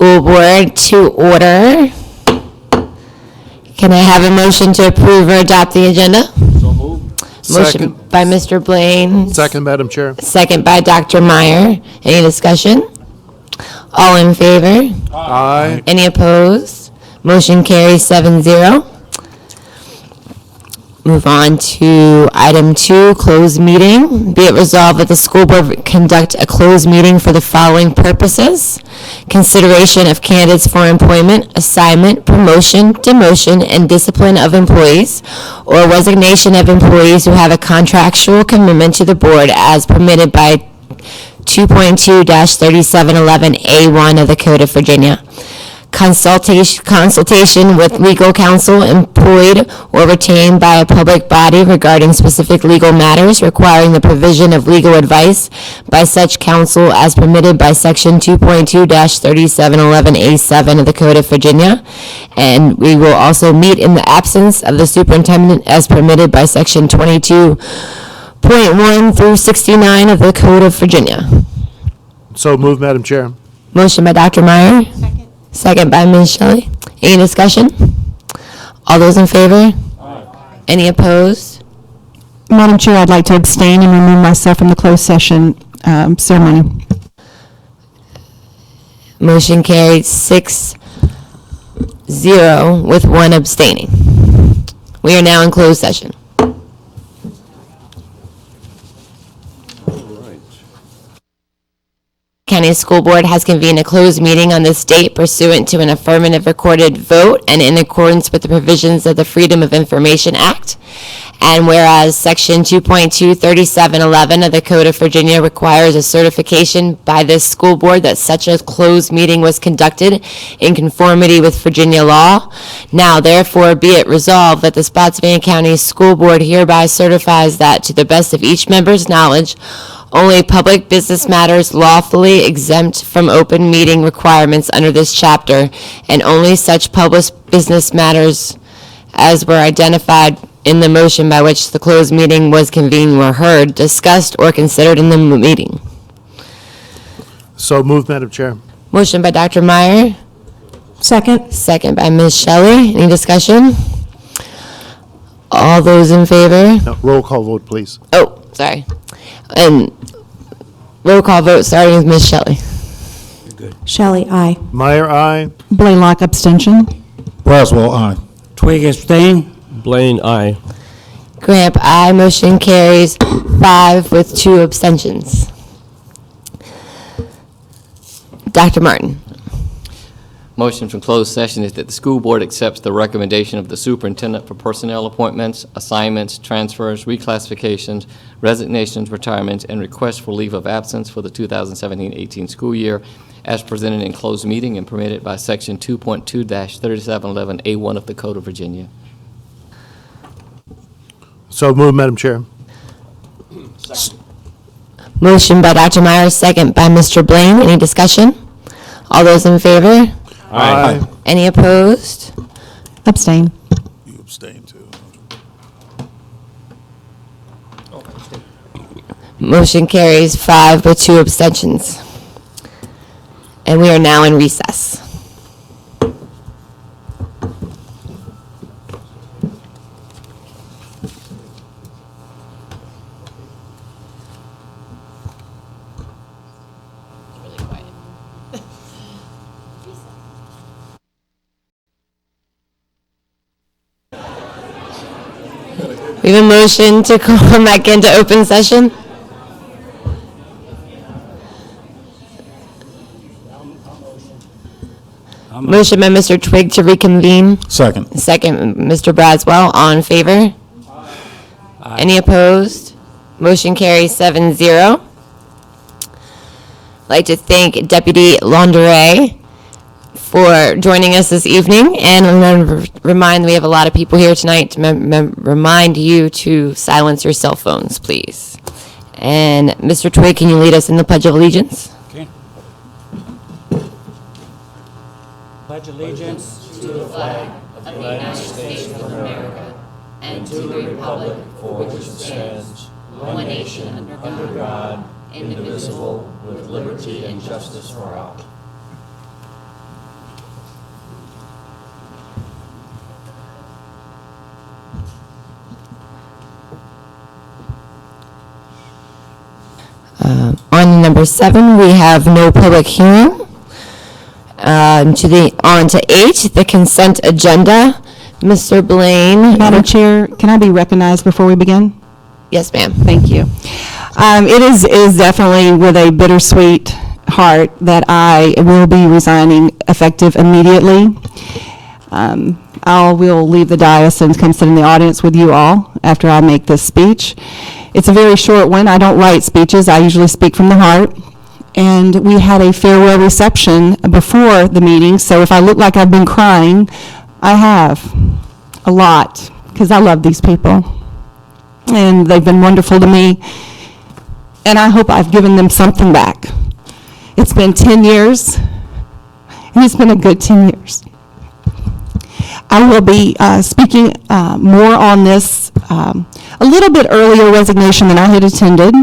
School Board to order. Can I have a motion to approve or adopt the agenda? So moved. Motion Second. by Mr. Blaine. Second, Madam Chair. Second by Dr. Meyer. Any discussion? All in favor? Aye. Any opposed? Motion carries 7-0. Move on to item 2, closed meeting. Be it resolved that the school board conduct a closed meeting for the following purposes: consideration of candidates for employment, assignment, promotion, demotion, and discipline of employees, or resignation of employees who have a contractual commitment to the board as permitted by 2.2-3711A1 of the Code of Virginia. Consultation with legal counsel employed or retained by a public body regarding specific legal matters requiring the provision of legal advice by such counsel as permitted by Section 2.2-3711A7 of the Code of Virginia. And we will also meet in the absence of the superintendent as permitted by Section 22.1 through 69 of the Code of Virginia. So moved, Madam Chair. Motion by Dr. Meyer. Second by Ms. Shelley. Any discussion? All those in favor? Aye. Any opposed? Madam Chair, I'd like to abstain and remove myself from the closed session ceremony. Motion carried 6-0 with one abstaining. We are now in closed session. County School Board has convened a closed meeting on this date pursuant to an affirmative recorded vote and in accordance with the provisions of the Freedom of Information Act. And whereas Section 2.2-3711 of the Code of Virginia requires a certification by this school board that such a closed meeting was conducted in conformity with Virginia law. Now, therefore, be it resolved that the Spotsylvania County School Board hereby certifies that, to the best of each member's knowledge, only public business matters lawfully exempt from open meeting requirements under this chapter, and only such public business matters as were identified in the motion by which the closed meeting was convened were heard, discussed, or considered in the meeting. So moved, Madam Chair. Motion by Dr. Meyer. Second. Second by Ms. Shelley. Any discussion? All those in favor? No, roll call vote, please. Oh, sorry. And roll call vote starting with Ms. Shelley. Shelley, aye. Meyer, aye. Blaylock, abstention. Braswell, aye. Twig abstain. Blaine, aye. Gramp, aye. Motion carries 5 with 2 abstentions. Dr. Martin. Motion from closed session is that the school board accepts the recommendation of the superintendent for personnel appointments, assignments, transfers, reclassifications, resignations, retirements, and requests for leave of absence for the 2017-18 school year as presented in closed meeting and permitted by Section 2.2-3711A1 of the Code of Virginia. So moved, Madam Chair. Motion by Dr. Myers, second by Mr. Blaine. Any discussion? All those in favor? Aye. Any opposed? Abstain. You abstain, too. Motion carries 5 with 2 abstentions. And we are now in recess. We have a motion to come back into open session. Motion by Mr. Twig to reconvene. Second. Second, Mr. Braswell. All in favor? Aye. Any opposed? Motion carries 7-0. I'd like to thank Deputy Laundere for joining us this evening, and I'm going to remind we have a lot of people here tonight to remind you to silence your cell phones, please. And Mr. Twig, can you lead us in the Pledge of Allegiance? Okay. Pledge allegiance to the flag of the United States of America and to the republic for which it stands, one nation under God, indivisible, with liberty and justice for all. On number 7, we have no public hearing. On to 8, the consent agenda. Mr. Blaine. Madam Chair, can I be recognized before we begin? Yes, ma'am. Thank you. It is definitely with a bittersweet heart that I will be resigning effective immediately. I will leave the dais and come sit in the audience with you all after I make this speech. It's a very short one. I don't write speeches. I usually speak from the heart. And we had a farewell reception before the meeting, so if I look like I've been crying, I have a lot, because I love these people. And they've been wonderful to me, and I hope I've given them something back. It's been 10 years, and it's been a good 10 years. I will be speaking more on this, a little bit earlier resignation than I had attended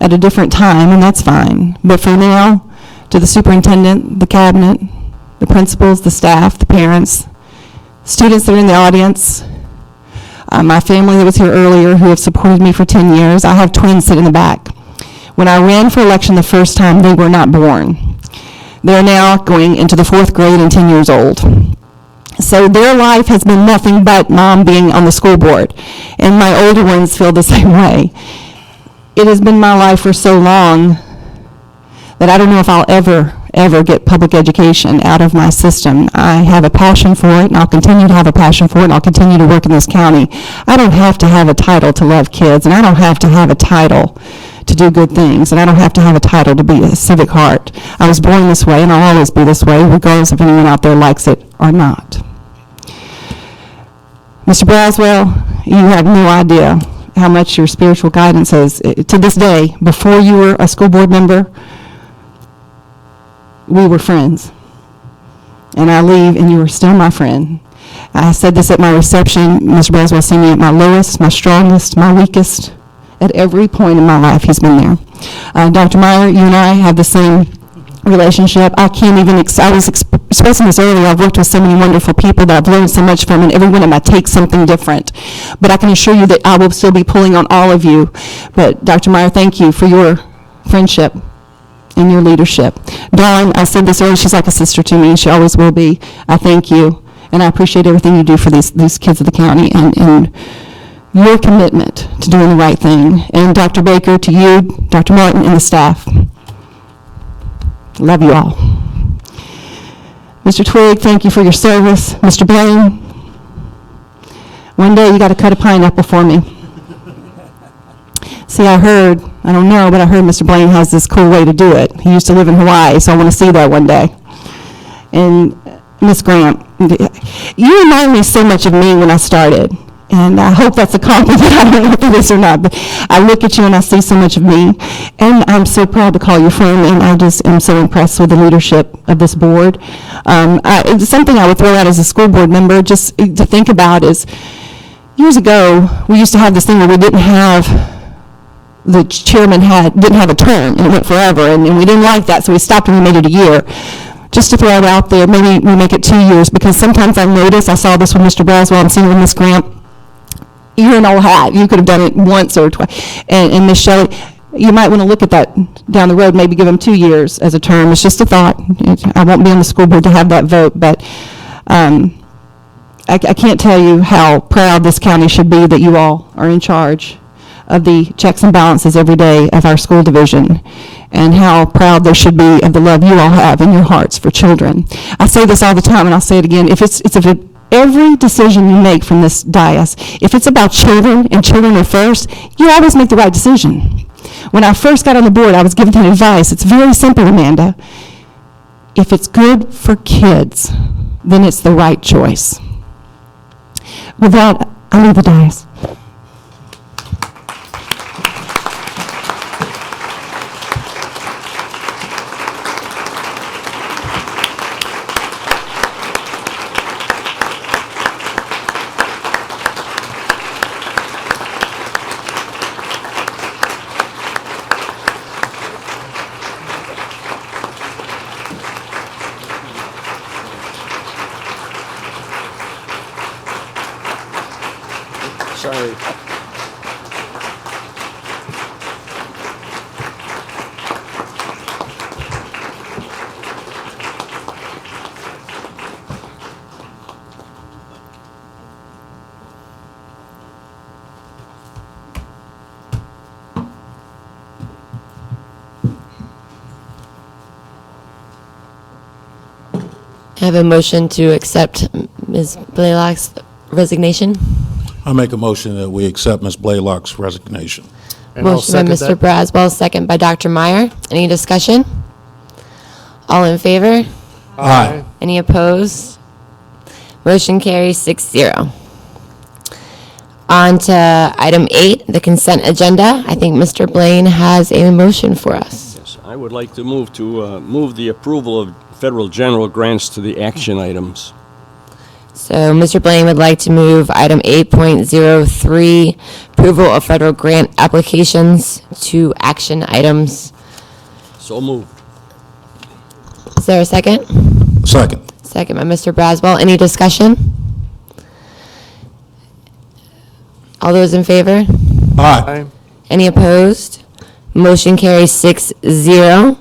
at a different time, and that's fine. But for now, to the superintendent, the cabinet, the principals, the staff, the parents, students that are in the audience, my family that was here earlier who have supported me for 10 years. I have twins sitting in the back. When I ran for election the first time, they were not born. They're now going into the 4th grade and 10 years old. So their life has been nothing but mom being on the school board. And my older ones feel the same way. It has been my life for so long that I don't know if I'll ever get public education out of my system. I have a passion for it, and I'll continue to have a passion for it, and I'll continue to work in this county. I don't have to have a title to love kids, and I don't have to have a title to do good things, and I don't have to have a title to be a civic heart. I was born this way, and I'll always be this way, regardless if anyone out there likes it or not. Mr. Braswell, you have no idea how much your spiritual guidance has, to this day, before you were a school board member, we were friends. And I leave, and you are still my friend. I said this at my reception. Mr. Braswell seen me at my lowest, my strongest, my weakest. At every point in my life, he's been there. Dr. Meyer, you and I have the same relationship. I can't even, I was expressing this earlier, I've worked with so many wonderful people that I've learned so much from, and every one of them I take something different. But I can assure you that I will still be pulling on all of you. But Dr. Meyer, thank you for your friendship and your leadership. Dawn, I said this earlier, she's like a sister to me, and she always will be. I thank you, and I appreciate everything you do for these kids of the county, and your commitment to doing the right thing. And Dr. Baker, to you, Dr. Martin, and the staff. Love you all. Mr. Twigg, thank you for your service. Mr. Blaine, one day you got to cut a pineapple for me. See, I don't know, but I heard Mr. Blaine has this cool way to do it. He used to live in Hawaii, so I want to see that one day. And Miss Grant, you remind me so much of me when I started. And I hope that's a compliment. I don't know if it is or not, but I look at you and I see so much of me. And I'm so proud to call you friend, and I just am so impressed with the leadership of this board. Something I would throw out as a school board member just to think about is, years ago, we used to have this thing where we didn't have, the chairman didn't have a term, and it went forever, and we didn't like that, so we stopped and we made it a year. Just to throw it out there, maybe we make it 2 years, because sometimes I notice, I saw this with Mr. Braswell, I'm seeing it with Ms. Grant, you're an old hat. You could have done it once or twice. And Ms. Shelley, you might want to look at that down the road, maybe give them 2 years as a term. It's just a thought. I won't be on the school board to have that vote, but I can't tell you how proud this county should be that you all are in charge of the checks and balances every day of our school division, and how proud they should be of the love you all have in your hearts for children. I say this all the time, and I'll say it again. Every decision you make from this dais, if it's about children and children are first, you always make the right decision. When I first got on the board, I was given advice. It's very simple, Amanda. If it's good for kids, then it's the right choice. With that, I leave the dais. Sorry. I have a motion to accept Ms. Blaylock's resignation. I make a motion that we accept Ms. Blaylock's resignation. And I'll Motion by second Mr. that. Braswell, second by Dr. Meyer. Any discussion? All in favor? Aye. Any opposed? Motion carries 6-0. On to item 8, the consent agenda. I think Mr. Blaine has a motion for us. Yes, I would like to move the approval of federal general grants to the action items. So Mr. Blaine would like to move item 8.03, approval of federal grant applications to action items. So moved. Is there a second? Second. Second by Mr. Braswell. Any discussion? All those in favor? Aye. Aye. Any opposed? Motion carries 6-0.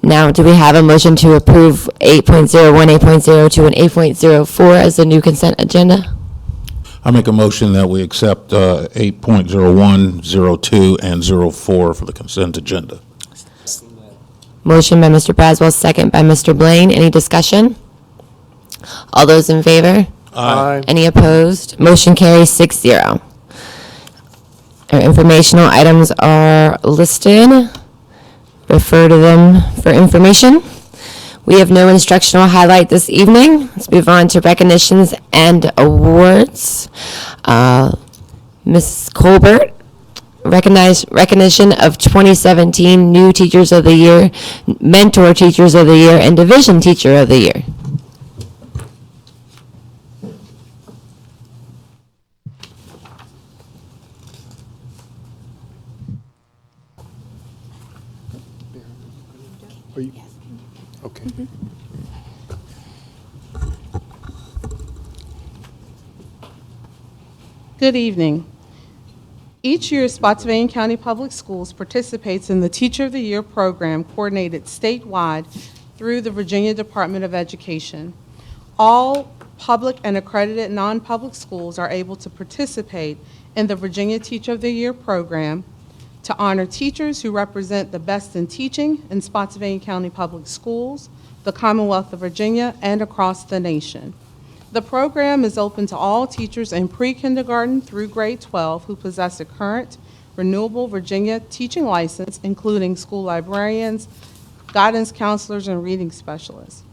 Now, do we have a motion to approve 8.01, 8.02, and 8.04 as the new consent agenda? I make a motion that we accept 8.01, 02, and 04 for the consent agenda. Motion by Mr. Braswell, second by Mr. Blaine. Any discussion? All those in favor? Aye. Any opposed? Motion carries 6-0. Our informational items are listed. Refer to them for information. We have no instructional highlight this evening. Let's move on to recognitions and awards. Ms. Colbert, recognition of 2017 New Teachers of the Year, Mentor Teachers of the Year, and Division Teacher of the Year. Okay. Good evening. Each year, Spotsylvania County Public Schools participates in the Teacher of the Year program coordinated statewide through the Virginia Department of Education. All public and accredited non-public schools are able to participate in the Virginia Teacher of the Year program to honor teachers who represent the best in teaching in Spotsylvania County Public Schools, the Commonwealth of Virginia, and across the nation. The program is open to all teachers in pre-kindergarten through grade 12 who possess a current renewable Virginia teaching license, including school librarians, guidance counselors, and reading specialists.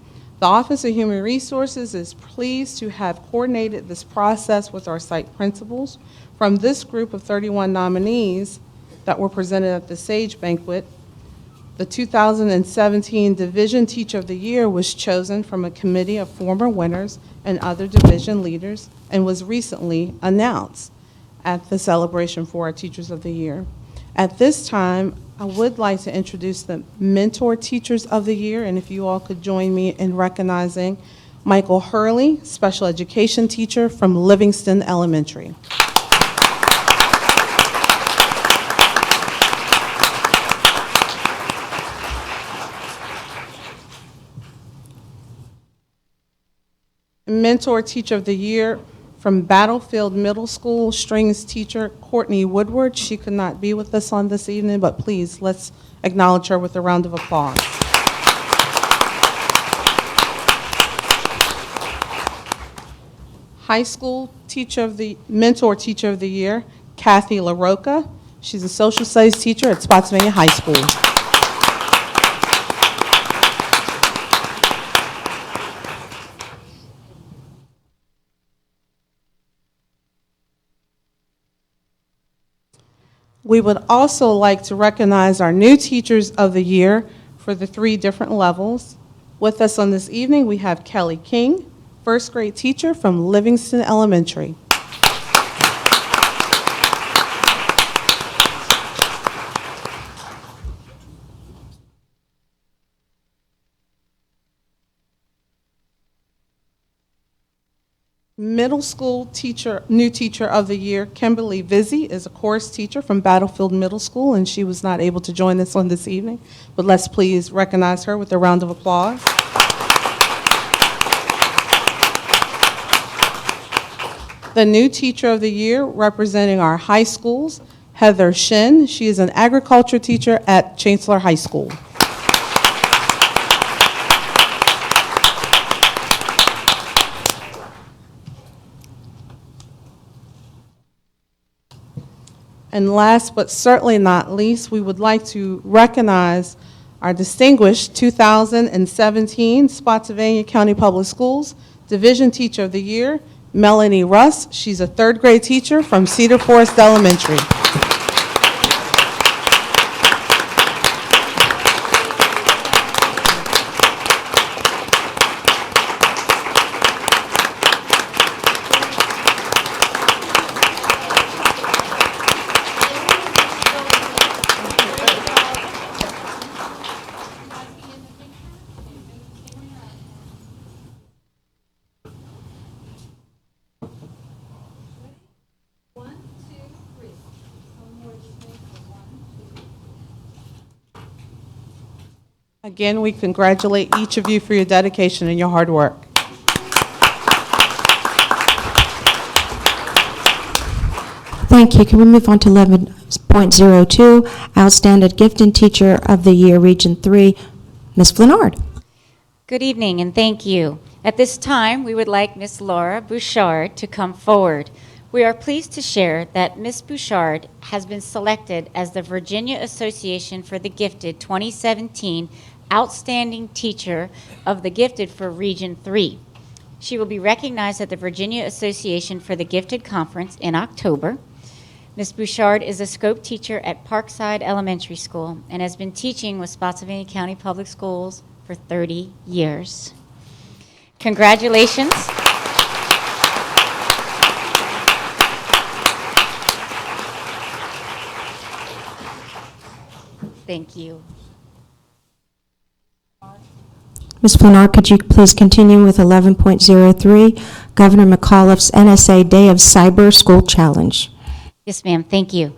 The Office of Human Resources is pleased to have coordinated this process with our site principals. From this group of 31 nominees that were presented at the Sage Banquet, the 2017 Division Teacher of the Year was chosen from a committee of former winners and other division leaders and was recently announced at the celebration for our Teachers of the Year. At this time, I would like to introduce the Mentor Teachers of the Year, and if you all could join me in recognizing Michael Hurley, Special Education Teacher from Livingston Elementary. Mentor Teacher of the Year from Battlefield Middle School, Strings Teacher Courtney Woodward. She could not be with us on this evening, but please, let's acknowledge her with a round of applause. High School Mentor Teacher of the Year, Kathy LaRocca. She's a social studies teacher at Spotsylvania High School. We would also like to recognize our new Teachers of the Year for the 3 different levels. With us on this evening, we have Kelly King, first grade teacher from Livingston Elementary. Middle school teacher, new teacher of the year, Kimberly Vizzi, is a chorus teacher from Battlefield Middle School, and she was not able to join us on this evening, but let's please recognize her with a round of applause. The new teacher of the year, representing our high schools, Heather Shin. She is an agriculture teacher at Chancellor High School. And last but certainly not least, we would like to recognize our distinguished 2017 Spotsylvania County Public Schools Division Teacher of the Year, Melanie Russ. She's a third grade teacher from Cedar Forest Elementary. Again, we congratulate each of you for your dedication and your hard work. Thank you. Can we move on to 11.02, Outstanding Gifted Teacher of the Year, Region 3, Ms. Flenard. Good evening, and thank you. At this time, we would like Ms. Laura Bouchard to come forward. We are pleased to share that Ms. Bouchard has been selected as the Virginia Association for the Gifted 2017 Outstanding Teacher of the Gifted for Region 3. She will be recognized at the Virginia Association for the Gifted Conference in October. Ms. Bouchard is a scope teacher at Parkside Elementary School and has been teaching with Spotsylvania County Public Schools for 30 years. Congratulations. Thank you. Ms. Flenard, could you please continue with 11.03, Governor McAuliffe's NSA Day of Cyber School Challenge? Yes, ma'am. Thank you.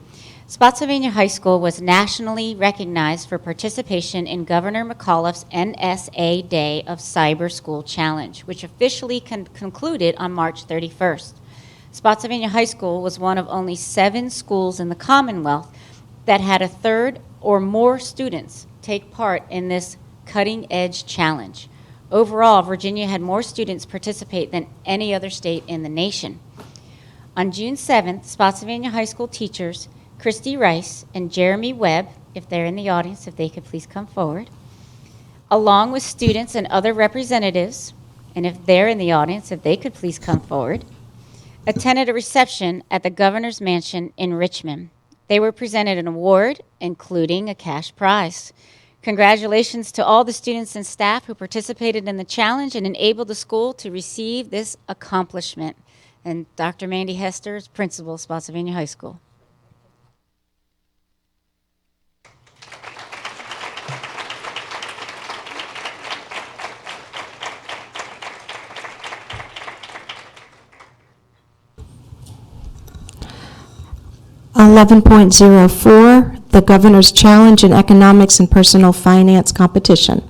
Spotsylvania High School was nationally recognized for participation in Governor McAuliffe's NSA Day of Cyber School Challenge, which officially concluded on March 31st. Spotsylvania High School was one of only 7 schools in the Commonwealth that had a third or more students take part in this cutting-edge challenge. Overall, Virginia had more students participate than any other state in the nation. On June 7th, Spotsylvania High School teachers Christy Rice and Jeremy Webb, if they're in the audience, if they could please come forward, along with students and other representatives, and if they're in the audience, if they could please come forward, attended a reception at the Governor's Mansion in Richmond. They were presented an award, including a cash prize. Congratulations to all the students and staff who participated in the challenge and enabled the school to receive this accomplishment. And Dr. Mandy Hester is principal of Spotsylvania High School. .04, the Governor's Challenge in Economics and Personal Finance Competition.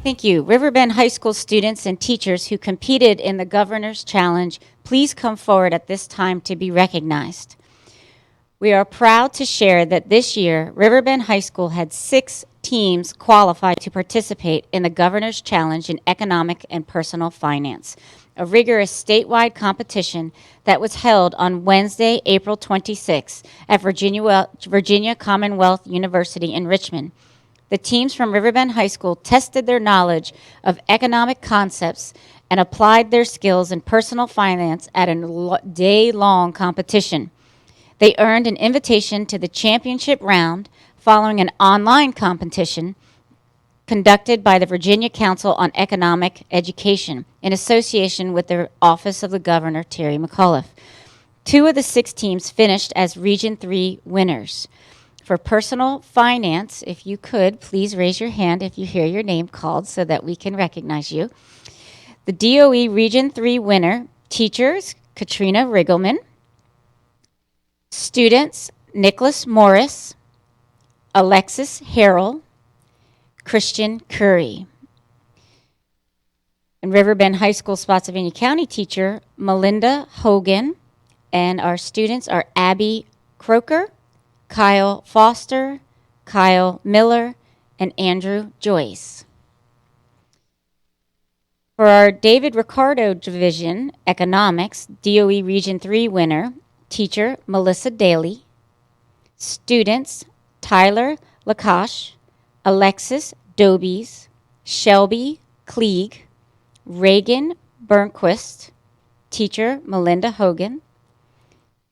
Thank you. Riverbend High School students and teachers who competed in the Governor's Challenge, please come forward at this time to be recognized. We are proud to share that this year, Riverbend High School had 6 teams qualified to participate in the Governor's Challenge in Economic and Personal Finance, a rigorous statewide competition that was held on Wednesday, April 26th at Virginia Commonwealth University in Richmond. The teams from Riverbend High School tested their knowledge of economic concepts and applied their skills in personal finance at a day-long competition. They earned an invitation to the championship round following an online competition conducted by the Virginia Council on Economic Education in association with the Office of the Governor, Terry McAuliffe. 2 of the 6 teams finished as Region 3 winners. For personal finance, if you could, please raise your hand if you hear your name called so that we can recognize you. The DOE Region 3 winner, teachers, Katrina Riggleman. Students, Nicholas Morris, Alexis Harrell, Christian Curry. And Riverbend High School Spotsylvania County teacher, Melinda Hogan. And our students are Abby Croker, Kyle Foster, Kyle Miller, and Andrew Joyce. For our David Ricardo Division, Economics, DOE Region 3 winner, teacher Melissa Daly. Students, Tyler Lakash, Alexis Dobies, Shelby Klieg, Reagan Burnquist, teacher Melinda Hogan.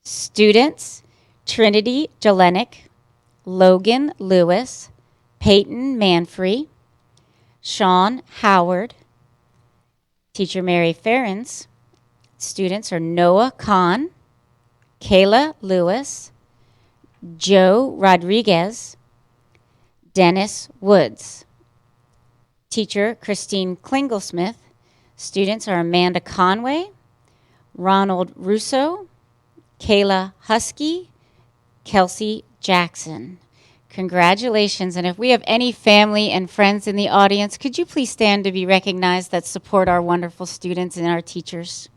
Students, Trinity Jelenic, Logan Lewis, Peyton Manfrey, Sean Howard, teacher Mary Ferens. Students are Noah Kahn, Kayla Lewis, Joe Rodriguez, Dennis Woods. Teacher Christine Klinglesmith. Students are Amanda Conway, Ronald Russo, Kayla Husky, Kelsey Jackson. Congratulations, and if we have any family and friends in the audience, could you please stand to be recognized that support our wonderful students and our teachers?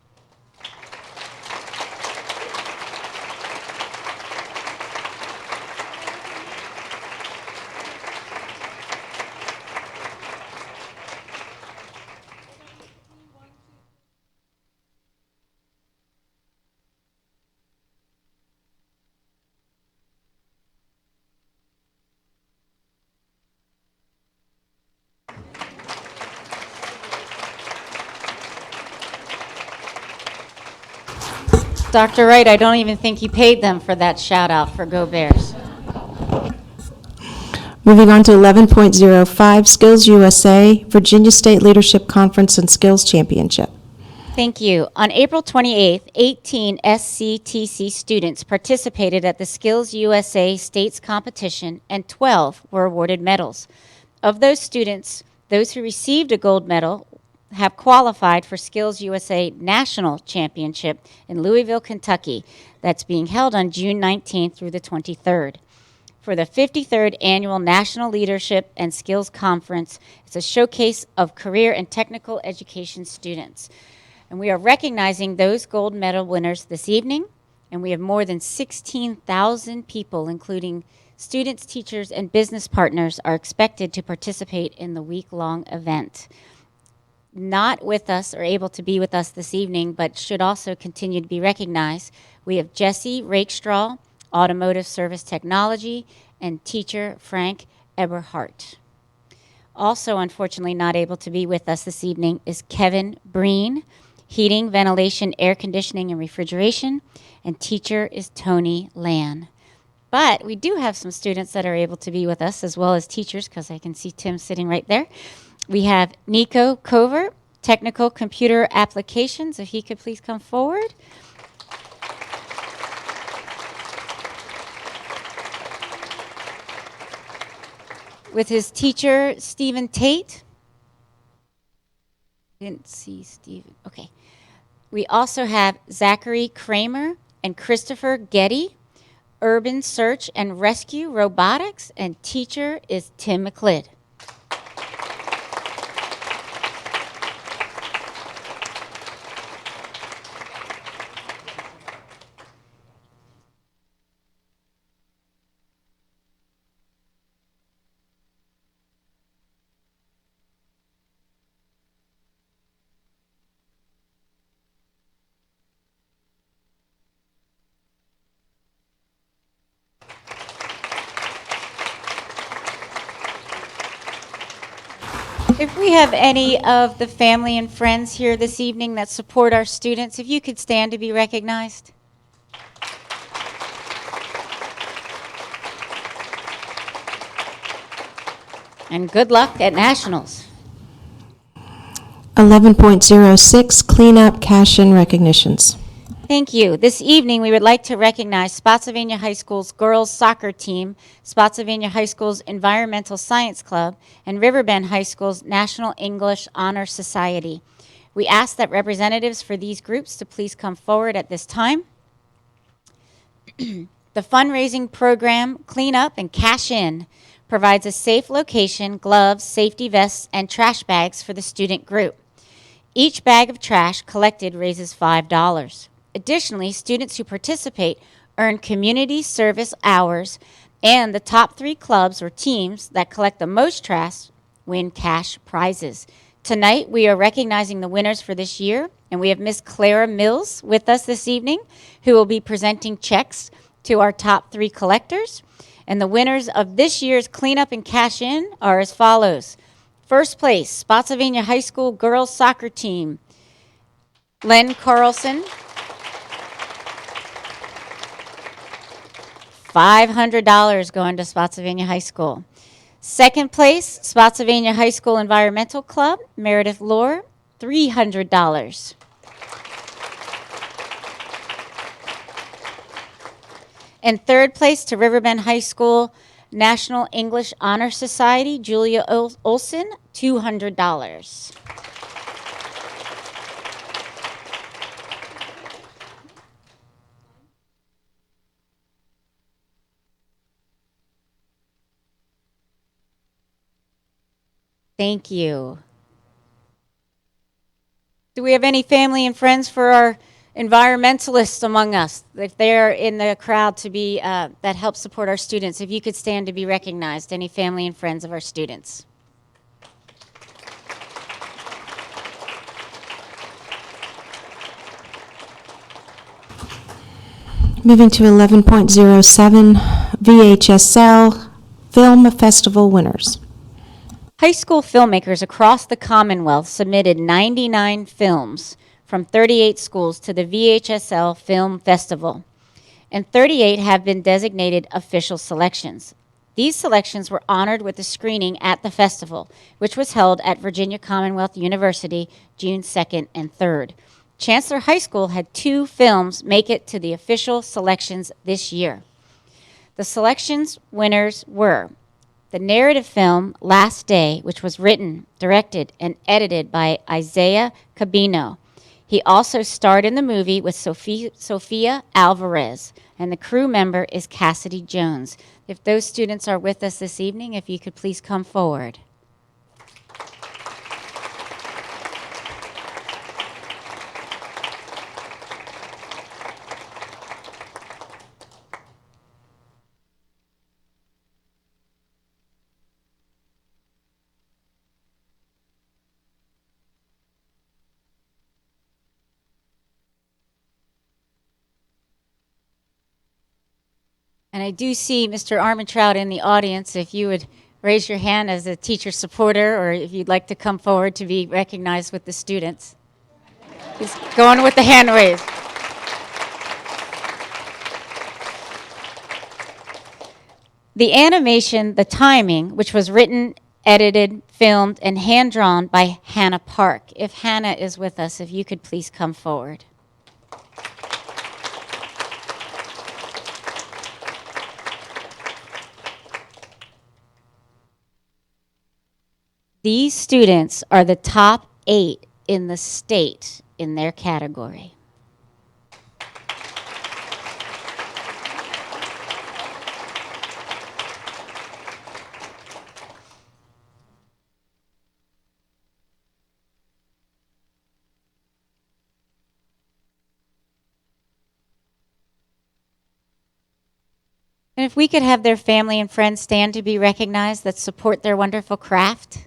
Dr. Wright, I don't even think you paid them for that shout out for Go Bears. Moving on to 11.05, Skills USA, Virginia State Leadership Conference and Skills Championship. Thank you. On April 28th, 18 SCTC students participated at the Skills USA States Competition, and 12 were awarded medals. Of those students, those who received a gold medal have qualified for Skills USA National Championship in Louisville, Kentucky. That's being held on June 19th through the 23rd. For the 53rd Annual National Leadership and Skills Conference, it's a showcase of career and technical education students. And we are recognizing those gold medal winners this evening, and we have more than 16,000 people, including students, teachers, and business partners, are expected to participate in the week-long event. Not with us or able to be with us this evening, but should also continue to be recognized, we have Jesse Rakestraw, Automotive Service Technology, and teacher Frank Eberhardt. Also, unfortunately, not able to be with us this evening is Kevin Breen, Heating, Ventilation, Air Conditioning, and Refrigeration, and teacher is Tony Lan. But we do have some students that are able to be with us, as well as teachers, because I can see Tim sitting right there. We have Nico Cover, Technical Computer Applications, if he could please come forward. With his teacher, Stephen Tate. Didn't see Stephen. Okay. We also have Zachary Kramer and Christopher Getty, Urban Search and Rescue Robotics, and teacher is Tim McLeod. If we have any of the family and friends here this evening that support our students, if you could stand to be recognized. And good luck at Nationals. 11.06, Cleanup, Cash-In Recognitions. Thank you. This evening, we would like to recognize Spotsylvania High School's girls soccer team, Spotsylvania High School's Environmental Science Club, and Riverbend High School's National English Honor Society. We ask that representatives for these groups to please come forward at this time. The fundraising program, Clean Up and Cash In, provides a safe location, gloves, safety vests, and trash bags for the student group. Each bag of trash collected raises $5. Additionally, students who participate earn community service hours, and the top 3 clubs or teams that collect the most trash win cash prizes. Tonight, we are recognizing the winners for this year, and we have Miss Clara Mills with us this evening, who will be presenting checks to our top 3 collectors. And the winners of this year's Cleanup and Cash In are as follows. First place, Spotsylvania High School girls soccer team, Len Carlson, $500 going to Spotsylvania High School. Second place, Spotsylvania High School Environmental Club, Meredith Lohr, $300. And third place to Riverbend High School National English Honor Society, Julia Olson, $200. Thank you. Do we have any family and friends for our environmentalists among us? If they're in the crowd to be, that help support our students, if you could stand to be recognized, any family and friends of our students. Moving to 11.07, VHSL Film Festival winners. High school filmmakers across the Commonwealth submitted 99 films from 38 schools to the VHSL Film Festival, and 38 have been designated official selections. These selections were honored with a screening at the festival, which was held at Virginia Commonwealth University June 2nd and 3rd. Chancellor High School had 2 films make it to the official selections this year. The selections winners were the narrative film Last Day, which was written, directed, and edited by Isaiah Cabino. He also starred in the movie with Sophia Alvarez, and the crew member is Cassidy Jones. If those students are with us this evening, if you could please come forward. And I do see Mr. Armentrout in the audience. If you would raise your hand as a teacher supporter, or if you'd like to come forward to be recognized with the students. He's going with the hand raise. The animation, The Timing, which was written, edited, filmed, and hand-drawn by Hannah Park. If Hannah is with us, if you could please come forward. These students are the top 8 in the state in their category. And if we could have their family and friends stand to be recognized that support their wonderful craft.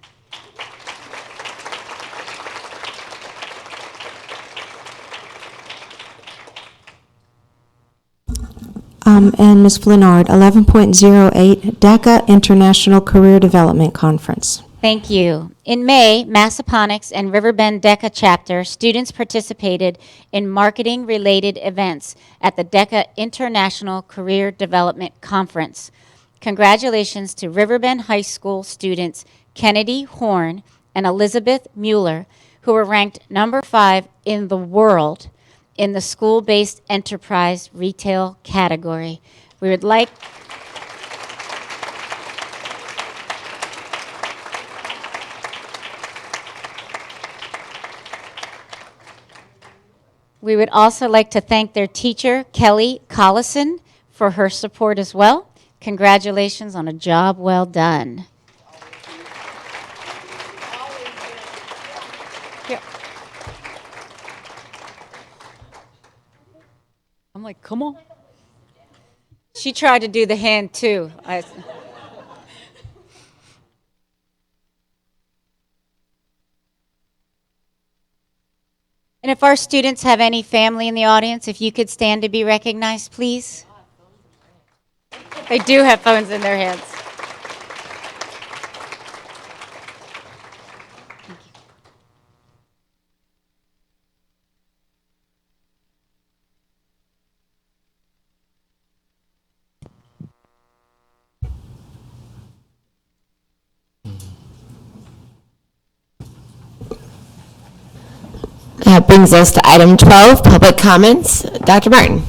And Ms. Flinard, 11.08, DECA International Career Development Conference. Thank you. In May, Massaponax and Riverbend DECA chapter students participated in marketing-related events at the DECA International Career Development Conference. Congratulations to Riverbend High School students Kennedy Horn and Elizabeth Mueller, who were ranked number 5 in the world in the school-based enterprise retail category. We would like We would also like to thank their teacher, Kelly Collison, for her support as well. Congratulations on a job well done. Yep. I'm like, come on. She tried to do the hand too. And if our students have any family in the audience, if you could stand to be recognized, please. They do have phones in their hands. That brings us to item 12, public comments. Dr. Martin.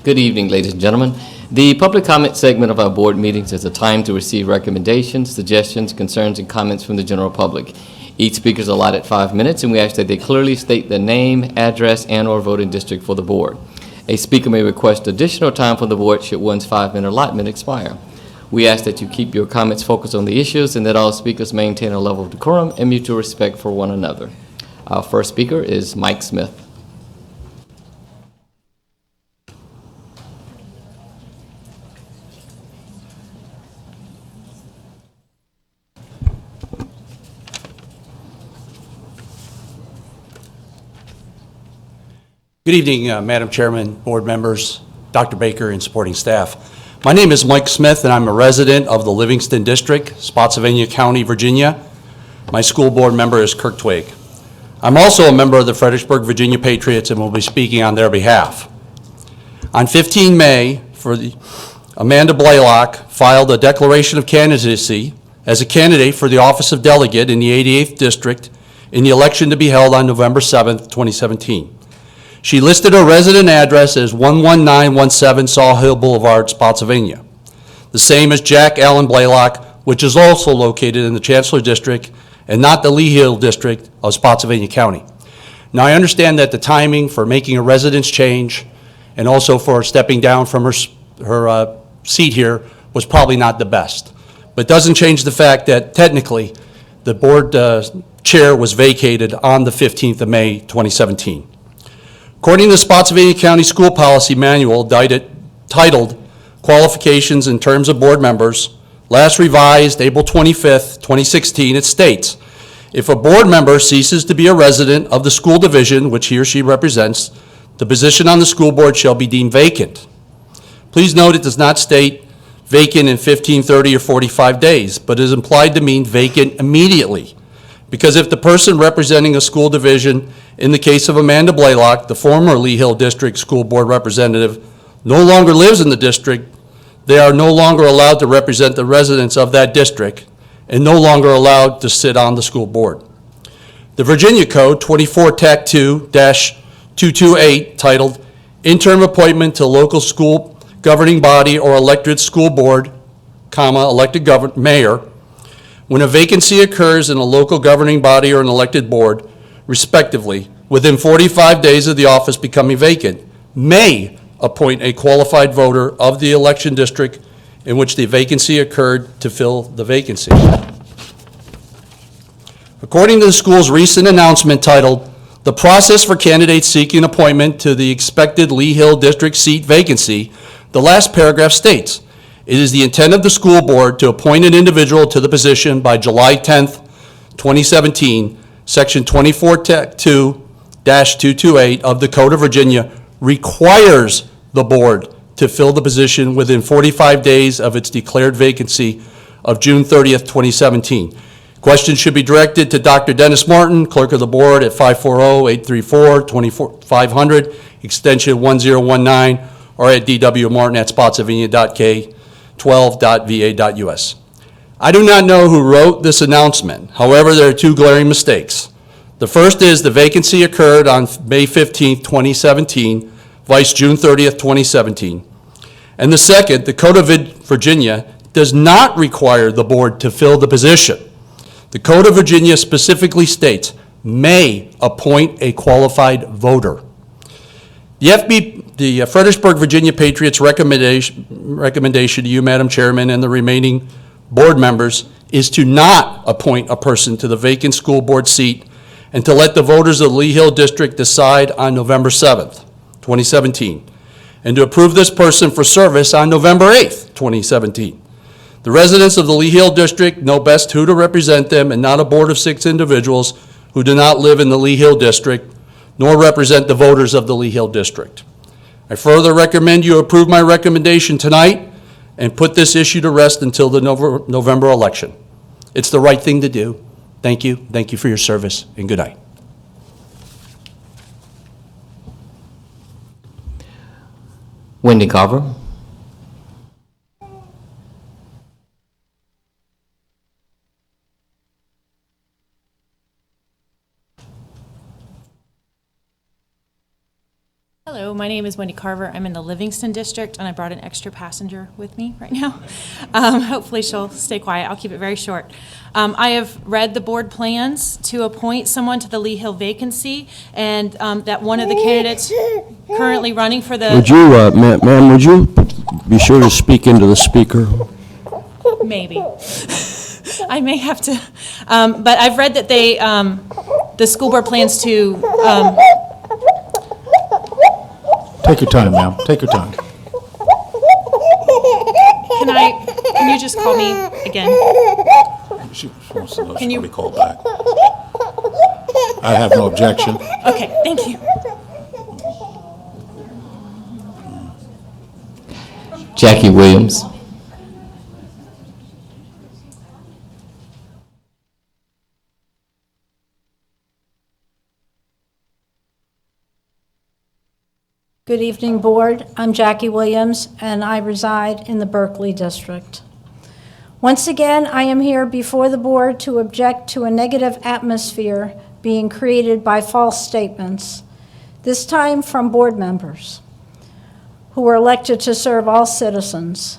Good evening, ladies and gentlemen. The public comment segment of our board meetings is a time to receive recommendations, suggestions, concerns, and comments from the general public. Each speaker is allotted 5 minutes, and we ask that they clearly state their name, address, and/or voting district for the board. A speaker may request additional time from the board should one's 5-minute allotment expire. We ask that you keep your comments focused on the issues and that all speakers maintain a level of decorum and mutual respect for one another. Our first speaker is Mike Smith. Good evening, Madam Chairman, board members, Dr. Baker, and supporting staff. My name is Mike Smith, and I'm a resident of the Livingston District, Spotsylvania County, Virginia. My school board member is Kirk Twig. I'm also a member of the Fredericksburg, Virginia Patriots, and will be speaking on their behalf. On 15 May, Amanda Blaylock filed a declaration of candidacy as a candidate for the office of delegate in the 88th District in the election to be held on November 7th, 2017. She listed her resident address as 11917 Saw Hill Boulevard, Spotsylvania, the same as Jack Allen Blaylock, which is also located in the Chancellor District and not the Lee Hill District of Spotsylvania County. Now, I understand that the timing for making a residence change and also for stepping down from her seat here was probably not the best, but doesn't change the fact that technically the board chair was vacated on the 15th of May, 2017. According to the Spotsylvania County School Policy Manual titled Qualifications and Terms of Board Members, last revised April 25th, 2016, it states, if a board member ceases to be a resident of the school division which he or she represents, the position on the school board shall be deemed vacant. Please note it does not state vacant in 15, 30, or 45 days, but is implied to mean vacant immediately. Because if the person representing a school division, in the case of Amanda Blaylock, the former Lee Hill District School Board representative, no longer lives in the district, they are no longer allowed to represent the residents of that district and no longer allowed to sit on the school board. The Virginia Code 24 Tac 2-228 titled Interim Appointment to Local School Governing Body or Elected School Board, elected mayor, when a vacancy occurs in a local governing body or an elected board, respectively, within 45 days of the office becoming vacant, may appoint a qualified voter of the election district in which the vacancy occurred to fill the vacancy. According to the school's recent announcement titled, The Process for Candidates Seeking Appointment to the Expected Lee Hill District Seat Vacancy, the last paragraph states, it is the intent of the school board to appoint an individual to the position by July 10th, 2017. Section 24-2-228 of the Code of Virginia requires the board to fill the position within 45 days of its declared vacancy of June 30th, 2017. Questions should be directed to Dr. Dennis Martin, Clerk of the Board at 540-834-2500, extension 1019, or at dwmartin@spotsylvania.k12.va.us. I do not know who wrote this announcement. However, there are two glaring mistakes. The first is the vacancy occurred on May 15th, 2017, vice June 30th, 2017. And the second, the Code of Virginia does not require the board to fill the position. The Code of Virginia specifically states, may appoint a qualified voter. The Fredericksburg, Virginia Patriots recommendation to you, Madam Chairman, and the remaining board members is to not appoint a person to the vacant school board seat and to let the voters of the Lee Hill District decide on November 7th, 2017, and to approve this person for service on November 8th, 2017. The residents of the Lee Hill District know best who to represent them and not a board of 6 individuals who do not live in the Lee Hill District nor represent the voters of the Lee Hill District. I further recommend you approve my recommendation tonight and put this issue to rest until the November election. It's the right thing to do. Thank you. Thank you for your service, and good night. Wendy Carver. Hello, my name is Wendy Carver. I'm in the Livingston District, and I brought an extra passenger with me right now. Hopefully she'll stay quiet. I'll keep it very short. I have read the board plans to appoint someone to the Lee Hill vacancy, and that one of the candidates currently running for the... Would you, ma'am, would you be sure to speak into the speaker? Maybe. I may have to. But I've read that they, the school board plans to... Take your time, ma'am. Take your time. Can you just call me again? She wants to know Can she you- can be called back. I have no objection. Okay, thank you. Jackie Williams. Good evening, Board. I'm Jackie Williams, and I reside in the Berkeley District. Once again, I am here before the Board to object to a negative atmosphere being created by false statements, this time from board members who were elected to serve all citizens.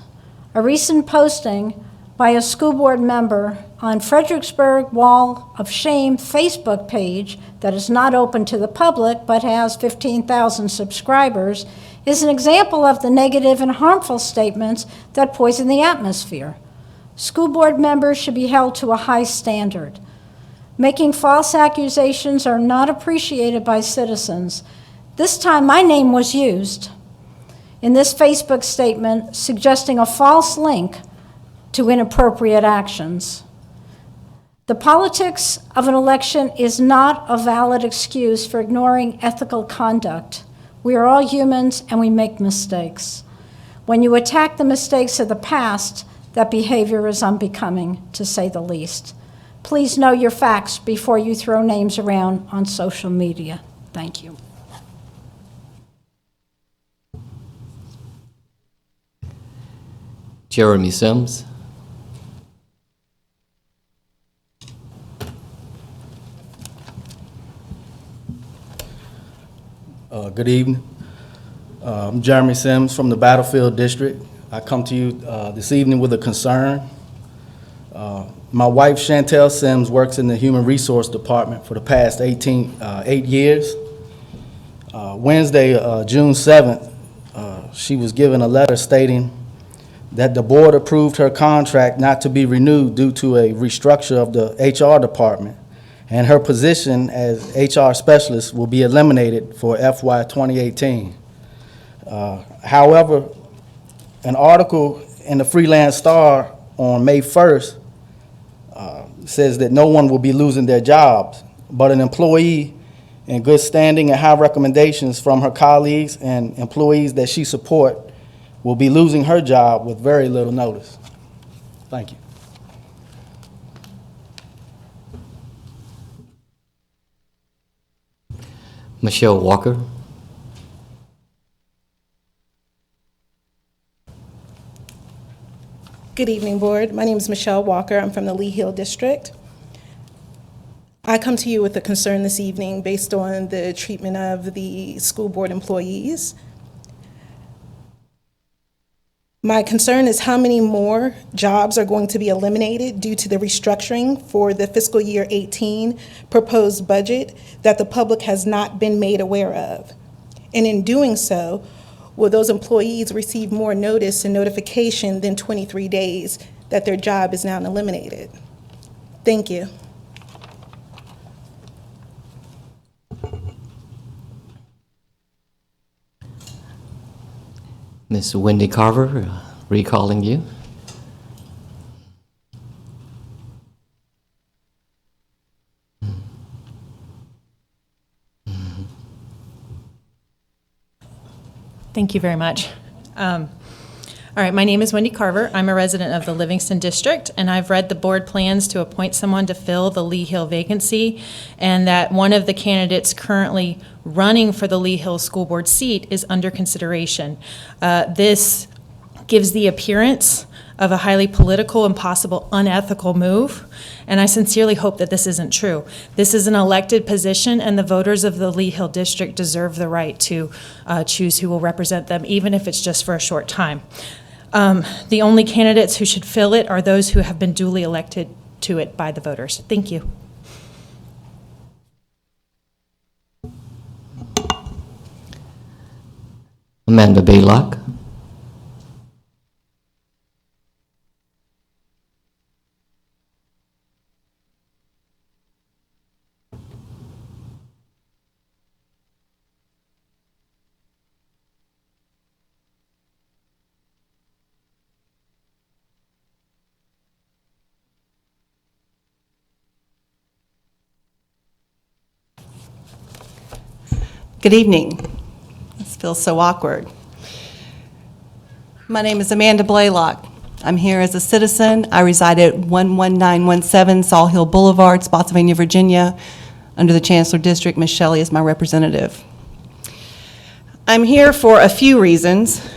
A recent posting by a school board member on Fredericksburg Wall of Shame Facebook page that is not open to the public but has 15,000 subscribers is an example of the negative and harmful statements that poison the atmosphere. School board members should be held to a high standard. Making false accusations are not appreciated by citizens. This time my name was used in this Facebook statement suggesting a false link to inappropriate actions. The politics of an election is not a valid excuse for ignoring ethical conduct. We are all humans and we make mistakes. When you attack the mistakes of the past, that behavior is unbecoming, to say the least. Please know your facts before you throw names around on social media. Thank you. Jeremy Sims. Good evening. I'm Jeremy Sims from the Battlefield District. I come to you this evening with a concern. My wife, Chantel Sims, works in the Human Resource Department for the past 8 years. Wednesday, June 7th, she was given a letter stating that the board approved her contract not to be renewed due to a restructure of the HR department, and her position as HR specialist will be eliminated for FY 2018. However, an article in the Freelance Star on May 1st says that no one will be losing their jobs, but an employee in good standing and high recommendations from her colleagues and employees that she support will be losing her job with very little notice. Thank you. Michelle Walker. Good evening, Board. My name is Michelle Walker. I'm from the Lee Hill District. I come to you with a concern this evening based on the treatment of the school board employees. My concern is how many more jobs are going to be eliminated due to the restructuring for the fiscal year 18 proposed budget that the public has not been made aware of. And in doing so, will those employees receive more notice and notification than 23 days that their job is now eliminated? Thank you. Ms. Wendy Carver, recalling you. Thank you very much. All right, my name is Wendy Carver. I'm a resident of the Livingston District, and I've read the board plans to appoint someone to fill the Lee Hill vacancy, and that one of the candidates currently running for the Lee Hill School Board seat is under consideration. This gives the appearance of a highly political and possible unethical move, and I sincerely hope that this isn't true. This is an elected position, and the voters of the Lee Hill District deserve the right to choose who will represent them, even if it's just for a short time. The only candidates who should fill it are those who have been duly elected to it by the voters. Thank you. Amanda Baylock. Good evening. This feels so awkward. My name is Amanda Blaylock. I'm here as a citizen. I reside at 11917 Saw Hill Boulevard, Spotsylvania, Virginia, under the Chancellor District. Ms. Shelley is my representative. I'm here for a few reasons.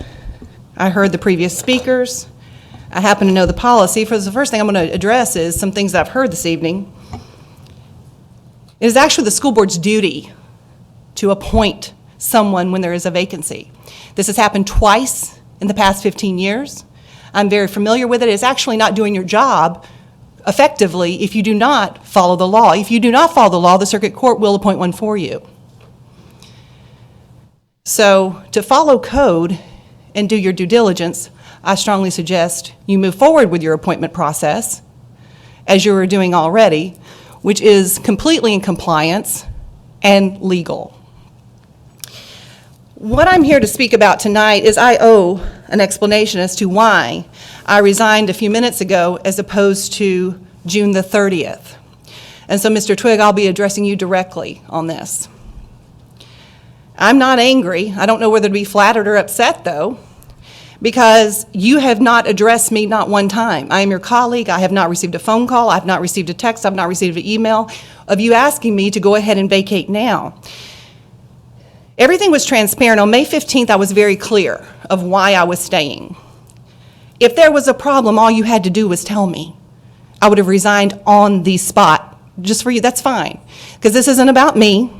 I heard the previous speakers. I happen to know the policy. For the first thing I'm going to address is some things that I've heard this evening. It is actually the school board's duty to appoint someone when there is a vacancy. This has happened twice in the past 15 years. I'm very familiar with it. It's actually not doing your job effectively if you do not follow the law. If you do not follow the law, the circuit court will appoint one for you. So to follow code and do your due diligence, I strongly suggest you move forward with your appointment process, as you are doing already, which is completely in compliance and legal. What I'm here to speak about tonight is I owe an explanation as to why I resigned a few minutes ago as opposed to June the 30th. And so, Mr. Twigg, I'll be addressing you directly on this. I'm not angry. I don't know whether to be flattered or upset, though, because you have not addressed me not one time. I am your colleague. I have not received a phone call. I have not received a text. I have not received an email of you asking me to go ahead and vacate now. Everything was transparent. On May 15th, I was very clear of why I was staying. If there was a problem, all you had to do was tell me. I would have resigned on the spot just for you. That's fine, because this isn't about me.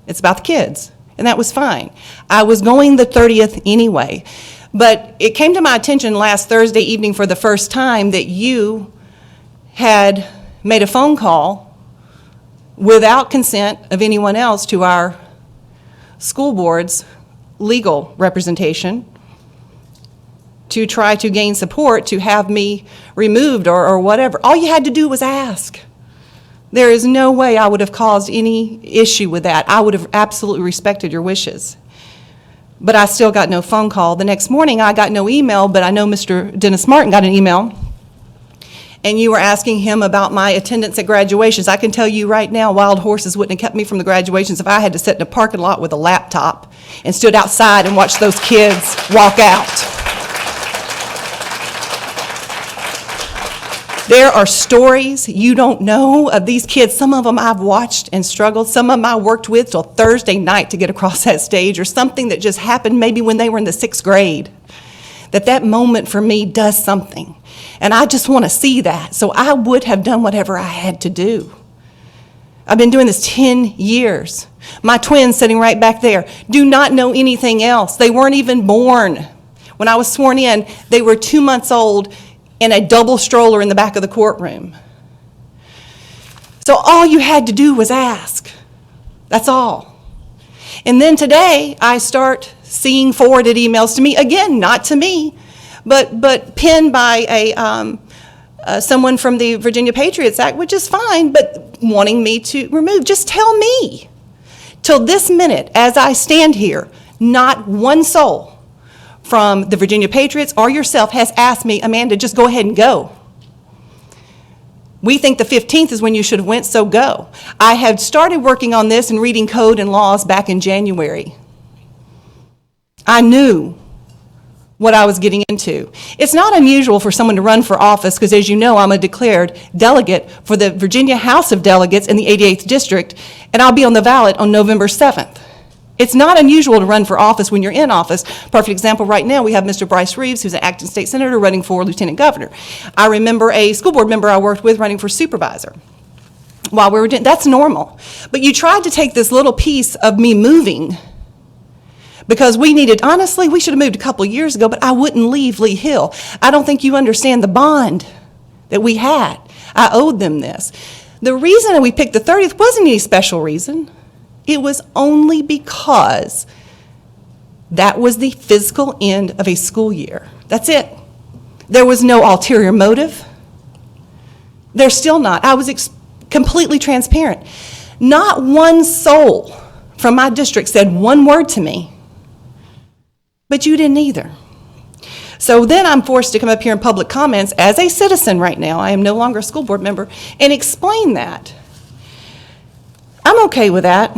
It's about the kids, and that was fine. I was going the 30th anyway, but it came to my attention last Thursday evening for the first time that you had made a phone call without consent of anyone else to our school board's legal representation to try to gain support to have me removed or whatever. All you had to do was ask. There is no way I would have caused any issue with that. I would have absolutely respected your wishes. But I still got no phone call. The next morning I got no email, but I know Mr. Dennis Martin got an email, and you were asking him about my attendance at graduations. I can tell you right now, wild horses wouldn't have kept me from the graduations if I had to sit in a parking lot with a laptop and stood outside and watched those kids walk out. There are stories you don't know of these kids. Some of them I've watched and struggled. Some of them I worked with till Thursday night to get across that stage, or something that just happened maybe when they were in the 6th grade. That moment for me does something. And I just want to see that. So I would have done whatever I had to do. I've been doing this 10 years. My twins sitting right back there do not know anything else. They weren't even born. When I was sworn in, they were 2 months old in a double stroller in the back of the courtroom. So all you had to do was ask. That's all. And then today, I start seeing forwarded emails to me, again, not to me, but penned by someone from the Virginia Patriots Act, which is fine, but wanting me to remove. Just tell me. Till this minute, as I stand here, not one soul from the Virginia Patriots or yourself has asked me, Amanda, just go ahead and go. We think the 15th is when you should have went, so go. I had started working on this and reading code and laws back in January. I knew what I was getting into. It's not unusual for someone to run for office, because as you know, I'm a declared delegate for the Virginia House of Delegates in the 88th District, and I'll be on the ballot on November 7th. It's not unusual to run for office when you're in office. Perfect example right now, we have Mr. Bryce Reeves, who's an acting state senator running for lieutenant governor. I remember a school board member I worked with running for supervisor. While we were doing, that's normal. But you tried to take this little piece of me moving, because we needed, honestly, we should have moved a couple of years ago, but I wouldn't leave Lee Hill. I don't think you understand the bond that we had. I owed them this. The reason that we picked the 30th wasn't any special reason. It was only because that was the physical end of a school year. That's it. There was no ulterior motive. There's still not. I was completely transparent. Not one soul from my district said one word to me. But you didn't either. So then I'm forced to come up here in public comments as a citizen right now. I am no longer a school board member, and explain that. I'm okay with that.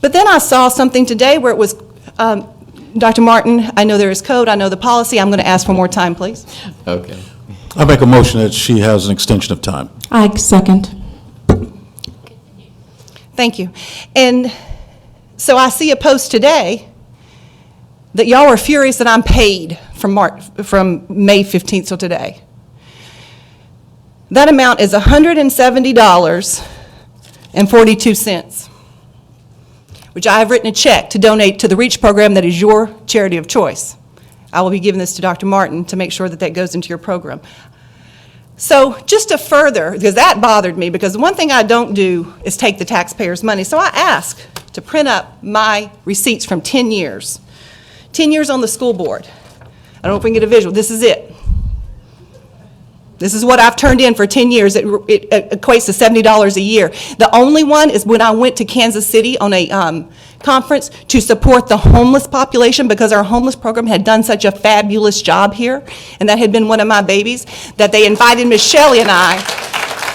But then I saw something today where it was, Dr. Martin, I know there is code, I know the policy. I'm going to ask for more time, please. Okay. I make a motion that she has an extension of time. I second. Thank you. And so I see a post today that y'all are furious that I'm paid from May 15th till today. That amount is $170.42, which I have written a check to donate to the REACH program that is your charity of choice. I will be giving this to Dr. Martin to make sure that that goes into your program. So just to further, because that bothered me, because the one thing I don't do is take the taxpayers' money. So I asked to print up my receipts from 10 years. 10 years on the school board. I don't know if we can get a visual. This is it. This is what I've turned in for 10 years. It equates to $70 a year. The only one is when I went to Kansas City on a conference to support the homeless population, because our homeless program had done such a fabulous job here, and that had been one of my babies, that they invited Miss Shelley and I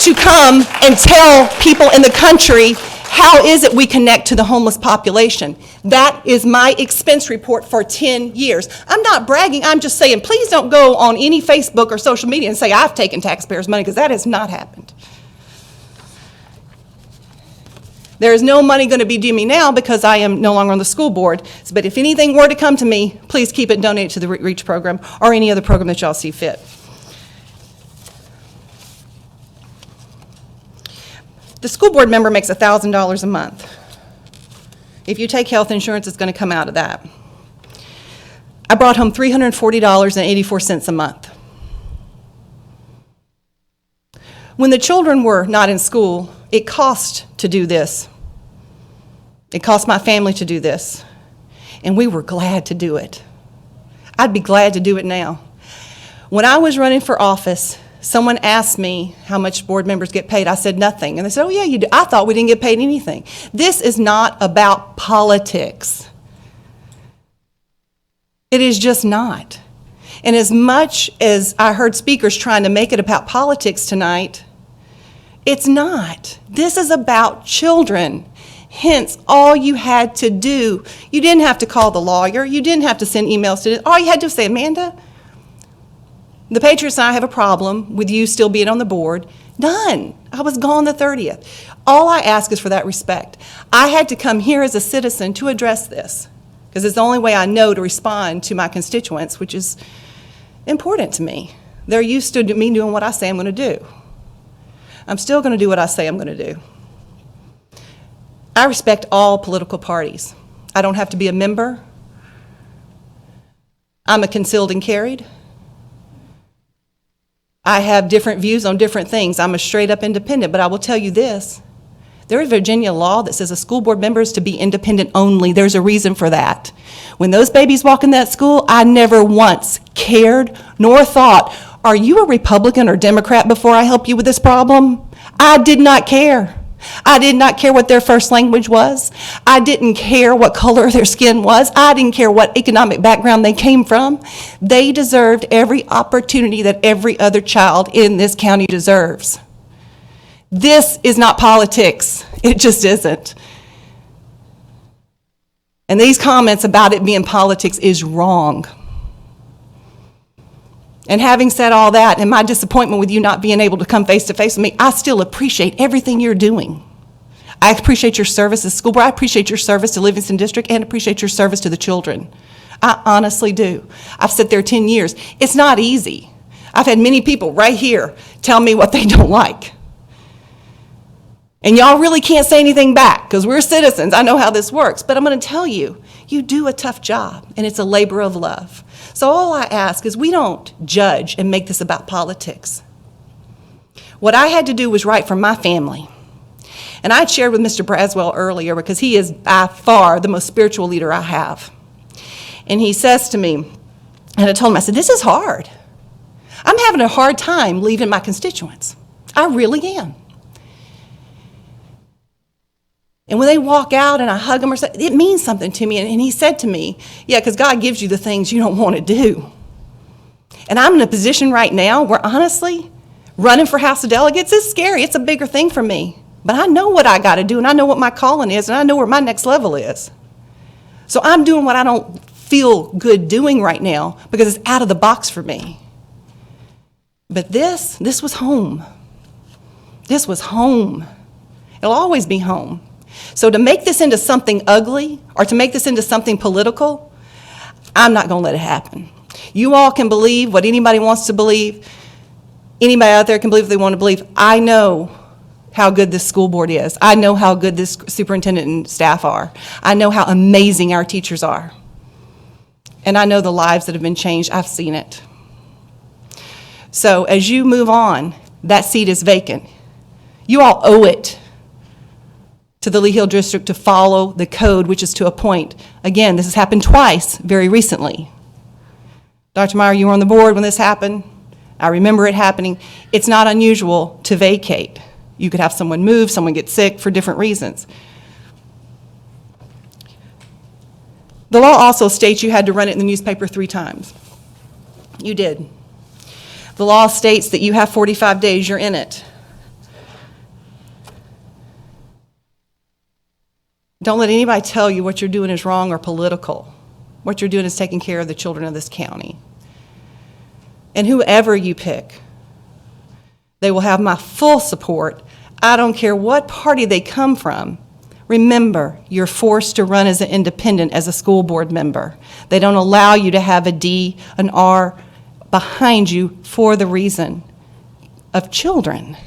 to come and tell people in the country, how is it we connect to the homeless population? That is my expense report for 10 years. I'm not bragging, I'm just saying, please don't go on any Facebook or social media and say I've taken taxpayers' money, because that has not happened. There is no money going to be due me now because I am no longer on the school board. But if anything were to come to me, please keep it donated to the REACH program or any other program that y'all see fit. The school board member makes $1,000 a month. If you take health insurance, it's going to come out of that. I brought home $340.84 a month. When the children were not in school, it cost to do this. It cost my family to do this. And we were glad to do it. I'd be glad to do it now. When I was running for office, someone asked me how much board members get paid. I said nothing. And they said, oh yeah, you do. I thought we didn't get paid anything. This is not about politics. It is just not. And as much as I heard speakers trying to make it about politics tonight, it's not. This is about children. Hence, all you had to do, you didn't have to call the lawyer. You didn't have to send emails to it. All you had to do was say, Amanda, the Patriots and I have a problem with you still being on the board. Done. I was gone the 30th. All I ask is for that respect. I had to come here as a citizen to address this, because it's the only way I know to respond to my constituents, which is important to me. They're used to me doing what I say I'm going to do. I'm still going to do what I say I'm going to do. I respect all political parties. I don't have to be a member. I'm a concealed and carried. I have different views on different things. I'm a straight-up independent, but I will tell you this. There is a Virginia law that says a school board member is to be independent only. There's a reason for that. When those babies walk in that school, I never once cared nor thought, are you a Republican or Democrat before I help you with this problem? I did not care. I did not care what their first language was. I didn't care what color their skin was. I didn't care what economic background they came from. They deserved every opportunity that every other child in this county deserves. This is not politics. It just isn't. And these comments about it being politics is wrong. And having said all that, and my disappointment with you not being able to come face to face with me, I still appreciate everything you're doing. I appreciate your service as school board. I appreciate your service to Livingston District and appreciate your service to the children. I honestly do. I've sat there 10 years. It's not easy. I've had many people right here tell me what they don't like. And y'all really can't say anything back because we're citizens. I know how this works. But I'm going to tell you, you do a tough job, and it's a labor of love. So all I ask is we don't judge and make this about politics. What I had to do was right for my family. And I shared with Mr. Braswell earlier because he is by far the most spiritual leader I have. And he says to me, and I told him, I said, this is hard. I'm having a hard time leaving my constituents. I really am. And when they walk out and I hug them or something, it means something to me. And he said to me, yeah, because God gives you the things you don't want to do. And I'm in a position right now where honestly, running for House of Delegates is scary. It's a bigger thing for me. But I know what I got to do, and I know what my calling is, and I know where my next level is. So I'm doing what I don't feel good doing right now because it's out of the box for me. But this was home. This was home. It'll always be home. So to make this into something ugly or to make this into something political, I'm not going to let it happen. You all can believe what anybody wants to believe. Anybody out there can believe what they want to believe. I know how good this school board is. I know how good this superintendent and staff are. I know how amazing our teachers are. And I know the lives that have been changed. I've seen it. So as you move on, that seat is vacant. You all owe it to the Lee Hill District to follow the code, which is to appoint. Again, this has happened twice very recently. Dr. Meyer, you were on the board when this happened. I remember it happening. It's not unusual to vacate. You could have someone move, someone get sick for different reasons. The law also states you had to run it in the newspaper 3 times. You did. The law states that you have 45 days, you're in it. Don't let anybody tell you what you're doing is wrong or political. What you're doing is taking care of the children of this county. And whoever you pick, they will have my full support. I don't care what party they come from. Remember, you're forced to run as an independent, as a school board member. They don't allow you to have a D, an R behind you for the reason of children.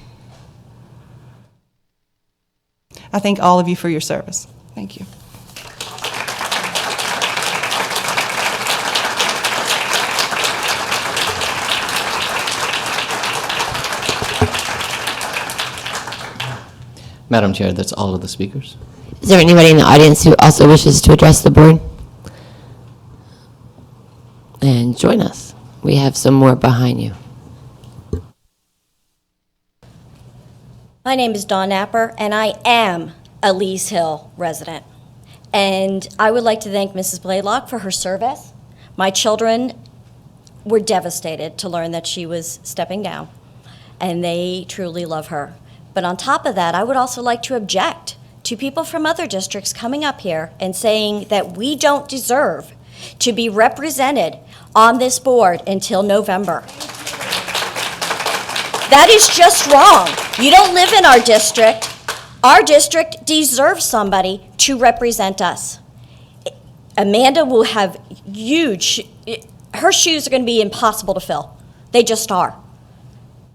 I thank all of you for your service. Thank you. Madam Chair, that's all of the speakers. Is there anybody in the audience who also wishes to address the board? And join us. We have some more behind you. My name is Dawn Napper, and I am a Lees Hill resident. And I would like to thank Mrs. Blaylock for her service. My children were devastated to learn that she was stepping down, and they truly love her. But on top of that, I would also like to object to people from other districts coming up here and saying that we don't deserve to be represented on this board until November. That is just wrong. You don't live in our district. Our district deserves somebody to represent us. Amanda will have her shoes are going to be impossible to fill. They just are.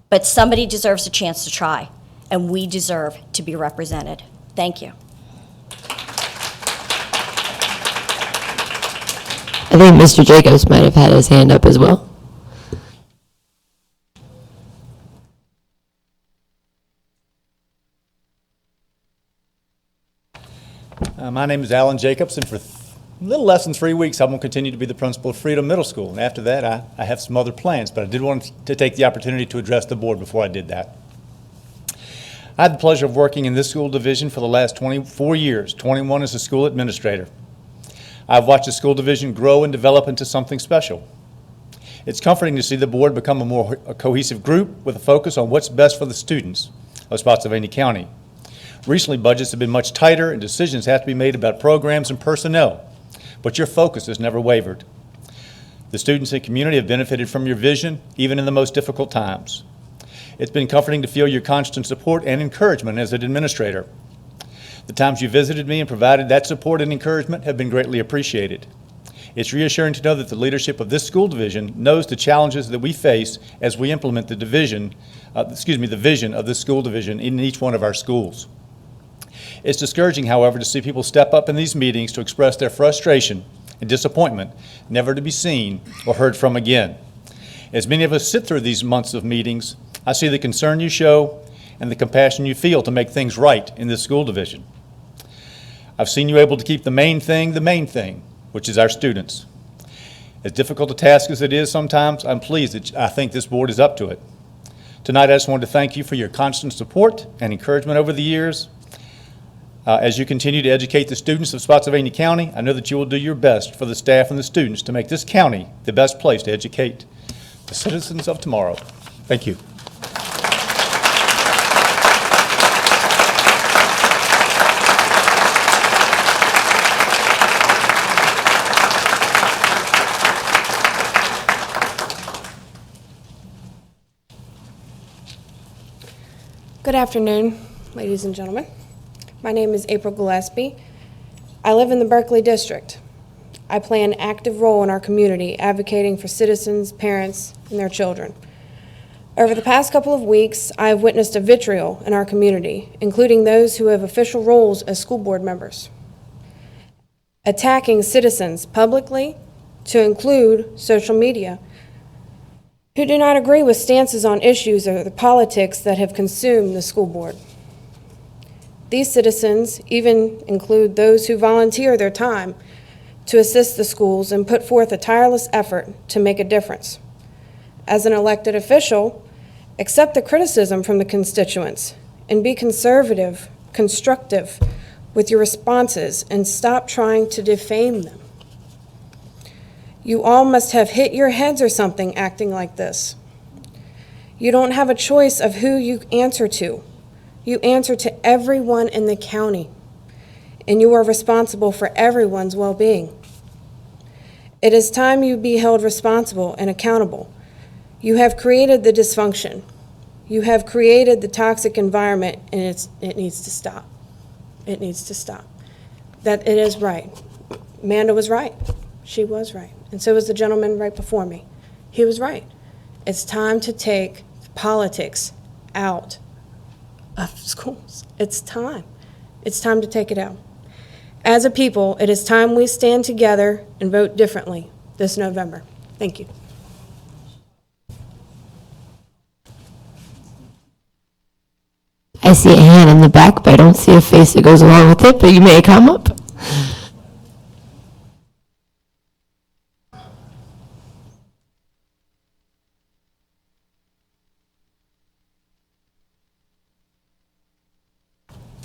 But somebody deserves a chance to try, and we deserve to be represented. Thank you. I think Mr. Jacobs might have had his hand up as well. My name is Alan Jacobs, and for a little less than 3 weeks, I'm going to continue to be the principal of Freedom Middle School. And after that, I have some other plans, but I did want to take the opportunity to address the board before I did that. I had the pleasure of working in this school division for the last 24 years, 21 as a school administrator. I've watched the school division grow and develop into something special. It's comforting to see the board become a more cohesive group with a focus on what's best for the students of Spotsylvania County. Recently, budgets have been much tighter and decisions have to be made about programs and personnel, but your focus has never wavered. The students and community have benefited from your vision, even in the most difficult times. It's been comforting to feel your constant support and encouragement as an administrator. The times you visited me and provided that support and encouragement have been greatly appreciated. It's reassuring to know that the leadership of this school division knows the challenges that we face as we implement the vision of this school division in each one of our schools. It's discouraging, however, to see people step up in these meetings to express their frustration and disappointment, never to be seen or heard from again. As many of us sit through these months of meetings, I see the concern you show and the compassion you feel to make things right in this school division. I've seen you able to keep the main thing, which is our students. As difficult a task as it is sometimes, I'm pleased that I think this board is up to it. Tonight, I just wanted to thank you for your constant support and encouragement over the years. As you continue to educate the students of Spotsylvania County, I know that you will do your best for the staff and the students to make this county the best place to educate the citizens of tomorrow. Thank you. Good afternoon, ladies and gentlemen. My name is April Gillespie. I live in the Berkeley District. I play an active role in our community, advocating for citizens, parents, and their children. Over the past couple of weeks, I have witnessed a vitriol in our community, including those who have official roles as school board members, attacking citizens publicly, to include social media, who do not agree with stances on issues or the politics that have consumed the school board. These citizens even include those who volunteer their time to assist the schools and put forth a tireless effort to make a difference. As an elected official, accept the criticism from the constituents and be conservative, constructive with your responses and stop trying to defame them. You all must have hit your heads or something acting like this. You don't have a choice of who you answer to. You answer to everyone in the county, and you are responsible for everyone's well-being. It is time you be held responsible and accountable. You have created the dysfunction. You have created the toxic environment, and it needs to stop. It needs to stop. That it is right. Amanda was right. She was right. And so was the gentleman right before me. He was right. It's time to take politics out of schools. It's time. It's time to take it out. As a people, it is time we stand together and vote differently this November. Thank you. I see a hand in the back, but I don't see a face that goes along with it, but you may come up.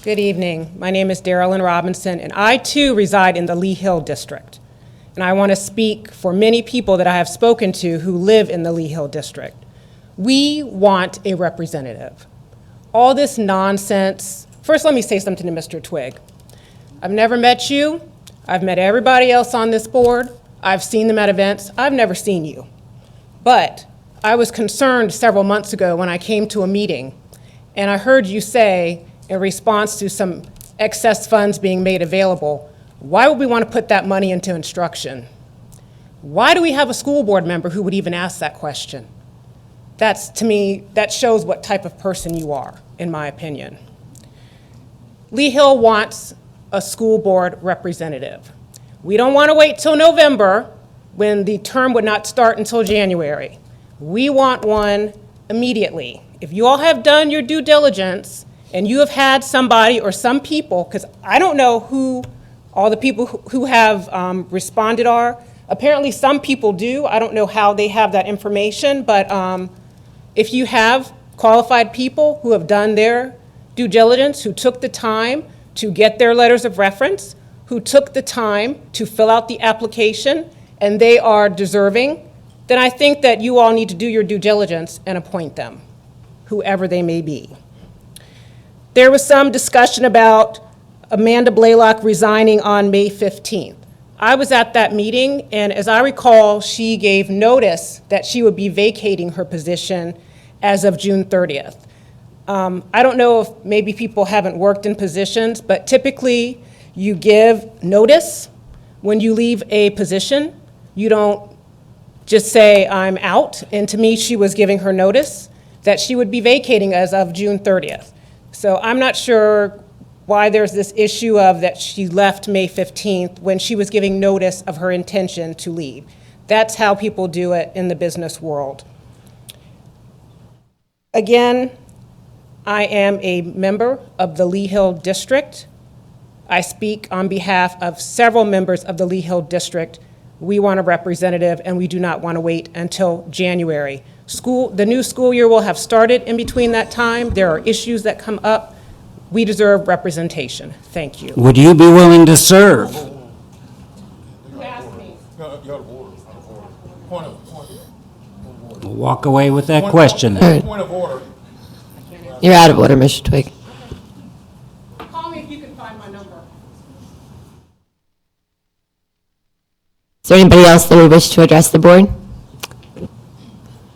Good evening. My name is Darylyn Robinson, and I too reside in the Lee Hill District. And I want to speak for many people that I have spoken to who live in the Lee Hill District. We want a representative. All this nonsense, first let me say something to Mr. Twigg. I've never met you. I've met everybody else on this board. I've seen them at events. I've never seen you. But I was concerned several months ago when I came to a meeting, and I heard you say, in response to some excess funds being made available, why would we want to put that money into instruction? Why do we have a school board member who would even ask that question? That's, to me, that shows what type of person you are, in my opinion. Lee Hill wants a school board representative. We don't want to wait till November when the term would not start until January. We want one immediately. If you all have done your due diligence and you have had somebody or some people, because I don't know who all the people who have responded are. Apparently some people do. I don't know how they have that information, but if you have qualified people who have done their due diligence, who took the time to get their letters of reference, who took the time to fill out the application, and they are deserving, then I think that you all need to do your due diligence and appoint them, whoever they may be. There was some discussion about Amanda Blaylock resigning on May 15th. I was at that meeting, and as I recall, she gave notice that she would be vacating her position as of June 30th. I don't know if maybe people haven't worked in positions, but typically you give notice when you leave a position. You don't just say, I'm out. And to me, she was giving her notice that she would be vacating as of June 30th. So I'm not sure why there's this issue of that she left May 15th when she was giving notice of her intention to leave. That's how people do it in the business world. Again, I am a member of the Lee Hill District. I speak on behalf of several members of the Lee Hill District. We want a representative, and we do not want to wait until January. The new school year will have started in between that time. There are issues that come up. We deserve representation. Thank you. Would you be willing to serve? Walk away with that question. Point of order. You're out of order, Mr. Twig. Call me if you can find my number. Is there anybody else that would wish to address the board?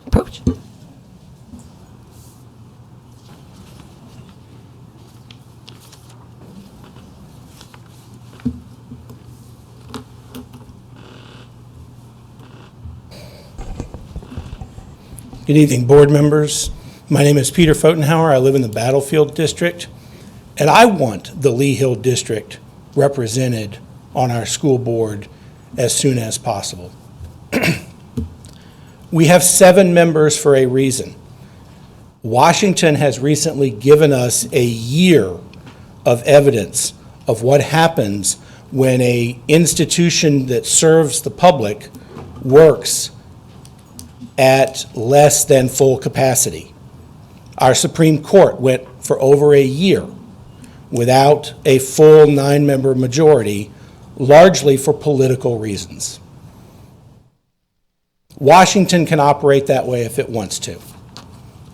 Approach. Good evening, board members. My name is Peter Fotenhauer. I live in the Battlefield District, and I want the Lee Hill District represented on our school board as soon as possible. We have 7 members for a reason. Washington has recently given us a year of evidence of what happens when an institution that serves the public works at less than full capacity. Our Supreme Court went for over a year without a full 9-member majority, largely for political reasons. Washington can operate that way if it wants to.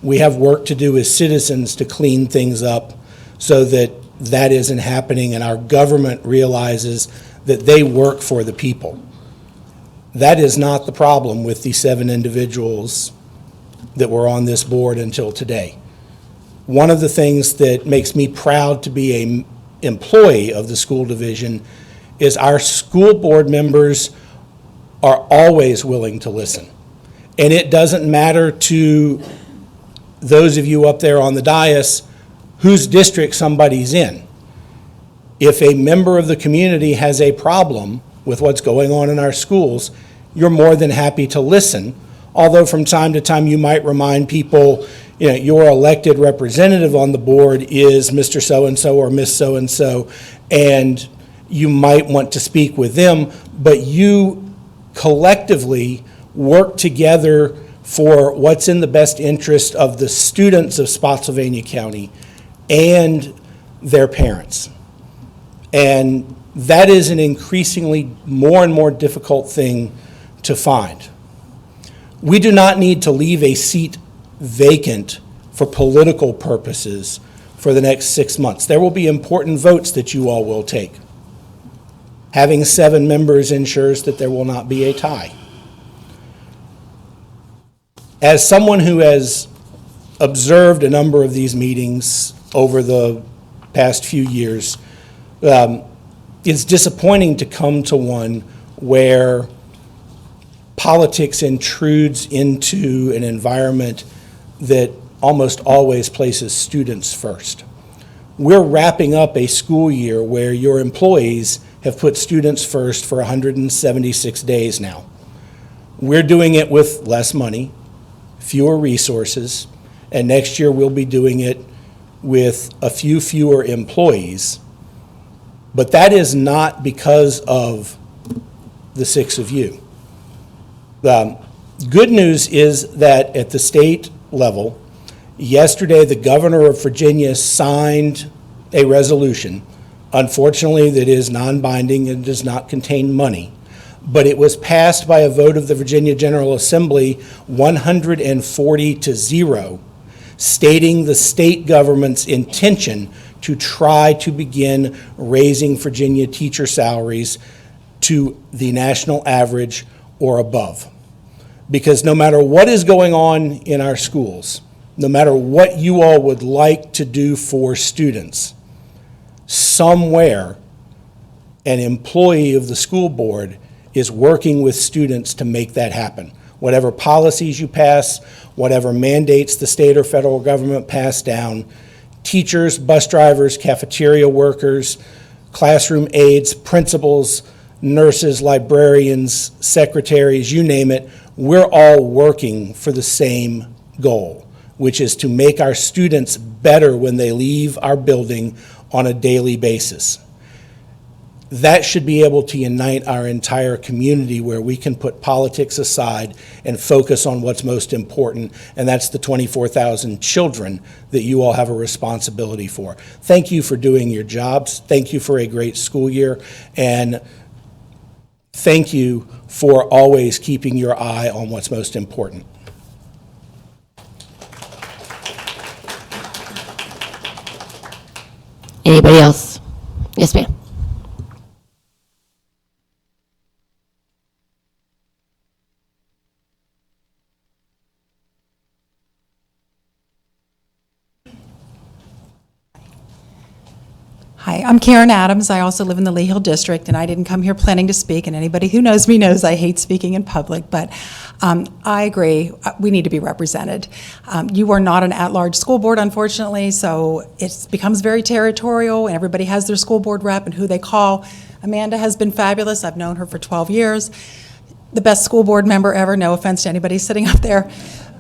We have work to do as citizens to clean things up so that that isn't happening and our government realizes that they work for the people. That is not the problem with the 7 individuals that were on this board until today. One of the things that makes me proud to be an employee of the school division is our school board members are always willing to listen. And it doesn't matter to those of you up there on the dais whose district somebody's in. If a member of the community has a problem with what's going on in our schools, you're more than happy to listen. Although from time to time you might remind people, you know, your elected representative on the board is Mr. So-and-so or Miss So-and-so, and you might want to speak with them, but you collectively work together for what's in the best interest of the students of Spotsylvania County and their parents. And that is an increasingly more and more difficult thing to find. We do not need to leave a seat vacant for political purposes for the next 6 months. There will be important votes that you all will take. Having 7 members ensures that there will not be a tie. As someone who has observed a number of these meetings over the past few years, it's disappointing to come to one where politics intrudes into an environment that almost always places students first. We're wrapping up a school year where your employees have put students first for 176 days now. We're doing it with less money, fewer resources, and next year we'll be doing it with a few fewer employees. But that is not because of the 6 of you. The good news is that at the state level, yesterday the governor of Virginia signed a resolution, unfortunately that is non-binding and does not contain money, but it was passed by a vote of the Virginia General Assembly 140-0, stating the state government's intention to try to begin raising Virginia teacher salaries to the national average or above. Because no matter what is going on in our schools, no matter what you all would like to do for students, somewhere an employee of the school board is working with students to make that happen. Whatever policies you pass, whatever mandates the state or federal government pass down, teachers, bus drivers, cafeteria workers, classroom aides, principals, nurses, librarians, secretaries, you name it, we're all working for the same goal, which is to make our students better when they leave our building on a daily basis. That should be able to unite our entire community where we can put politics aside and focus on what's most important, and that's the 24,000 children that you all have a responsibility for. Thank you for doing your jobs. Thank you for a great school year, and thank you for always keeping your eye on what's most important. Anybody else? Yes, ma'am. Hi, I'm Karen Adams. I also live in the Lee Hill District, and I didn't come here planning to speak, and anybody who knows me knows I hate speaking in public, but I agree, we need to be represented. You are not an at-large school board, unfortunately, so it becomes very territorial, and everybody has their school board rep and who they call. Amanda has been fabulous. I've known her for 12 years. The best school board member ever, no offense to anybody sitting up there,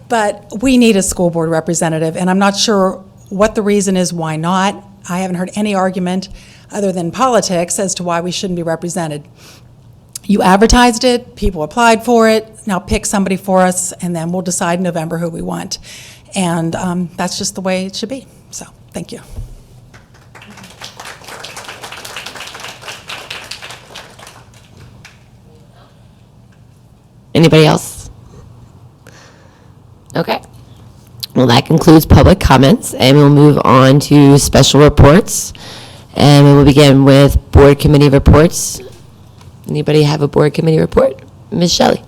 but we need a school board representative, and I'm not sure what the reason is why not. I haven't heard any argument other than politics as to why we shouldn't be represented. You advertised it, people applied for it, now pick somebody for us, and then we'll decide in November who we want. And that's just the way it should be. So, thank you. Anybody else? Okay. Well, that concludes public comments, and we'll move on to special reports. And we will begin with board committee reports. Anybody have a board committee report? Ms. Shelley.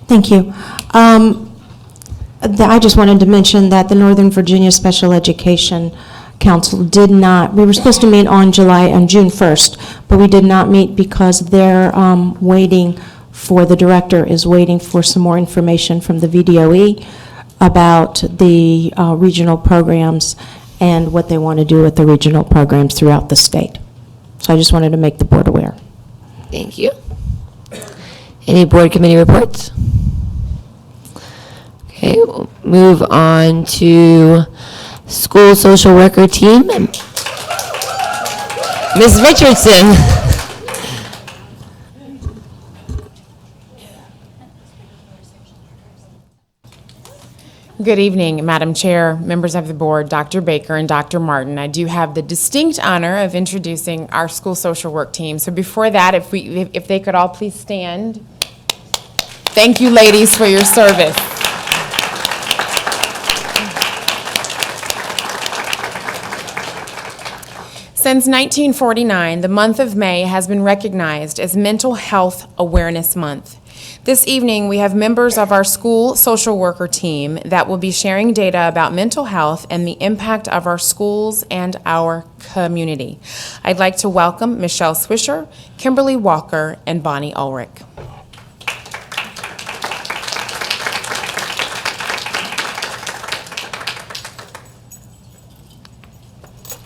Thank you. I just wanted to mention that the Northern Virginia Special Education Council did not, we were supposed to meet on June 1st, but we did not meet because they're waiting for, the director is waiting for some more information from the VDOE about the regional programs and what they want to do with the regional programs throughout the state. So I just wanted to make the board aware. Thank you. Any board committee reports? Okay, we'll move on to school social worker team. Ms. Richardson. Good evening, Madam Chair, members of the board, Dr. Baker and Dr. Martin. I do have the distinct honor of introducing our school social work team. So before that, if they could all please stand. Thank you, ladies, for your service. Since 1949, the month of May has been recognized as Mental Health Awareness Month. This evening, we have members of our school social worker team that will be sharing data about mental health and the impact of our schools and our community. I'd like to welcome Michelle Swisher, Kimberly Walker, and Bonnie Ulrich.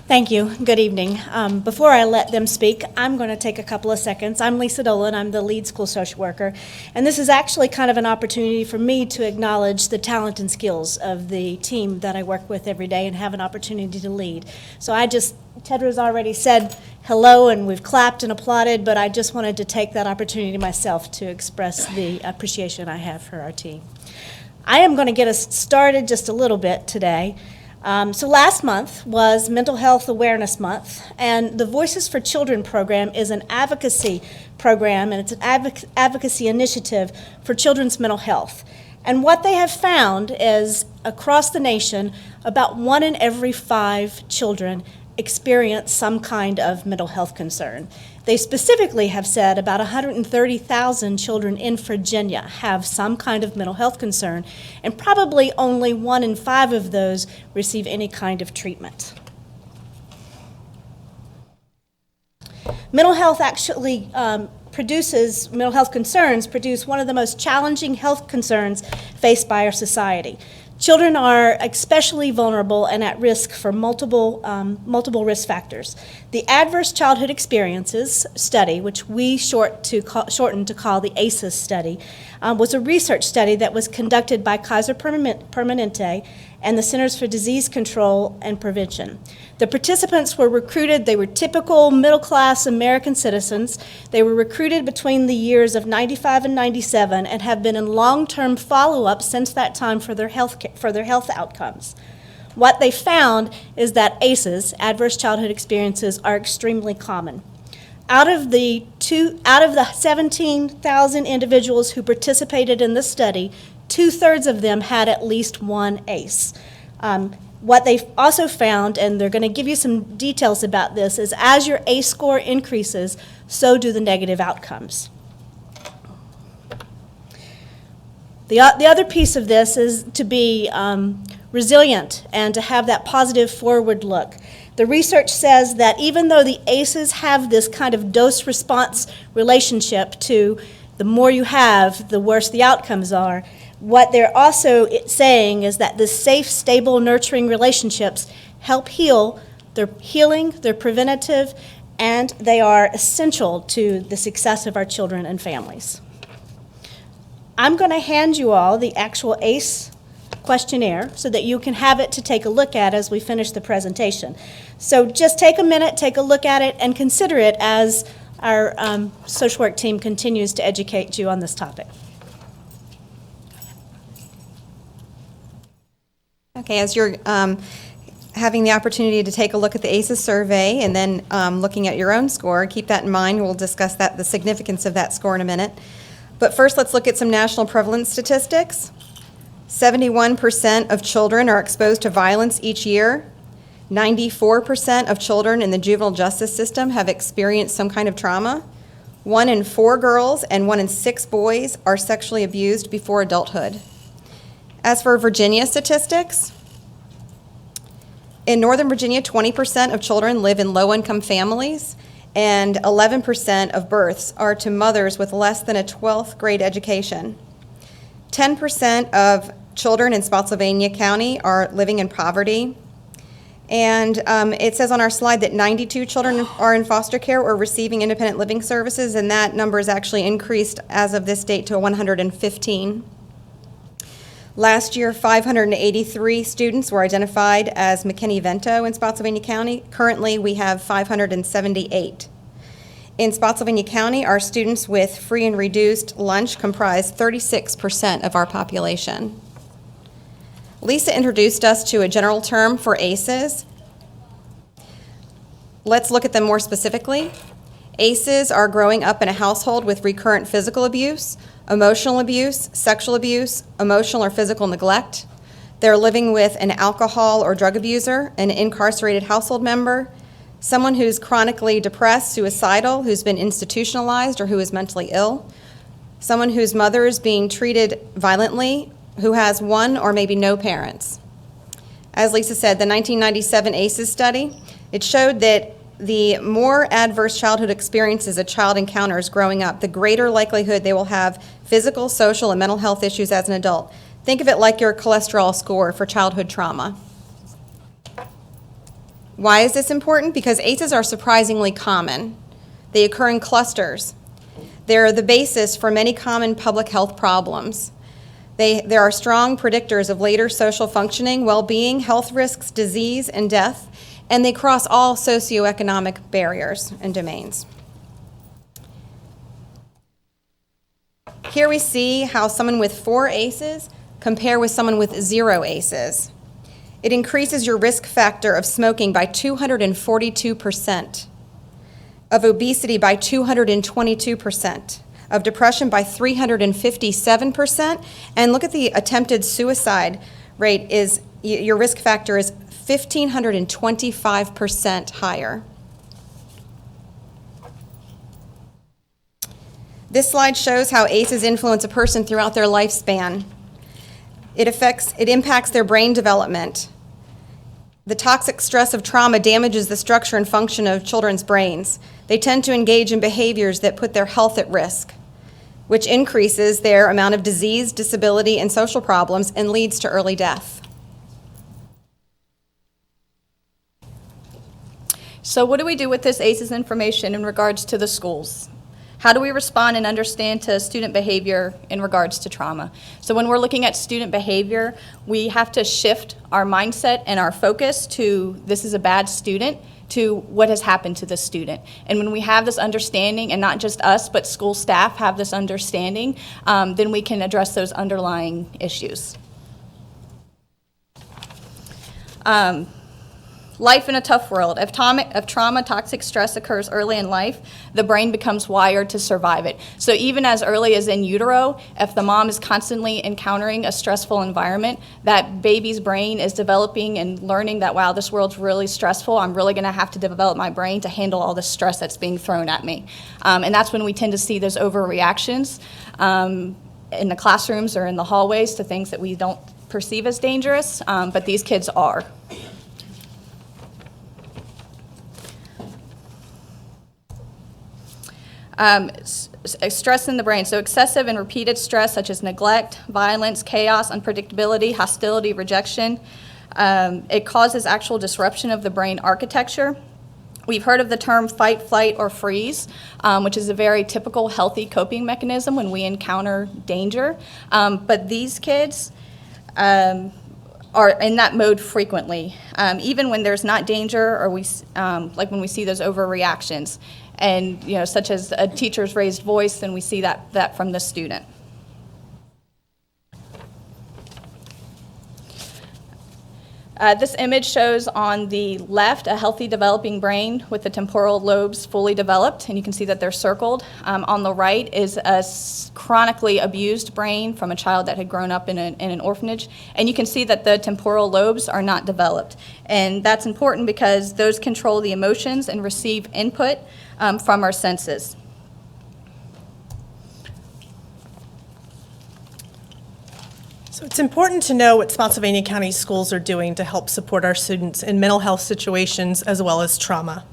Thank you. Good evening. Before I let them speak, I'm going to take a couple of seconds. I'm Lisa Dolan. I'm the lead school social worker. And this is actually kind of an opportunity for me to acknowledge the talent and skills of the team that I work with every day and have an opportunity to lead. So Tedra's already said hello and we've clapped and applauded, but I just wanted to take that opportunity myself to express the appreciation I have for our team. I am going to get us started just a little bit today. So last month was Mental Health Awareness Month, and the Voices for Children program is an advocacy program, and it's an advocacy initiative for children's mental health. And what they have found is, across the nation, about 1 in every 5 children experience some kind of mental health concern. They specifically have said about 130,000 children in Virginia have some kind of mental health concern, and probably only 1 in 5 of those receive any kind of treatment. Mental health actually mental health concerns produce one of the most challenging health concerns faced by our society. Children are especially vulnerable and at risk for multiple risk factors. The Adverse Childhood Experiences study, which we shortened to call the ACEs study, was a research study that was conducted by Kaiser Permanente and the Centers for Disease Control and Prevention. The participants were recruited. They were typical middle-class American citizens. They were recruited between the years of 95 and 97 and have been in long-term follow-up since that time for their health outcomes. What they found is that ACEs, Adverse Childhood Experiences, are extremely common. Out of the 17,000 individuals who participated in this study, 2/3 of them had at least one ACE. What they've also found, and they're going to give you some details about this, is as your ACE score increases, so do the negative outcomes. The other piece of this is to be resilient and to have that positive forward look. The research says that even though the ACEs have this kind of dose-response relationship to the more you have, the worse the outcomes are, what they're also saying is that the safe, stable, nurturing relationships help heal. They're healing, they're preventative, and they are essential to the success of our children and families. I'm going to hand you all the actual ACE questionnaire so that you can have it to take a look at as we finish the presentation. So just take a minute, take a look at it, and consider it as our social work team continues to educate you on this topic. Okay, as you're having the opportunity to take a look at the ACEs survey and then looking at your own score, keep that in mind. We'll discuss the significance of that score in a minute. But first, let's look at some national prevalence statistics. 71% of children are exposed to violence each year. 94% of children in the juvenile justice system have experienced some kind of trauma. 1 in 4 girls and 1 in 6 boys are sexually abused before adulthood. As for Virginia statistics, in Northern Virginia, 20% of children live in low-income families, and 11% of births are to mothers with less than a 12th grade education. 10% of children in Spotsylvania County are living in poverty. And it says on our slide that 92 children are in foster care or receiving independent living services, and that number is actually increased as of this date to 115. Last year, 583 students were identified as McKinney-Vento in Spotsylvania County. Currently, we have 578. In Spotsylvania County, our students with free and reduced lunch comprise 36% of our population. Lisa introduced us to a general term for ACEs. Let's look at them more specifically. ACEs are growing up in a household with recurrent physical abuse, emotional abuse, sexual abuse, emotional or physical neglect. They're living with an alcohol or drug abuser, an incarcerated household member, someone who's chronically depressed, suicidal, who's been institutionalized or who is mentally ill, someone whose mother is being treated violently, who has 1 or maybe no parents. As Lisa said, the 1997 ACEs study, it showed that the more adverse childhood experiences a child encounters growing up, the greater likelihood they will have physical, social, and mental health issues as an adult. Think of it like your cholesterol score for childhood trauma. Why is this important? Because ACEs are surprisingly common. They occur in clusters. They're the basis for many common public health problems. There are strong predictors of later social functioning, well-being, health risks, disease, and death, and they cross all socioeconomic barriers and domains. Here we see how someone with 4 ACEs compare with someone with 0 ACEs. It increases your risk factor of smoking by 242%, of obesity by 222%, of depression by 357%, and look at the attempted suicide rate your risk factor is 1,525% higher. This slide shows how ACEs influence a person throughout their lifespan. It impacts their brain development. The toxic stress of trauma damages the structure and function of children's brains. They tend to engage in behaviors that put their health at risk, which increases their amount of disease, disability, and social problems and leads to early death. So what do we do with this ACEs information in regards to the schools? How do we respond and understand to student behavior in regards to trauma? So when we're looking at student behavior, we have to shift our mindset and our focus to this is a bad student to what has happened to this student. And when we have this understanding, and not just us, but school staff have this understanding, then we can address those underlying issues. Life in a tough world. If trauma, toxic stress occurs early in life, the brain becomes wired to survive it. So even as early as in utero, if the mom is constantly encountering a stressful environment, that baby's brain is developing and learning that, wow, this world's really stressful. I'm really gonna have to develop my brain to handle all the stress that's being thrown at me. And that's when we tend to see those overreactions in the classrooms or in the hallways to things that we don't perceive as dangerous, but these kids are. Stress in the brain. So excessive and repeated stress such as neglect, violence, chaos, unpredictability, hostility, rejection. It causes actual disruption of the brain architecture. We've heard of the term fight, flight, or freeze, which is a very typical healthy coping mechanism when we encounter danger. But these kids are in that mode frequently, even when there's not danger or like when we see those overreactions. And such as a teacher's raised voice, then we see that from the student. This image shows on the left a healthy developing brain with the temporal lobes fully developed, and you can see that they're circled. On the right is a chronically abused brain from a child that had grown up in an orphanage, and you can see that the temporal lobes are not developed. And that's important because those control the emotions and receive input from our senses. So it's important to know what Spotsylvania County schools are doing to help support our students in mental health situations as well as trauma.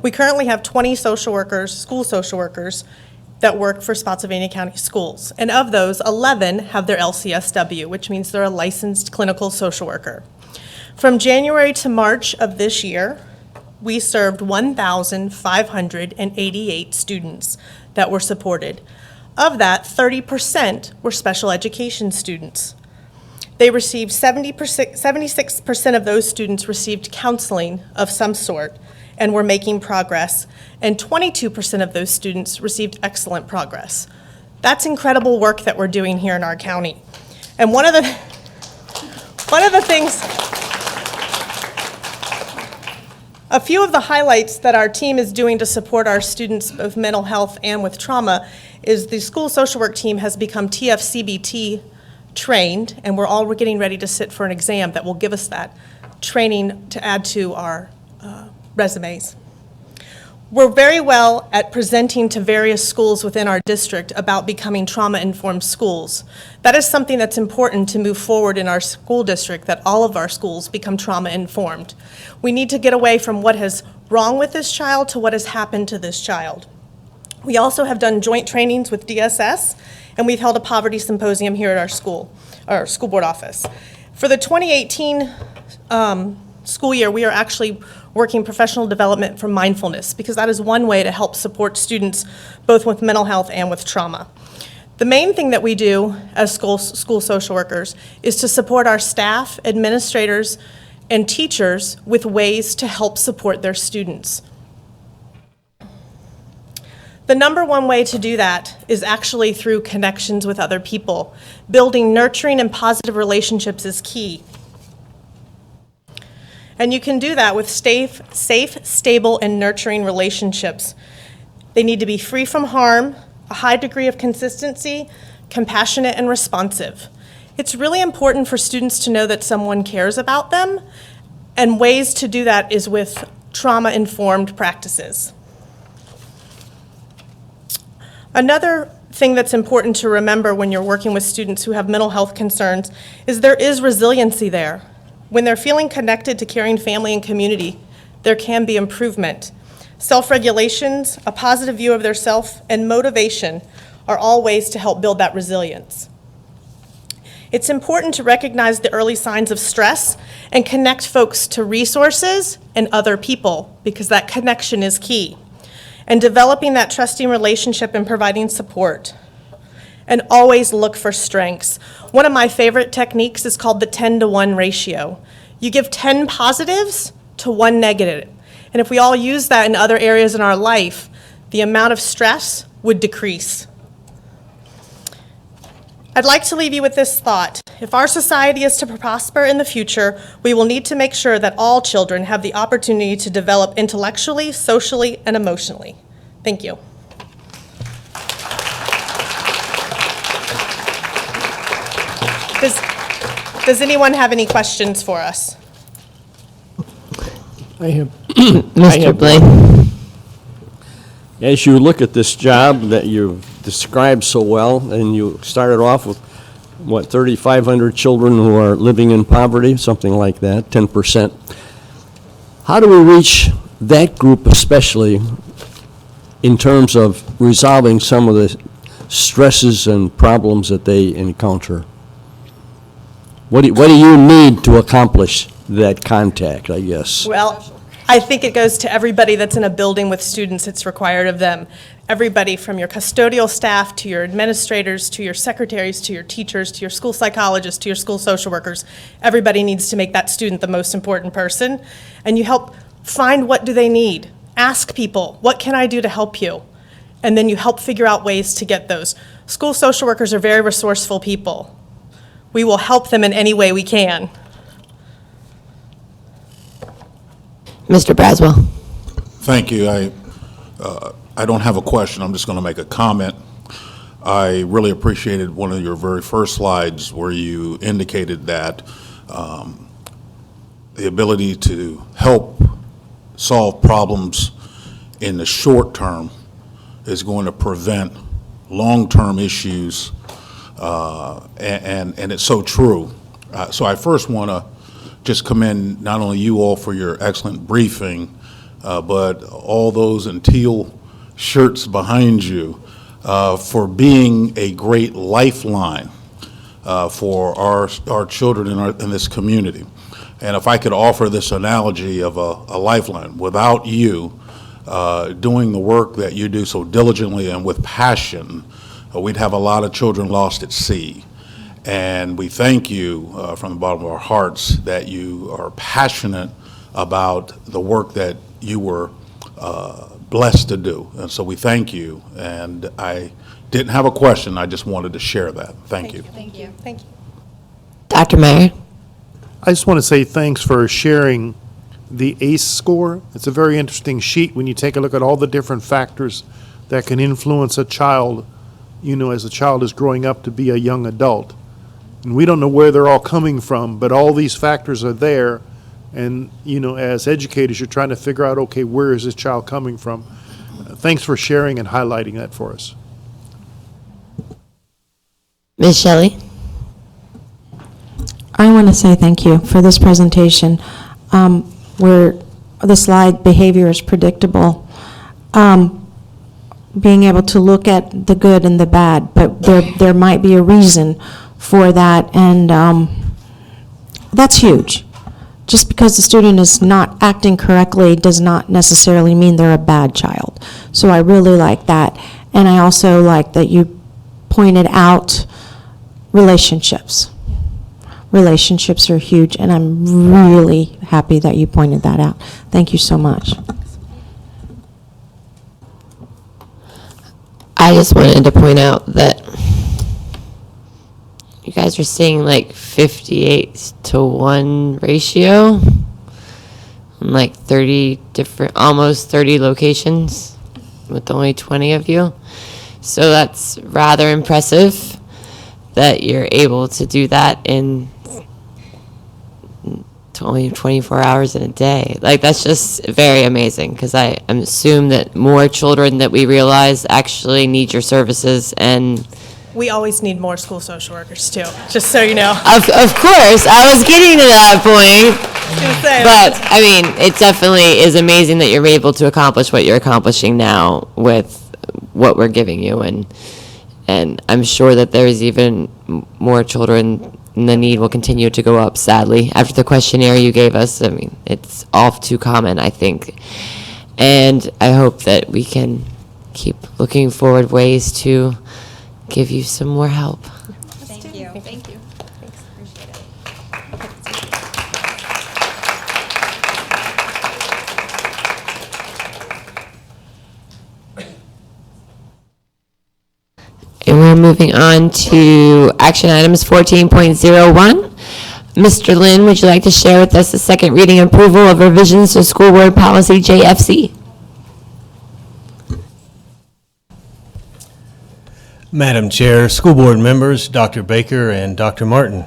We currently have 20 social workers, school social workers, that work for Spotsylvania County schools. And of those, 11 have their LCSW, which means they're a licensed clinical social worker. From January to March of this year, we served 1,588 students that were supported. Of that, 30% were special education students. They received 76% of those students received counseling of some sort and were making progress, and 22% of those students received excellent progress. That's incredible work that we're doing here in our county. And one of the things, a few of the highlights that our team is doing to support our students with mental health and with trauma is the school social work team has become TFCBT trained, and we're all getting ready to sit for an exam that will give us that training to add to our resumes. We're very well at presenting to various schools within our district about becoming trauma-informed schools. That is something that's important to move forward in our school district, that all of our schools become trauma-informed. We need to get away from what is wrong with this child to what has happened to this child. We also have done joint trainings with DSS, and we've held a poverty symposium here at our school board office. For the 2018 school year, we are actually working professional development for mindfulness, because that is one way to help support students both with mental health and with trauma. The main thing that we do as school social workers is to support our staff, administrators, and teachers with ways to help support their students. The number one way to do that is actually through connections with other people. Building nurturing and positive relationships is key. And you can do that with safe, stable, and nurturing relationships. They need to be free from harm, a high degree of consistency, compassionate, and responsive. It's really important for students to know that someone cares about them And ways to do that is with trauma-informed practices. Another thing that's important to remember when you're working with students who have mental health concerns is there is resiliency there. When they're feeling connected to caring family and community, there can be improvement. Self-regulations, a positive view of their self, and motivation are all ways to help build that resilience. It's important to recognize the early signs of stress and connect folks to resources and other people, because that connection is key. And developing that trusting relationship and providing support. And always look for strengths. One of my favorite techniques is called the 10-to-1 ratio. You give 10 positives to 1 negative. And if we all use that in other areas in our life, the amount of stress would decrease. I'd like to leave you with this thought. If our society is to prosper in the future, we will need to make sure that all children have the opportunity to develop intellectually, socially, and emotionally. Thank you. Does anyone have any questions for us? I have. Mr. Blaine. As you look at this job that you've described so well, and you started off with, what, 3,500 children who are living in poverty, something like that, 10%. How do we reach that group especially in terms of resolving some of the stresses and problems that they encounter? What do you need to accomplish that contact, I guess? Well, I think it goes to everybody that's in a building with students. It's required of them. Everybody from your custodial staff to your administrators to your secretaries to your teachers to your school psychologists to your school social workers. Everybody needs to make that student the most important person. And you help find what do they need. Ask people, what can I do to help you? And then you help figure out ways to get those. School social workers are very resourceful people. We will help them in any way we can. Mr. Braswell. Thank you. I don't have a question. I'm just going to make a comment. I really appreciated one of your very first slides where you indicated that the ability to help solve problems in the short term is going to prevent long-term issues, and it's so true. So I first want to just commend not only you all for your excellent briefing, but all those in teal shirts behind you for being a great lifeline for our children in this community. And if I could offer this analogy of a lifeline, without you doing the work that you do so diligently and with passion, we'd have a lot of children lost at sea. And we thank you from the bottom of our hearts that you are passionate about the work that you were blessed to do. And so we thank you. And I didn't have a question. I just wanted to share that. Thank you. Thank you. Thank you. Dr. Meyer. I just want to say thanks for sharing the ACE score. It's a very interesting sheet when you take a look at all the different factors that can influence a child, you know, as a child is growing up to be a young adult. And we don't know where they're all coming from, but all these factors are there. And, you know, as educators, you're trying to figure out, okay, where is this child coming from? Thanks for sharing and highlighting that for us. Ms. Shelley. I want to say thank you for this presentation, where the slide behavior is predictable. Being able to look at the good and the bad, but there might be a reason for that, and that's huge. Just because the student is not acting correctly does not necessarily mean they're a bad child. So I really like that, and I also like that you pointed out relationships. Relationships are huge, and I'm really happy that you pointed that out. Thank you so much. I just wanted to point out that you guys are seeing like 58-to-1 ratio in like 30 different, almost 30 locations with only 20 of you. So that's rather impressive that you're able to do that in only 24 hours in a day. Like, that's just very amazing, because I assume that more children that we realize actually need your services, and We always need more school social workers too, just so you know. of course, I was getting to that point. Gonna say, But, I mean, it definitely is amazing that you're able to accomplish what you're accomplishing now with what we're giving you, and I'm sure that there's even more children, and the need will continue to go up, sadly. After the questionnaire you gave us, I mean, it's all too common, I think. And I hope that we can keep looking forward ways to give you some more help. Thank you. Thank you. And we're moving on to action items 14.01. Mr. Lynn, would you like to share with us the second reading approval of revisions to School Board Policy JFC? Madam Chair, school board members, Dr. Baker and Dr. Martin.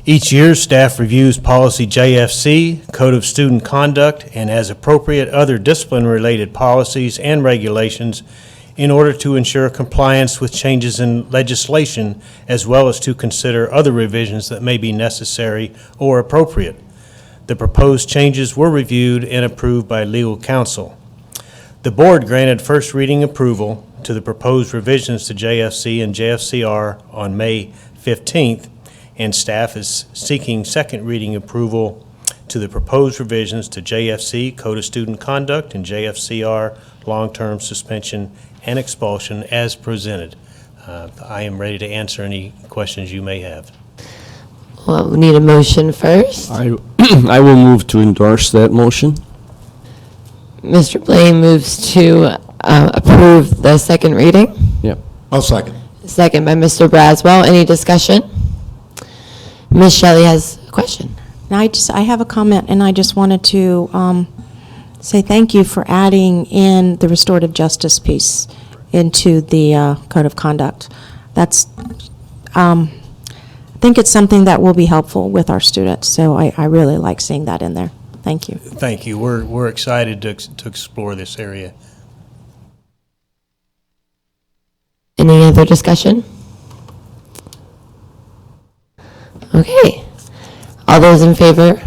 Each year, staff reviews policy JFC, Code of Student Conduct, and as appropriate, other discipline-related policies and regulations in order to ensure compliance with changes in legislation, as well as to consider other revisions that may be necessary or appropriate. The proposed changes were reviewed and approved by legal counsel. The board granted first reading approval to the proposed revisions to JFC and JFCR on May 15th, and staff is seeking second reading approval to the proposed revisions to JFC, Code of Student Conduct, and JFCR, Long-Term Suspension and Expulsion, as presented. I am ready to answer any questions you may have. Well, we need a motion first. I will move to endorse that motion. Mr. Blaine moves to approve the second reading. Yep. I'll second. Second by Mr. Braswell. Any discussion? Ms. Shelley has a question. I have a comment, and I just wanted to say thank you for adding in the restorative justice piece into the code of conduct. That's, I think it's something that will be helpful with our students, so I really like seeing that in there. Thank you. Thank you. We're excited to explore this area. Any other discussion? Okay. All those in favor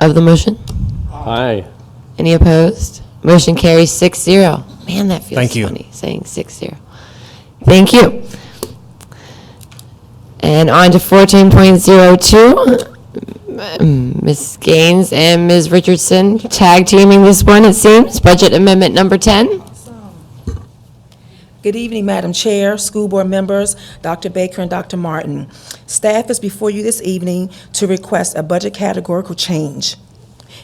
of the motion? Aye. Any opposed? Motion carries 6-0. Man, that feels Thank you. funny, saying 6-0. Thank you. And on to 14.02. Ms. Gaines and Ms. Richardson tag teaming this one, it seems. Budget amendment number 10. Good evening, Madam Chair, school board members, Dr. Baker and Dr. Martin. Staff is before you this evening to request a budget categorical change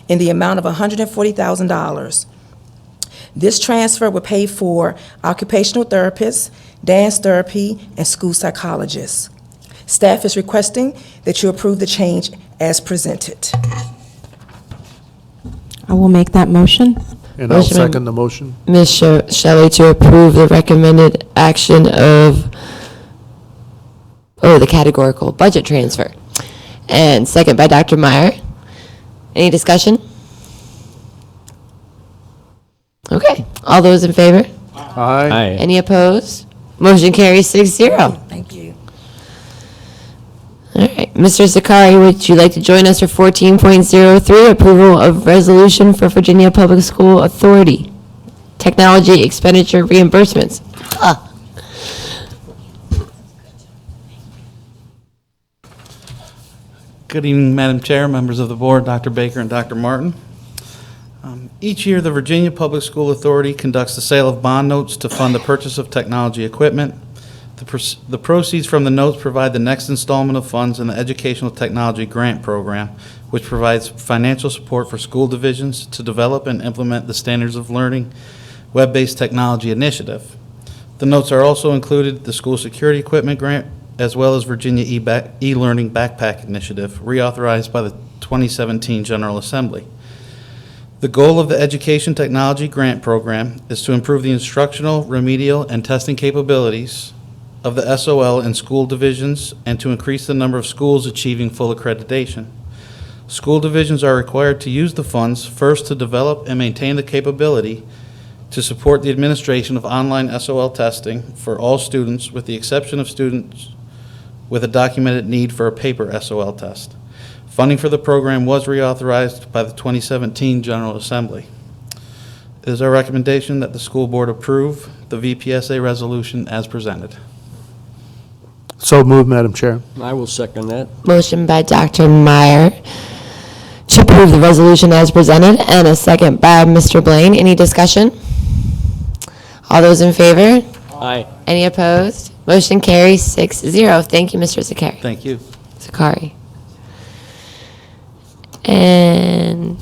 in the amount of $140,000. This transfer will pay for occupational therapists, dance therapy, and school psychologists. Staff is requesting that you approve the change as presented. I will make that motion. And I'll Motion by second the motion. Ms. Shelley to approve the recommended action of, the categorical budget transfer. And second by Dr. Meyer. Any discussion? Okay, all those in favor? Aye. Any opposed? Motion carries 6-0. Thank you. All right, Mr. Zakari, would you like to join us for 14.03, approval of resolution for Virginia Public School Authority, technology expenditure reimbursements? Good evening, Madam Chair, members of the board, Dr. Baker and Dr. Martin. Each year, the Virginia Public School Authority conducts the sale of bond notes to fund the purchase of technology equipment. The proceeds from the notes provide the next installment of funds in the Educational Technology Grant Program, which provides financial support for school divisions to develop and implement the Standards of Learning web-based technology initiative. The notes are also included the School Security Equipment Grant, as well as Virginia e-Learning Backpack Initiative, reauthorized by the 2017 General Assembly. The goal of the Education Technology Grant Program is to improve the instructional, remedial, and testing capabilities of the SOL in school divisions and to increase the number of schools achieving full accreditation. School divisions are required to use the funds first to develop and maintain the capability to support the administration of online SOL testing for all students, with the exception of students with a documented need for a paper SOL test. Funding for the program was reauthorized by the 2017 General Assembly. It is our recommendation that the school board approve the VPSA resolution as presented. So moved, Madam Chair. I will second that. Motion by Dr. Meyer to approve the resolution as presented, and a second by Mr. Blaine. Any discussion? All those in favor? Aye. Any opposed? Motion carries 6-0. Thank you, Mr. Zakari. Thank you. Zakari. And,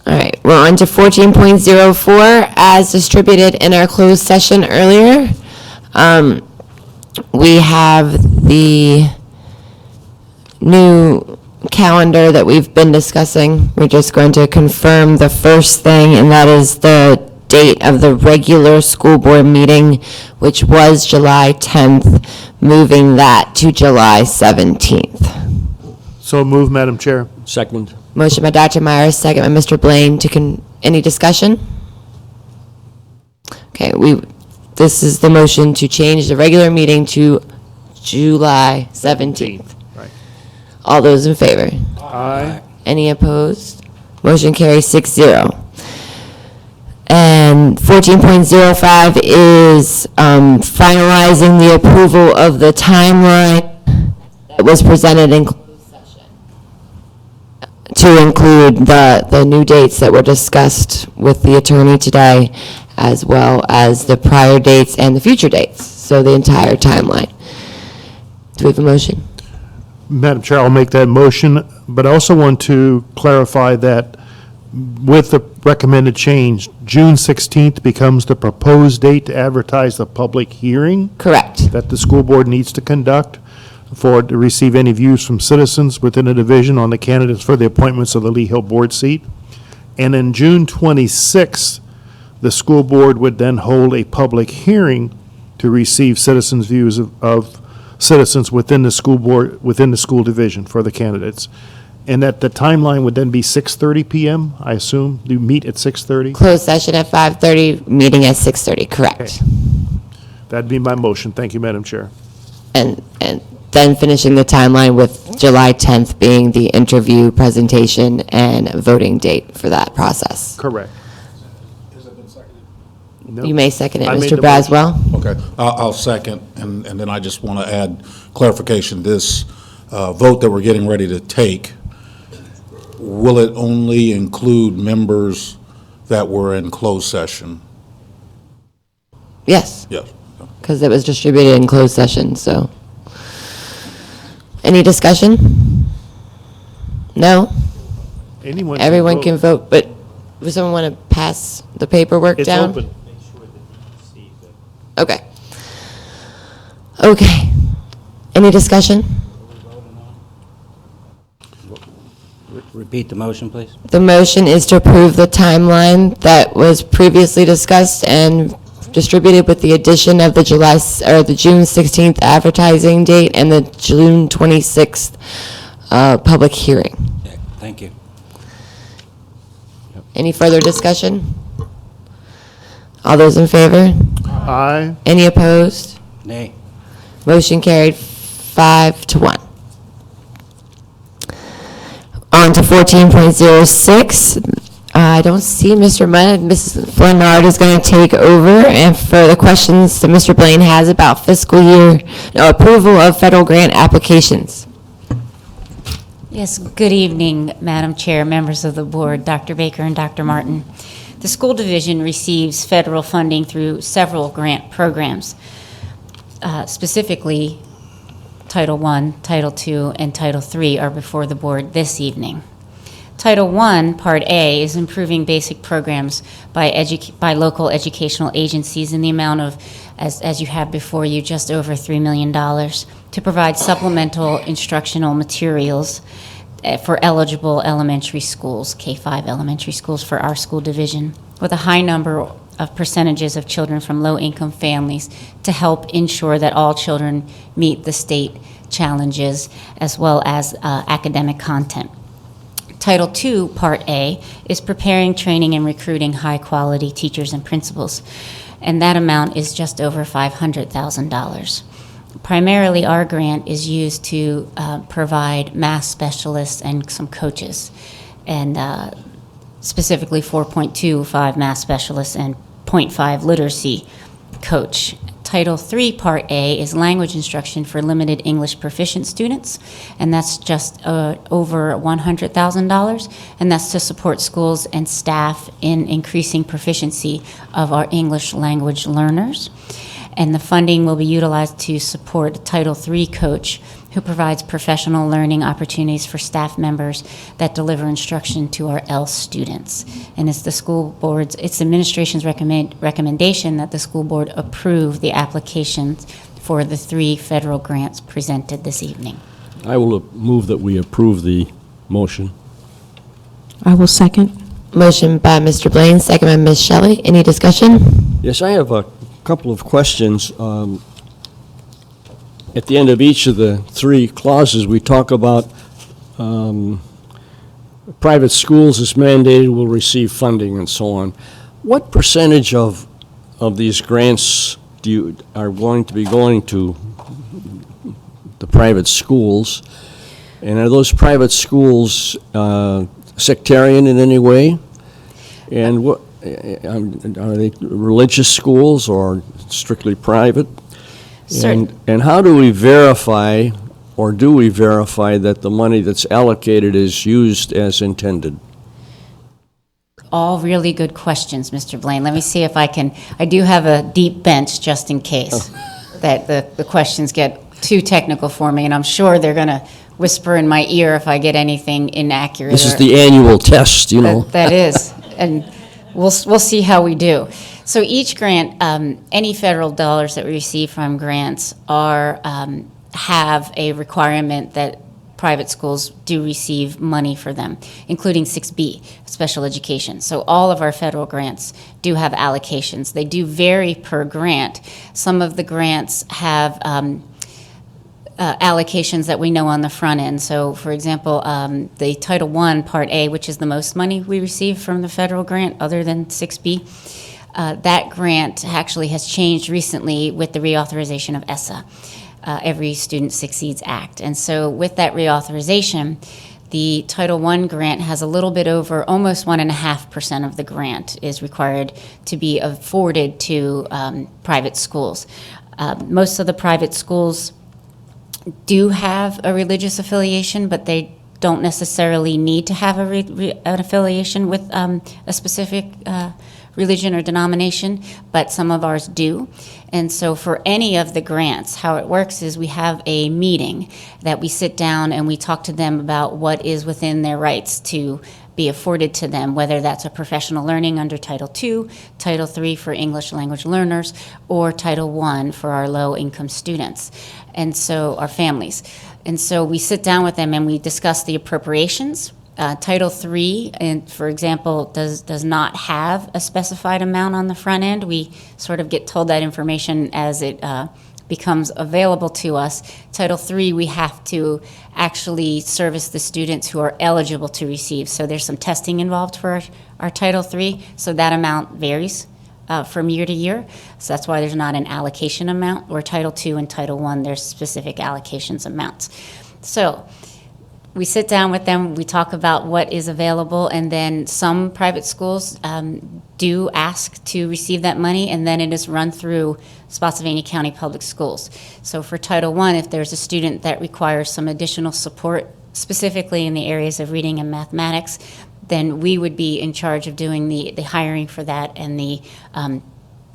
all right, we're on to 14.04, as distributed in our closed session earlier. We have the new calendar that we've been discussing. We're just going to confirm the first thing, and that is the date of the regular school board meeting, which was July 10th, moving that to July 17th. So moved, Madam Chair. Second. Motion by Dr. Myers, second by Mr. Blaine. Any discussion? Okay, this is the motion to change the regular meeting to July 17th. Right. All those in favor? Aye. Any opposed? Motion carries 6-0. And 14.05 is finalizing the approval of the timeline that was presented in closed session to include the new dates that were discussed with the attorney today, as well as the prior dates and the future dates, so the entire timeline. Do we have a motion? Madam Chair, I'll make that motion, but I also want to clarify that with the recommended change, June 16th becomes the proposed date to advertise the public hearing. Correct. That the school board needs to conduct to receive any views from citizens within the division on the candidates for the appointments of the Lee Hill board seat. And then June 26th, the school board would then hold a public hearing to receive citizens' views of citizens within the school board, within the school division for the candidates. And that the timeline would then be 6:30 PM, I assume? You meet at 6:30? Closed session at 5:30, meeting at 6:30, correct. That'd be my motion. Thank you, Madam Chair. And then finishing the timeline with July 10th being the interview, presentation, and voting date for that process. Correct. No. You may second it, I made Mr. the Braswell. Okay, I'll second, and then I just want to add clarification. This vote that we're getting ready to take, will it only include members that were in closed session? Yes, Yes. because it was distributed in closed session, so. Any discussion? No? Everyone can vote, but does someone want to pass the paperwork It's down? open. Okay. Okay. Any discussion? Repeat the motion, please. The motion is to approve the timeline that was previously discussed and distributed with the addition of the the June 16th advertising date and the June 26th public hearing. Okay, thank you. Any further discussion? All those in favor? Aye. Any opposed? Nay. Motion carried 5-1. On to 14.06. I don't see Mr. Mudd. Mrs. Flennard is going to take over, and for the questions that Mr. Blaine has about approval of federal grant applications. Yes, good evening, Madam Chair, members of the board, Dr. Baker and Dr. Martin. The school division receives federal funding through several grant programs, specifically Title I, Title II, and Title III are before the board this evening. Title I, Part A, is improving basic programs by local educational agencies in the amount of, as you have before you, just over $3 million to provide supplemental instructional materials for eligible elementary schools, K-5 elementary schools for our school division, with a high number of percentages of children from low-income families to help ensure that all children meet the state challenges as well as academic content. Title II, Part A, is preparing, training, and recruiting high-quality teachers and principals, and that amount is just over $500,000. Primarily, our grant is used to provide math specialists and some coaches, and specifically 4.25 math specialists and 0.5 literacy coach. Title III, Part A, is language instruction for limited English proficient students, and that's just over $100,000, and that's to support schools and staff in increasing proficiency of our English language learners. And the funding will be utilized to support a Title III coach who provides professional learning opportunities for staff members that deliver instruction to our ELS students. And it's the school board's, it's administration's recommendation that the school board approve the applications for the 3 federal grants presented this evening. I will move that we approve the motion. I will second. Motion by Mr. Blaine, second by Ms. Shelley. Any discussion? Yes, I have a couple of questions. At the end of each of the 3 clauses, we talk about private schools as mandated will receive funding and so on. What percentage of these grants are going to be going to the private schools? And are those private schools sectarian in any way? And what are they religious schools or strictly private? And how do we verify, or do we verify, that the money that's allocated is used as intended? All really good questions, Mr. Blaine. Let me see if I do have a deep bench just in case that the questions get too technical for me, and I'm sure they're going to whisper in my ear if I get anything inaccurate. This is the annual test, you know. That is, and we'll see how we do. So each grant, any federal dollars that we receive from grants have a requirement that private schools do receive money for them, including 6B, special education. So all of our federal grants do have allocations. They do vary per grant. Some of the grants have allocations that we know on the front end. So, for example, the Title I, Part A, which is the most money we receive from the federal grant other than 6B, that grant actually has changed recently with the reauthorization of ESSA, Every Student Succeeds Act. And so with that reauthorization, the Title I grant has a little bit over, almost 1.5% of the grant is required to be afforded to private schools. Most of the private schools do have a religious affiliation, but they don't necessarily need to have an affiliation with a specific religion or denomination, but some of ours do. And so for any of the grants, how it works is we have a meeting that we sit down and we talk to them about what is within their rights to be afforded to them, whether that's a professional learning under Title II, Title III for English language learners, or Title I for our low-income students, and so our families. And so we sit down with them and we discuss the appropriations. Title III, and for example, does not have a specified amount on the front end. We sort of get told that information as it becomes available to us. Title III, we have to actually service the students who are eligible to receive. So there's some testing involved for our Title III, so that amount varies from year to year. So that's why there's not an allocation amount, or Title II and Title I, there's specific allocations amounts. So we sit down with them, we talk about what is available, and then some private schools do ask to receive that money, and then it is run through Spotsylvania County Public Schools. So for Title I, if there's a student that requires some additional support, specifically in the areas of reading and mathematics, then we would be in charge of doing the hiring for that and the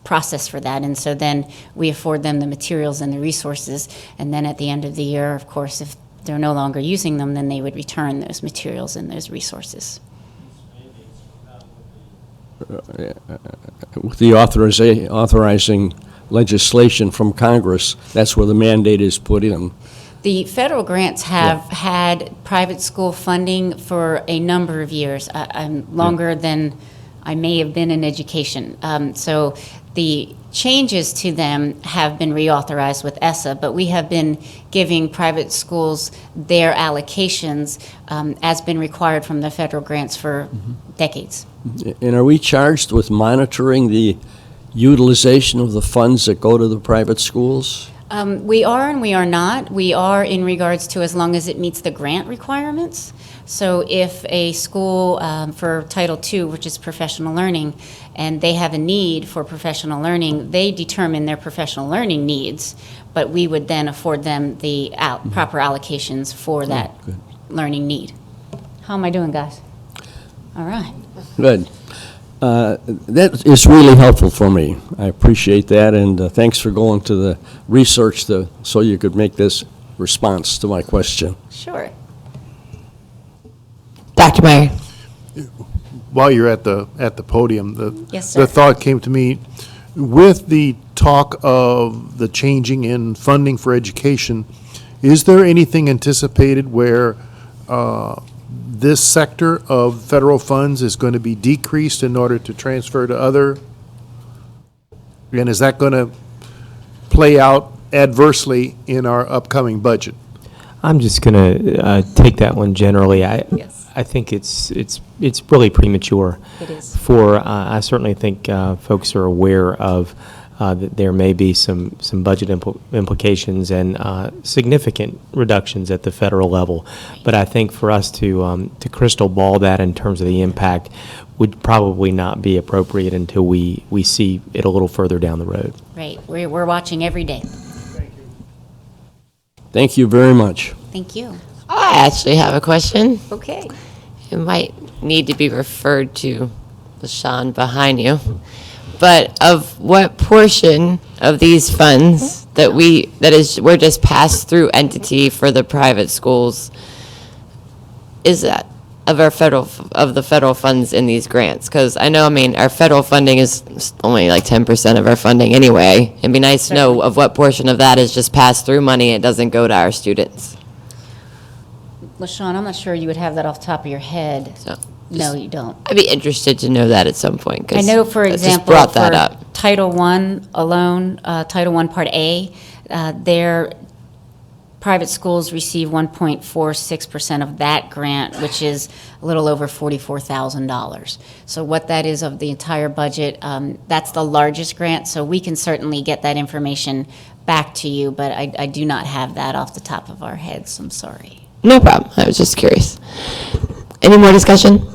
process for that. And so then we afford them the materials and the resources, and then at the end of the year, of course, if they're no longer using them, then they would return those materials and those resources. With the authorizing legislation from Congress, that's where the mandate is put in. The federal grants have had private school funding for a number of years, longer than I may have been in education. So the changes to them have been reauthorized with ESSA, but we have been giving private schools their allocations as been required from the federal grants for decades. And are we charged with monitoring the utilization of the funds that go to the private schools? We are and we are not. We are in regards to as long as it meets the grant requirements. So if a school for Title II, which is professional learning, and they have a need for professional learning, they determine their professional learning needs, but we would then afford them the proper allocations for that learning need. How am I doing, guys? All right. Good. That is really helpful for me. I appreciate that, and thanks for going to the research so you could make this response to my question. Sure. Dr. Meyer. While you're at the podium, Yes, sir. the thought came to me, with the talk of the changing in funding for education, is there anything anticipated where this sector of federal funds is going to be decreased in order to transfer to other? And is that going to play out adversely in our upcoming budget? I'm just going to take that one generally. I think it's really premature. It is. I certainly think folks are aware of that there may be some budget implications and significant reductions at the federal level. But I think for us to crystal ball that in terms of the impact would probably not be appropriate until we see it a little further down the road. Right. We're watching every day. Thank you very much. Thank you. I actually have a question. Okay. It might need to be referred to LaShawn behind you. But of what portion of these funds we're just pass through entity for the private schools is that of the federal funds in these grants? Because I know, our federal funding is only like 10% of our funding anyway. It'd be nice to know of what portion of that is just pass through money. It doesn't go to our students. LaShawn, I'm not sure you would have that off the top of your head. No, you don't. I'd be interested to know that at some point. 'Cause I know, for just example, brought that for up. Title I alone, Title I Part A, their private schools receive 1.46% of that grant, which is a little over $44,000. So what that is of the entire budget, that's the largest grant, so we can certainly get that information back to you, but I do not have that off the top of our heads, I'm sorry. No problem. I was just curious. Any more discussion?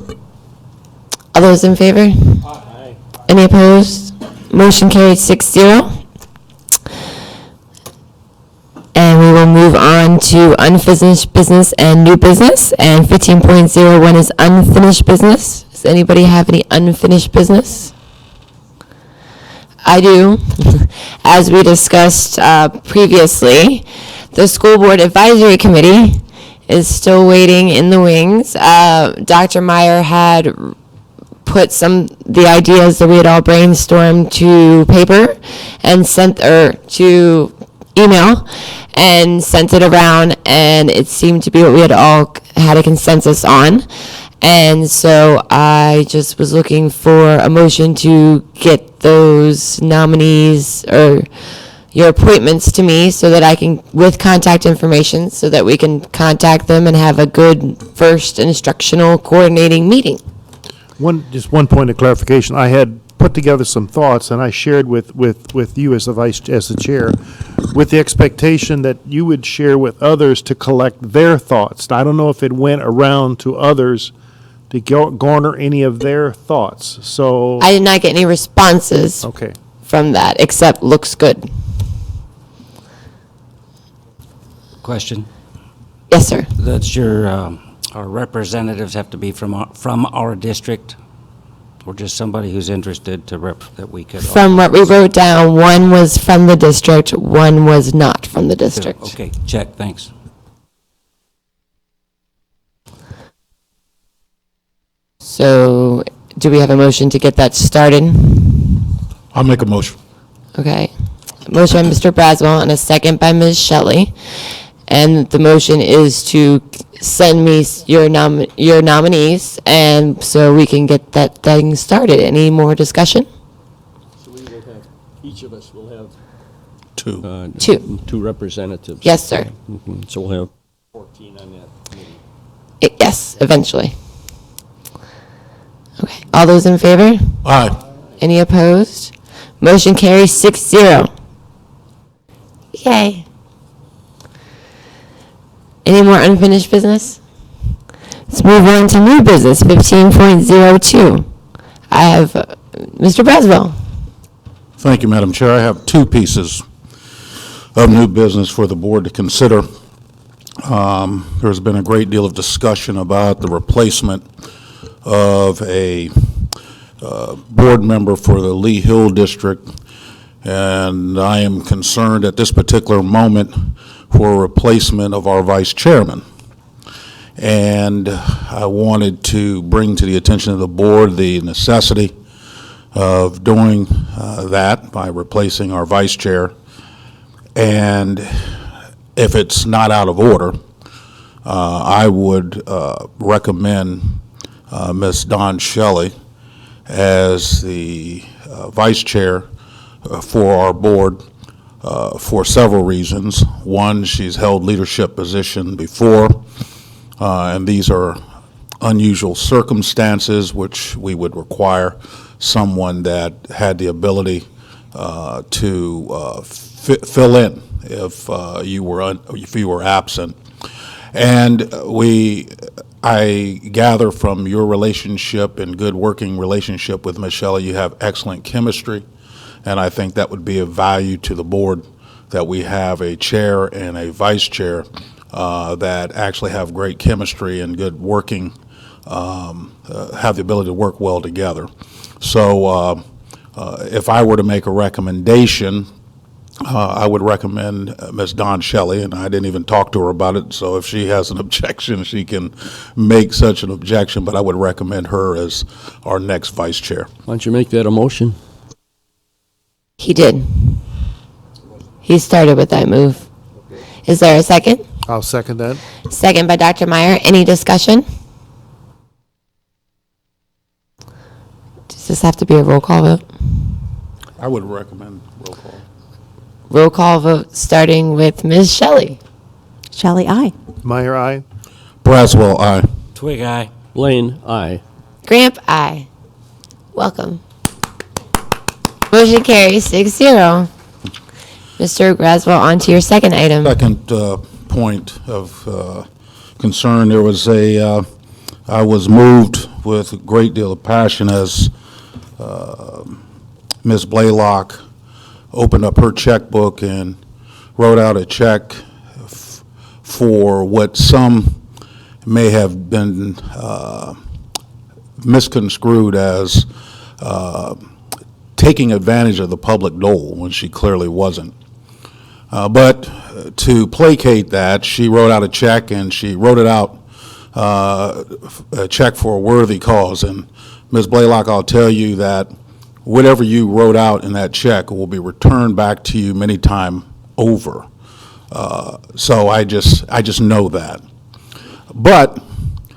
All those in favor? Aye. Any opposed? Motion carried 6-0. And we will move on to unfinished business and new business. And 15.01 is unfinished business. Does anybody have any unfinished business? I do. As we discussed previously, the School Board Advisory Committee is still waiting in the wings. Dr. Meyer had put the ideas that we had all brainstormed to paper and to email and sent it around, and it seemed to be what we had all had a consensus on. And so I just was looking for a motion to get those nominees or your appointments to me so that I can, with contact information, so that we can contact them and have a good first instructional coordinating meeting. Just one point of clarification. I had put together some thoughts, and I shared with you as the chair, with the expectation that you would share with others to collect their thoughts. I don't know if it went around to others to garner any of their thoughts. So I did not get any responses from that, except looks good. Question? Yes, sir. That's our representatives have to be from our district, or just somebody who's interested that we could? From what we wrote down, one was from the district, one was not from the district. Okay, check, thanks. So, do we have a motion to get that started? I'll make a motion. Okay. Motion by Mr. Braswell and a second by Ms. Shelley. And the motion is to send me your nominees, and so we can get that thing started. Any more discussion? So we will have, each of us will have Two. Two. representatives. Yes, sir. Mhm. So we'll have 14 on that committee. Yes, eventually. Okay, all those in favor? Aye. Any opposed? Motion carries 6-0. Yay. Any more unfinished business? Let's move on to new business, 15.02. I have Mr. Braswell. Thank you, Madam Chair. I have two pieces of new business for the board to consider. There's been a great deal of discussion about the replacement of a board member for the Lee Hill District, and I am concerned at this particular moment for a replacement of our vice chairman. And I wanted to bring to the attention of the board the necessity of doing that by replacing our vice chair. And if it's not out of order, I would recommend Ms. Dawn Shelley as the vice chair for our board for several reasons. One, she's held leadership position before, and these are unusual circumstances which we would require someone that had the ability to fill in if you were absent. And I gather from your relationship and good working relationship with Ms. Shelley, you have excellent chemistry, and I think that would be of value to the board that we have a chair and a vice chair that actually have great chemistry and good working, have the ability to work well together. So if I were to make a recommendation, I would recommend Ms. Dawn Shelley, and I didn't even talk to her about it, so if she has an objection, she can make such an objection, but I would recommend her as our next vice chair. Why don't you make that a motion? He did. He started with that move. Is there a second? I'll second that. Second by Dr. Meyer. Any discussion? Does this have to be a roll call vote? I would recommend roll call. Roll call vote starting with Ms. Shelley. Shelley, aye. Meyer, aye. Braswell, aye. Twig eye. Lane, aye. Gramp, aye. Welcome. Motion carries 6-0. Mr. Graswell, on to your second item. Second point of concern, there was I was moved with a great deal of passion as Ms. Blaylock opened up her checkbook and wrote out a check for what some may have been misconstrued as taking advantage of the public dole when she clearly wasn't. But to placate that, she wrote out a check, and she wrote it out, a check for a worthy cause. And Ms. Blaylock, I'll tell you that whatever you wrote out in that check will be returned back to you many times over. So I just know that. But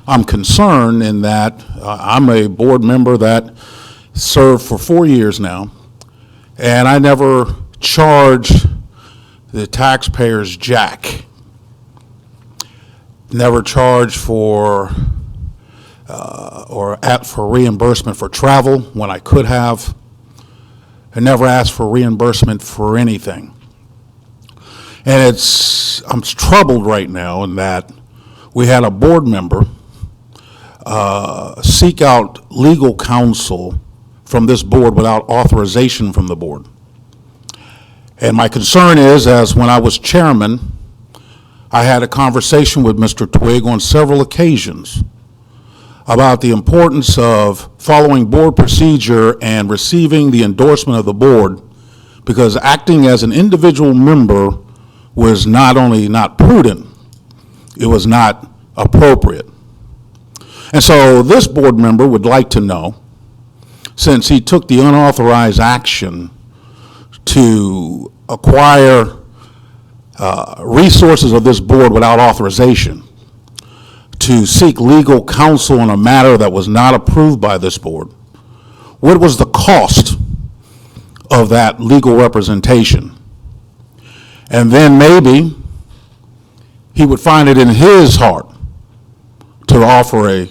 I'm concerned in that I'm a board member that served for 4 years now, and I never charged the taxpayers jack. Never charged for for reimbursement for travel when I could have. I never asked for reimbursement for anything. And I'm troubled right now in that we had a board member seek out legal counsel from this board without authorization from the board. And my concern is, as when I was chairman, I had a conversation with Mr. Twig on several occasions about the importance of following board procedure and receiving the endorsement of the board, because acting as an individual member was not only not prudent, it was not appropriate. And so this board member would like to know, since he took the unauthorized action to acquire resources of this board without authorization to seek legal counsel on a matter that was not approved by this board, what was the cost of that legal representation? And then maybe he would find it in his heart to offer a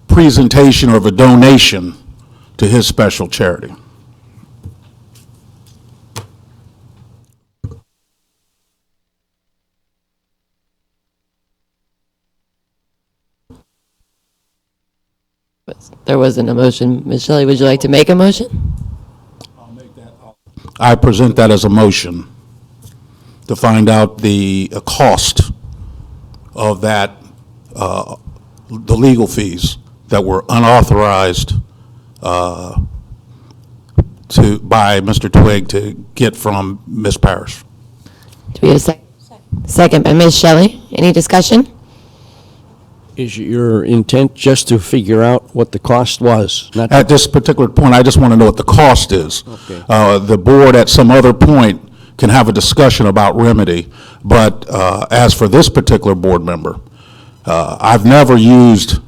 presentation or a donation to his special charity. There wasn't a motion. Ms. Shelley, would you like to make a motion? I present that as a motion to find out the cost of that, the legal fees that were unauthorized by Mr. Twigg to get from Ms. Parrish. Do we have a second? Second by Ms. Shelley. Any discussion? Is your intent just to figure out what the cost was? Not At this particular point, I just want to know what the cost is. Okay. The board at some other point can have a discussion about remedy, but as for this particular board member, I've never used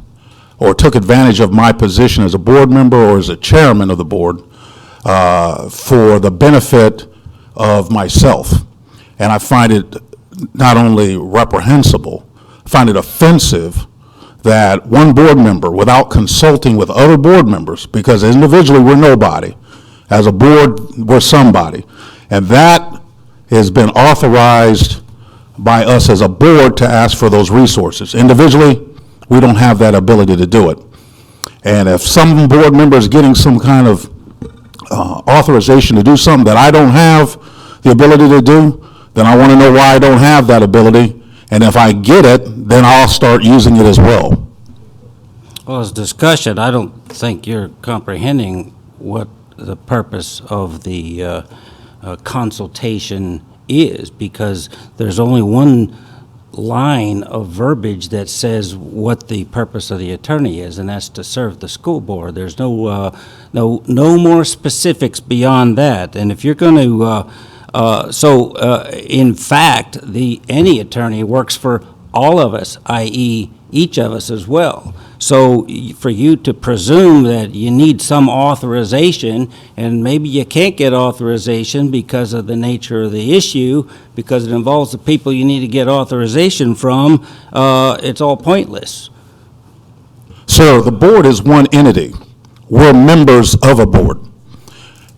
or took advantage of my position as a board member or as a chairman of the board for the benefit of myself. And I find it not only reprehensible, I find it offensive that one board member, without consulting with other board members, because individually we're nobody, as a board we're somebody, and that has been authorized by us as a board to ask for those resources. Individually, we don't have that ability to do it. And if some board member is getting some kind of authorization to do something that I don't have the ability to do, then I want to know why I don't have that ability. And if I get it, then I'll start using it as well. Well, as discussion, I don't think you're comprehending what the purpose of the consultation is, because there's only one line of verbiage that says what the purpose of the attorney is, and that's to serve the school board. There's no more specifics beyond that. And if you're going to in fact, any attorney works for all of us, i.e. each of us as well. So for you to presume that you need some authorization, and maybe you can't get authorization because of the nature of the issue, because it involves the people you need to get authorization from, it's all pointless. Sir, the board is one entity. We're members of a board.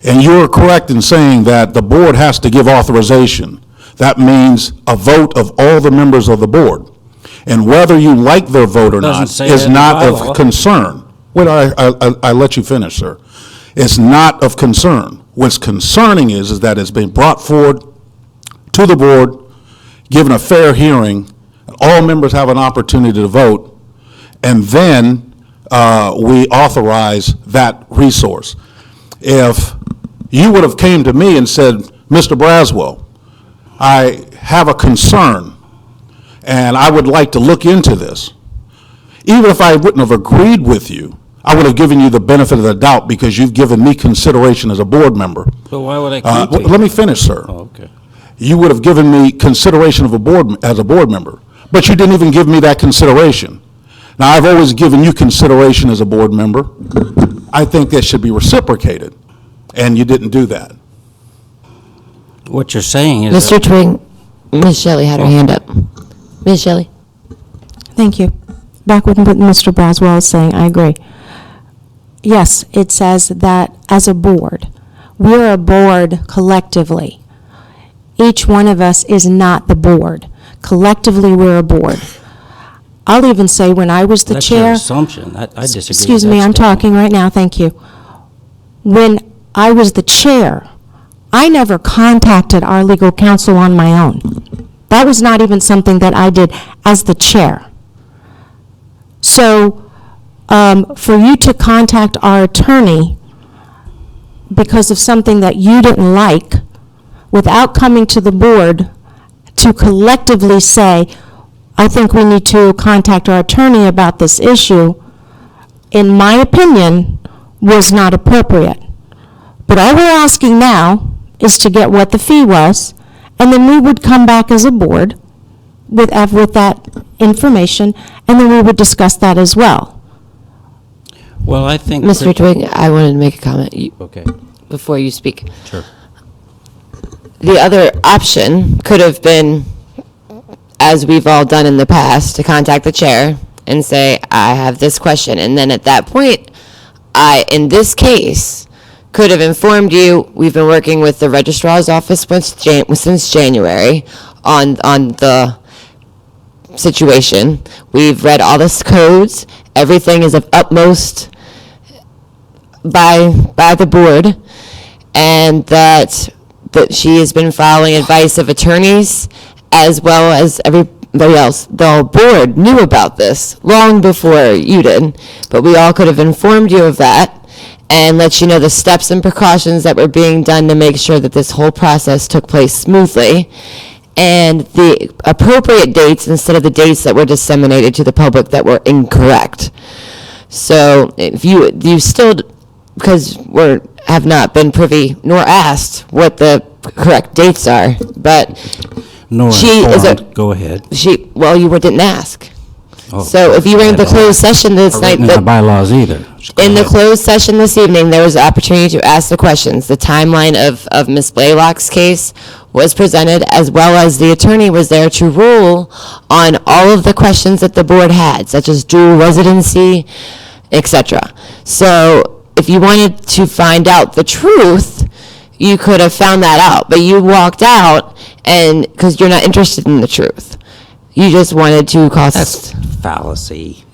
And you're correct in saying that the board has to give authorization. That means a vote of all the members of the board. And whether you like their vote or not is not of concern. Wait, I let you finish, sir. It's not of concern. What's concerning is that it's been brought forward to the board, given a fair hearing, all members have an opportunity to vote, and then we authorize that resource. If you would have came to me and said, Mr. Braswell, I have a concern and I would like to look into this. Even if I wouldn't have agreed with you, I would have given you the benefit of the doubt because you've given me consideration as a board member. So why would I come to you? Let me finish, sir. Oh, okay. You would have given me consideration of as a board member, but you didn't even give me that consideration. Now, I've always given you consideration as a board member. I think that should be reciprocated. And you didn't do that. What you're saying is Mr. Twigg, Ms. Shelley had her hand up. Ms. Shelley? Thank you. Back with what Mr. Braswell is saying, I agree. Yes, it says that as a board, we're a board collectively. Each one of us is not the board. Collectively, we're a board. I'll even say when I was the that's chair. your assumption. I disagree. Excuse with me, that I'm statement. talking right now, thank you. When I was the chair, I never contacted our legal counsel on my own. That was not even something that I did as the chair. So for you to contact our attorney because of something that you didn't like, without coming to the board to collectively say, I think we need to contact our attorney about this issue, in my opinion, was not appropriate. But all we're asking now is to get what the fee was, and then we would come back as a board with that information, and then we would discuss that as well. Well, I think. Mr. Twig, I wanted to make a comment. Okay. Before you speak. Sure. The other option could have been, as we've all done in the past, to contact the chair and say, I have this question. And then at that point, I, in this case, could have informed you, we've been working with the registrar's office since January on the situation. We've read all the codes. Everything is of utmost by the board, and that she has been following advice of attorneys as well as everybody else. The board knew about this long before you did, but we all could have informed you of that and let you know the steps and precautions that were being done to make sure that this whole process took place smoothly, and the appropriate dates instead of the dates that were disseminated to the public that were incorrect. So if you still, because have not been privy nor asked what the correct dates are, but Nor she is informed. Go ahead. Well, you didn't ask. Oh, So if you were in the closed session this Or night, written in the bylaws either. in the closed session this evening, there was an opportunity to ask the questions. The timeline of Ms. Blaylock's case was presented, as well as the attorney was there to rule on all of the questions that the board had, such as dual residency, etc. So if you wanted to find out the truth, you could have found that out, but you walked out and, because you're not interested in the truth. You just wanted to That's fallacy.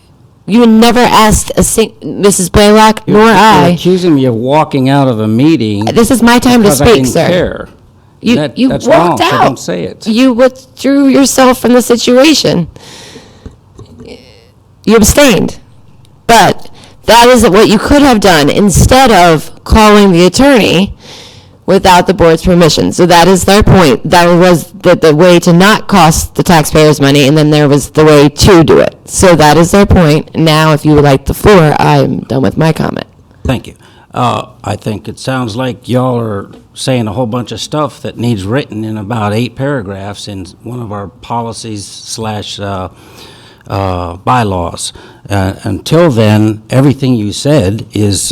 You never asked Mrs. Blaylock, nor You're I. accusing me of walking out of a meeting. This is my time to because I speak, didn't sir. care. You That's wrong, walked so out. don't say it. You withdrew yourself from the situation. You abstained. But that is what you could have done instead of calling the attorney without the board's permission. So that is their point. That was the way to not cost the taxpayers money, and then there was the way to do it. So that is their point. Now, if you would like the floor, I'm done with my comment. Thank you. I think it sounds like y'all are saying a whole bunch of stuff that needs written in about 8 paragraphs in one of our policies / bylaws. Until then, everything you said is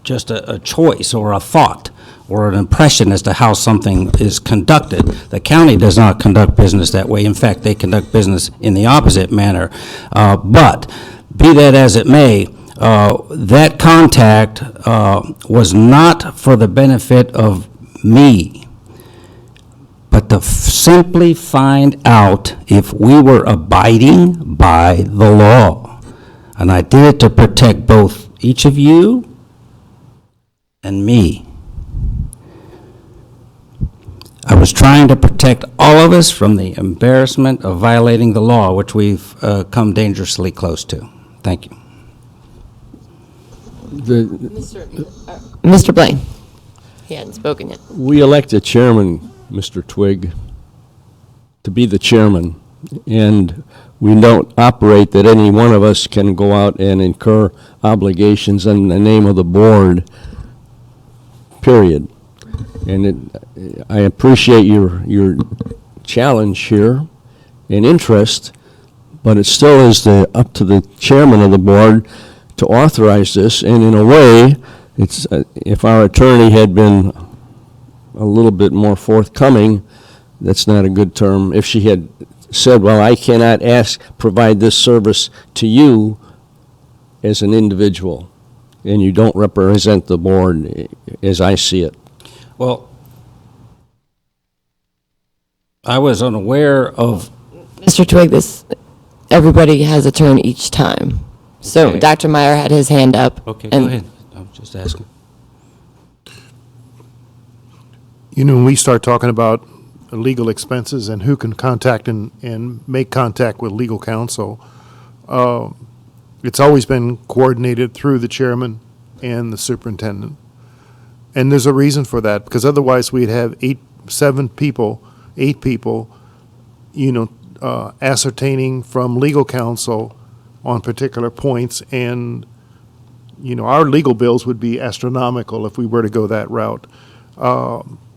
just a choice or a thought or an impression as to how something is conducted. The county does not conduct business that way. In fact, they conduct business in the opposite manner. But be that as it may, that contact was not for the benefit of me, but to simply find out if we were abiding by the law. And I did it to protect both each of you and me. I was trying to protect all of us from the embarrassment of violating the law, which we've come dangerously close to. Thank you. Mr. Blaine. He hadn't spoken yet. We elect a chairman, Mr. Twig, to be the chairman, and we don't operate that any one of us can go out and incur obligations in the name of the board, period. And I appreciate your challenge here and interest, but it still is up to the chairman of the board to authorize this, and in a way, it's if our attorney had been a little bit more forthcoming, that's not a good term, if she had said, well, I cannot provide this service to you as an individual, and you don't represent the board as I see it. Well, I was unaware of... Mr. Twig, everybody has a turn each time. So Okay. Dr. Meyer had his hand up. Okay, and- go ahead. I'm just asking. You know, when we start talking about legal expenses and who can contact and make contact with legal counsel, it's always been coordinated through the chairman and the superintendent. And there's a reason for that, because otherwise we'd have 8 people, ascertaining from legal counsel on particular points, and, our legal bills would be astronomical if we were to go that route.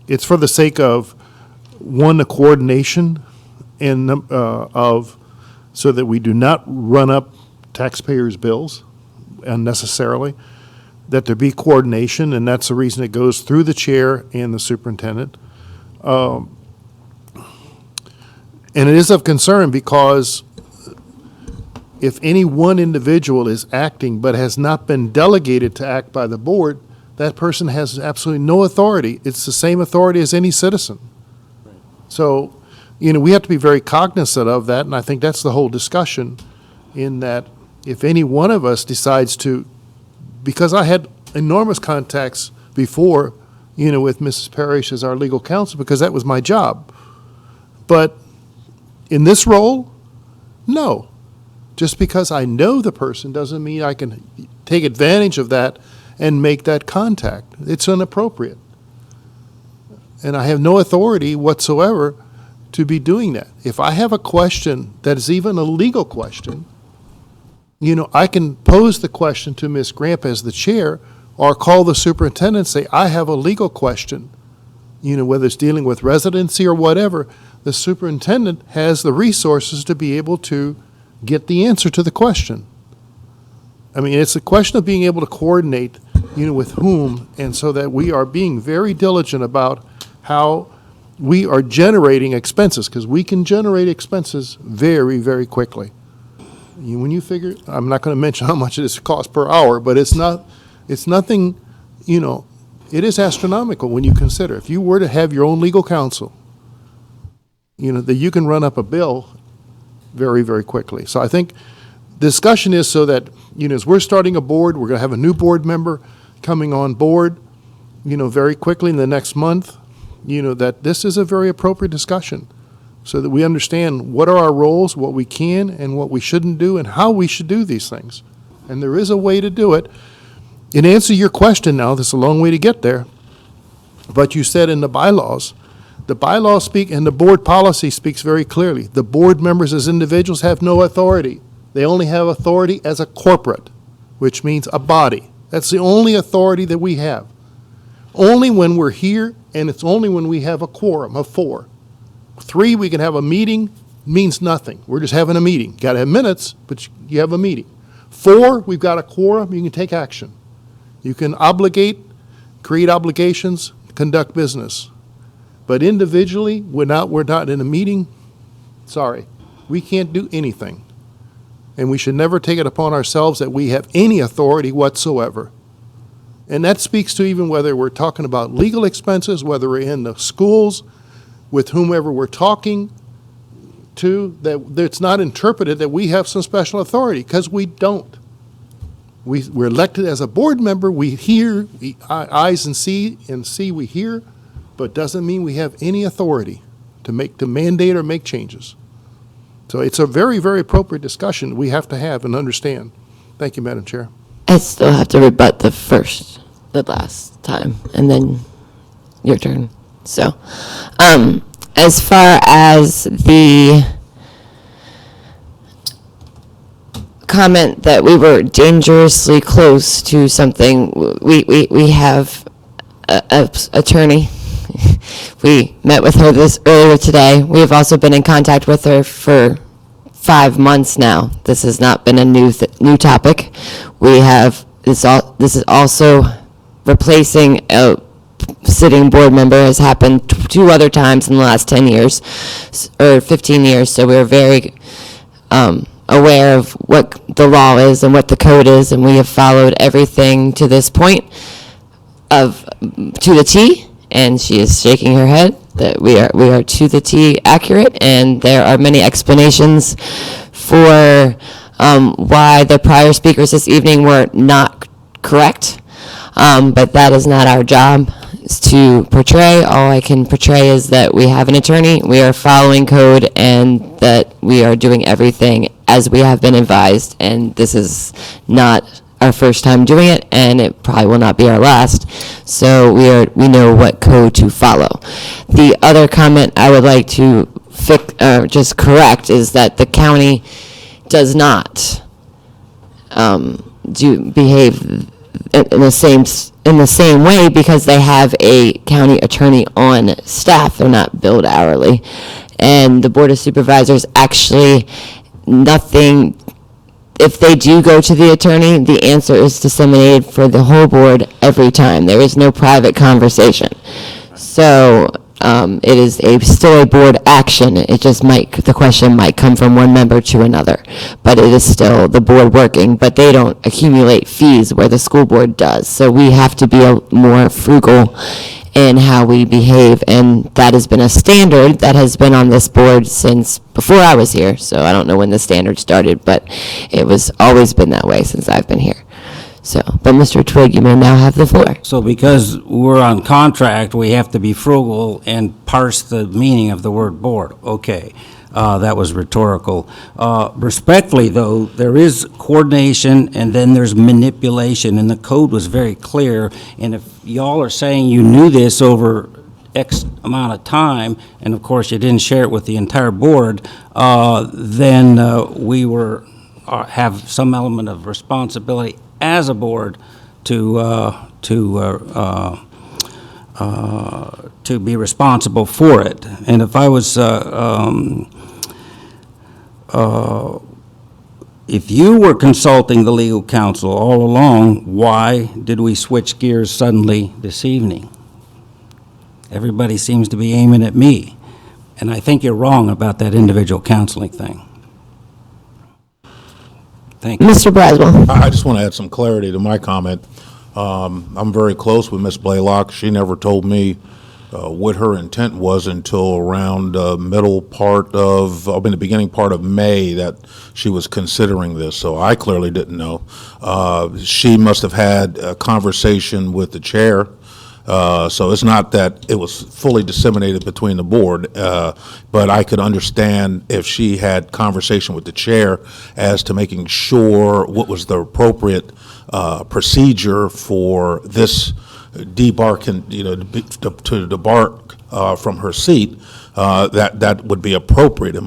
It's for the sake of, one, the coordination and so that we do not run up taxpayers' bills unnecessarily, that there be coordination, and that's the reason it goes through the chair and the superintendent. And it is of concern because if any one individual is acting but has not been delegated to act by the board, that person has absolutely no authority. It's the same authority as any citizen. So, we have to be very cognizant of that, and I think that's the whole discussion, in that if any one of us decides to, because I had enormous contacts before, with Mrs. Parrish as our legal counsel, because that was my job. But in this role, no. Just because I know the person doesn't mean I can take advantage of that and make that contact. It's inappropriate. And I have no authority whatsoever to be doing that. If I have a question that is even a legal question, I can pose the question to Ms. Gramp as the chair, or call the superintendent and say, I have a legal question. Whether it's dealing with residency or whatever, the superintendent has the resources to be able to get the answer to the question. I mean, it's a question of being able to coordinate, with whom, and so that we are being very diligent about how we are generating expenses, because we can generate expenses very, very quickly. When you figure, I'm not going to mention how much it costs per hour, but it's nothing, it is astronomical when you consider. If you were to have your own legal counsel, that you can run up a bill very, very quickly. So I think the discussion is so that, as we're starting a board, we're going to have a new board member coming on board, very quickly in the next month, that this is a very appropriate discussion so that we understand what are our roles, what we can and what we shouldn't do, and how we should do these things. And there is a way to do it. In answer to your question now, there's a long way to get there, but you said in the bylaws speak, and the board policy speaks very clearly. The board members as individuals have no authority. They only have authority as a corporate, which means a body. That's the only authority that we have. Only when we're here, and it's only when we have a quorum of 4. 3, we can have a meeting, means nothing. We're just having a meeting. Got to have minutes, but you have a meeting. 4, we've got a quorum, you can take action. You can create obligations, conduct business. But individually, we're not in a meeting, sorry, we can't do anything. And we should never take it upon ourselves that we have any authority whatsoever. And that speaks to even whether we're talking about legal expenses, whether we're in the schools, with whomever we're talking to, that it's not interpreted that we have some special authority, because we don't. We're elected as a board member, we hear, eyes and see we hear, but doesn't mean we have any authority to mandate or make changes. So it's a very, very appropriate discussion we have to have and understand. Thank you, Madam Chair. I still have to rebut the last time, and then your turn. So, as far as the comment that we were dangerously close to something, we have a attorney. We met with her earlier today. We have also been in contact with her for 5 months now. This has not been a new topic. We have this is also replacing a sitting board member. Has happened 2 other times in the last 10 years or 15 years. So we're very aware of what the law is and what the code is, and we have followed everything to this point to the T. And she is shaking her head that we are to the T accurate, and there are many explanations for why the prior speakers this evening were not correct, but that is not our job to portray. All I can portray is that we have an attorney, we are following code, and that we are doing everything as we have been advised, and this is not our first time doing it, and it probably will not be our last. So we know what code to follow. The other comment I would like to just correct is that the county does not behave in the same way because they have a county attorney on staff. They're not billed hourly. And the Board of Supervisors actually, nothing, if they do go to the attorney, the answer is disseminated for the whole board every time. There is no private conversation. So it is still a board action. It just the question might come from one member to another. But it is still the board working, but they don't accumulate fees where the school board does. So we have to be more frugal in how we behave, and that has been a standard that has been on this board since before I was here. So I don't know when the standard started, but it was always been that way since I've been here. So, but Mr. Twigg, you may now have the floor. So because we're on contract, we have to be frugal and parse the meaning of the word board. Okay, that was rhetorical. Respectfully, though, there is coordination and then there's manipulation, and the code was very clear. And if y'all are saying you knew this over X amount of time, and of course you didn't share it with the entire board, then we have some element of responsibility as a board to be responsible for it. And if I was, if you were consulting the legal counsel all along, why did we switch gears suddenly this evening? Everybody seems to be aiming at me, and I think you're wrong about that individual counseling thing. Thank you. Mr. Braswell. I just want to add some clarity to my comment. I'm very close with Ms. Blaylock. She never told me what her intent was until around the beginning part of May that she was considering this. So I clearly didn't know. She must have had a conversation with the chair. So it's not that it was fully disseminated between the board, but I could understand if she had conversation with the chair as to making sure what was the appropriate procedure for this debarking, to debark from her seat. That would be appropriate in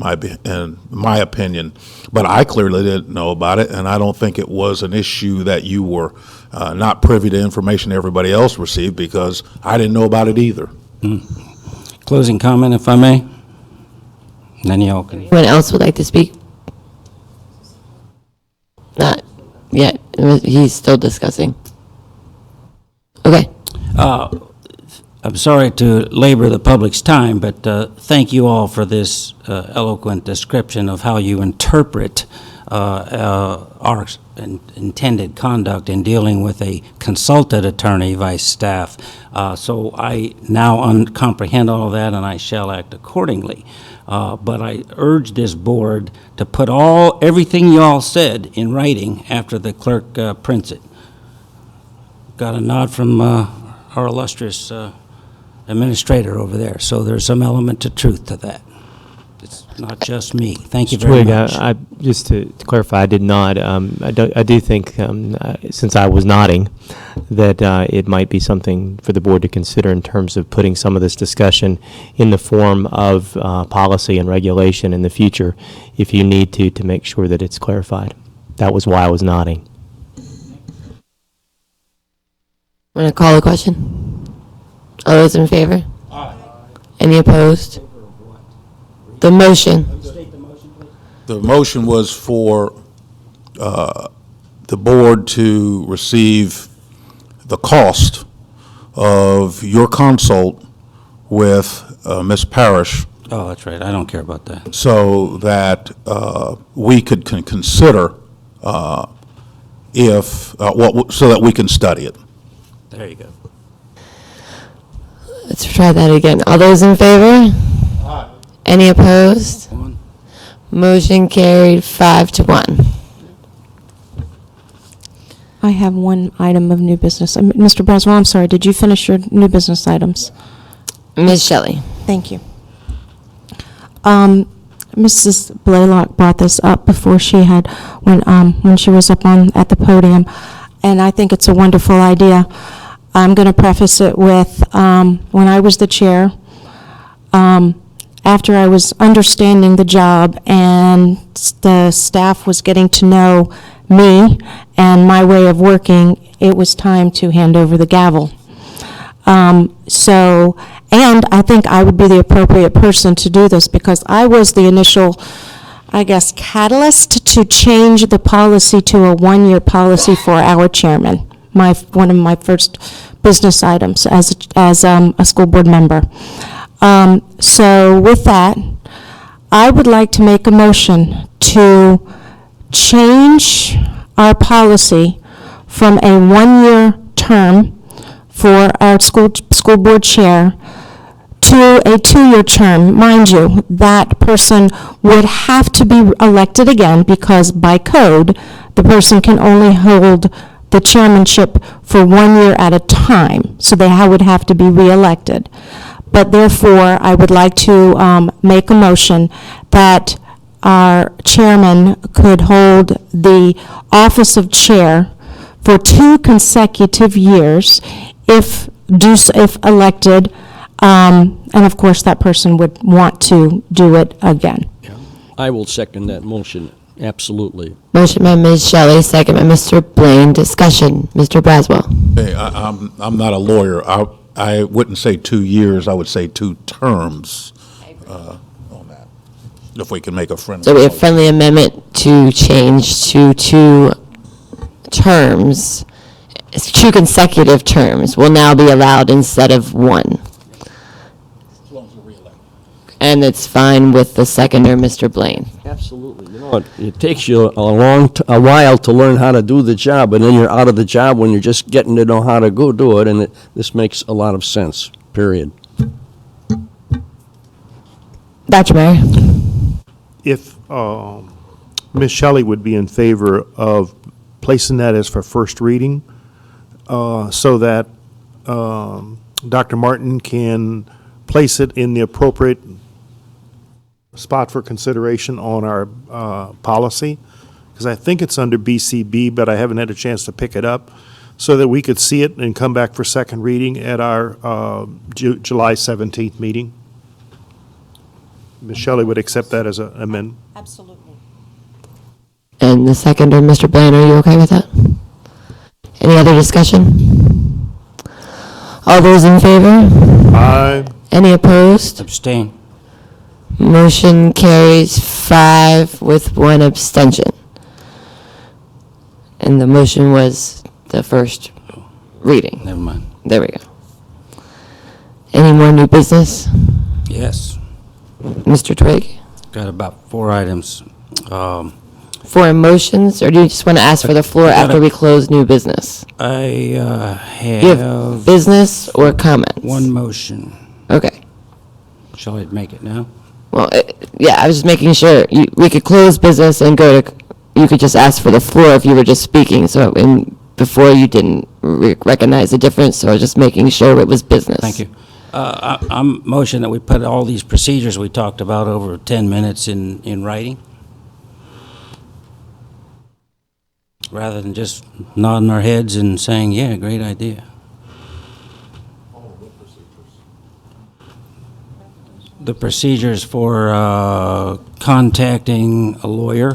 my opinion. But I clearly didn't know about it, and I don't think it was an issue that you were not privy to information everybody else received, because I didn't know about it either. Closing comment, if I may? And then y'all can. Anyone else would like to speak? Not yet. He's still discussing. Okay. I'm sorry to labor the public's time, but thank you all for this eloquent description of how you interpret our intended conduct in dealing with a consulted attorney, vice staff. So I now comprehend all of that, and I shall act accordingly. But I urge this board to put everything you all said in writing after the clerk prints it. Got a nod from our illustrious administrator over there, so there's some element to truth to that. It's not just me. Thank you very much. Just to clarify, I did not. I do think, since I was nodding, that it might be something for the board to consider in terms of putting some of this discussion in the form of policy and regulation in the future, if you need to make sure that it's clarified. That was why I was nodding. Want to call the question? All those in favor? Aye. Any opposed? The motion. The motion was for the board to receive the cost of your consult with Ms. Parrish. Oh, that's right. I don't care about that. So that we could consider so that we can study it. There you go. Let's try that again. All those in favor? Aye. Any opposed? Motion carried 5-1. I have one item of new business. Mr. Braswell, I'm sorry, did you finish your new business items? Ms. Shelley. Thank you. Mrs. Blaylock brought this up before she had, when she was up at the podium, and I think it's a wonderful idea. I'm going to preface it with, when I was the chair, after I was understanding the job and the staff was getting to know me and my way of working, it was time to hand over the gavel. And I think I would be the appropriate person to do this because I was the initial, I guess, catalyst to change the policy to a one-year policy for our chairman, one of my first business items as a school board member. So with that, I would like to make a motion to change our policy from a one-year term for our school board chair to a two-year term. Mind you, that person would have to be elected again because by code, the person can only hold the chairmanship for 1 year at a time, so they would have to be reelected. But therefore, I would like to make a motion that our chairman could hold the office of chair for 2 consecutive years if elected, and of course, that person would want to do it again. I will second that motion, absolutely. Motion by Ms. Shelley, second by Mr. Blaine. Discussion, Mr. Braswell. Hey, I'm not a lawyer. I wouldn't say 2 years, I would say 2 terms on that, if we can make a friendly. So we have friendly amendment to change to 2 terms, 2 consecutive terms will now be allowed instead of 1. And it's fine with the seconder, Mr. Blaine. Absolutely. You know, it takes you a while to learn how to do the job, and then you're out of the job when you're just getting to know how to go do it, and this makes a lot of sense, period. Dr. Mayor? If Ms. Shelley would be in favor of placing that as for first reading, so that Dr. Martin can place it in the appropriate spot for consideration on our policy, because I think it's under BCB, but I haven't had a chance to pick it up, so that we could see it and come back for second reading at our July 17th meeting. Ms. Shelley would accept that as an amendment. Absolutely. And the seconder, Mr. Blaine, are you okay with that? Any other discussion? All those in favor? Aye. Any opposed? Abstain. Motion carries 5 with 1 abstention. And the motion was the first reading. Never mind. There we go. Any more new business? Yes. Mr. Twigg? Got about 4 items. 4 motions, or do you just want to ask for the floor after we close new business? I You have business or comments? 1 motion. Okay. Shall I make it now? Well, yeah, I was just making sure we could close business and go to, you could just ask for the floor if you were just speaking, so before you didn't recognize the difference, so I was just making sure it was business. Thank you. I'm motion that we put all these procedures we talked about over 10 minutes in writing, rather than just nodding our heads and saying, yeah, great idea. The procedures for contacting a lawyer.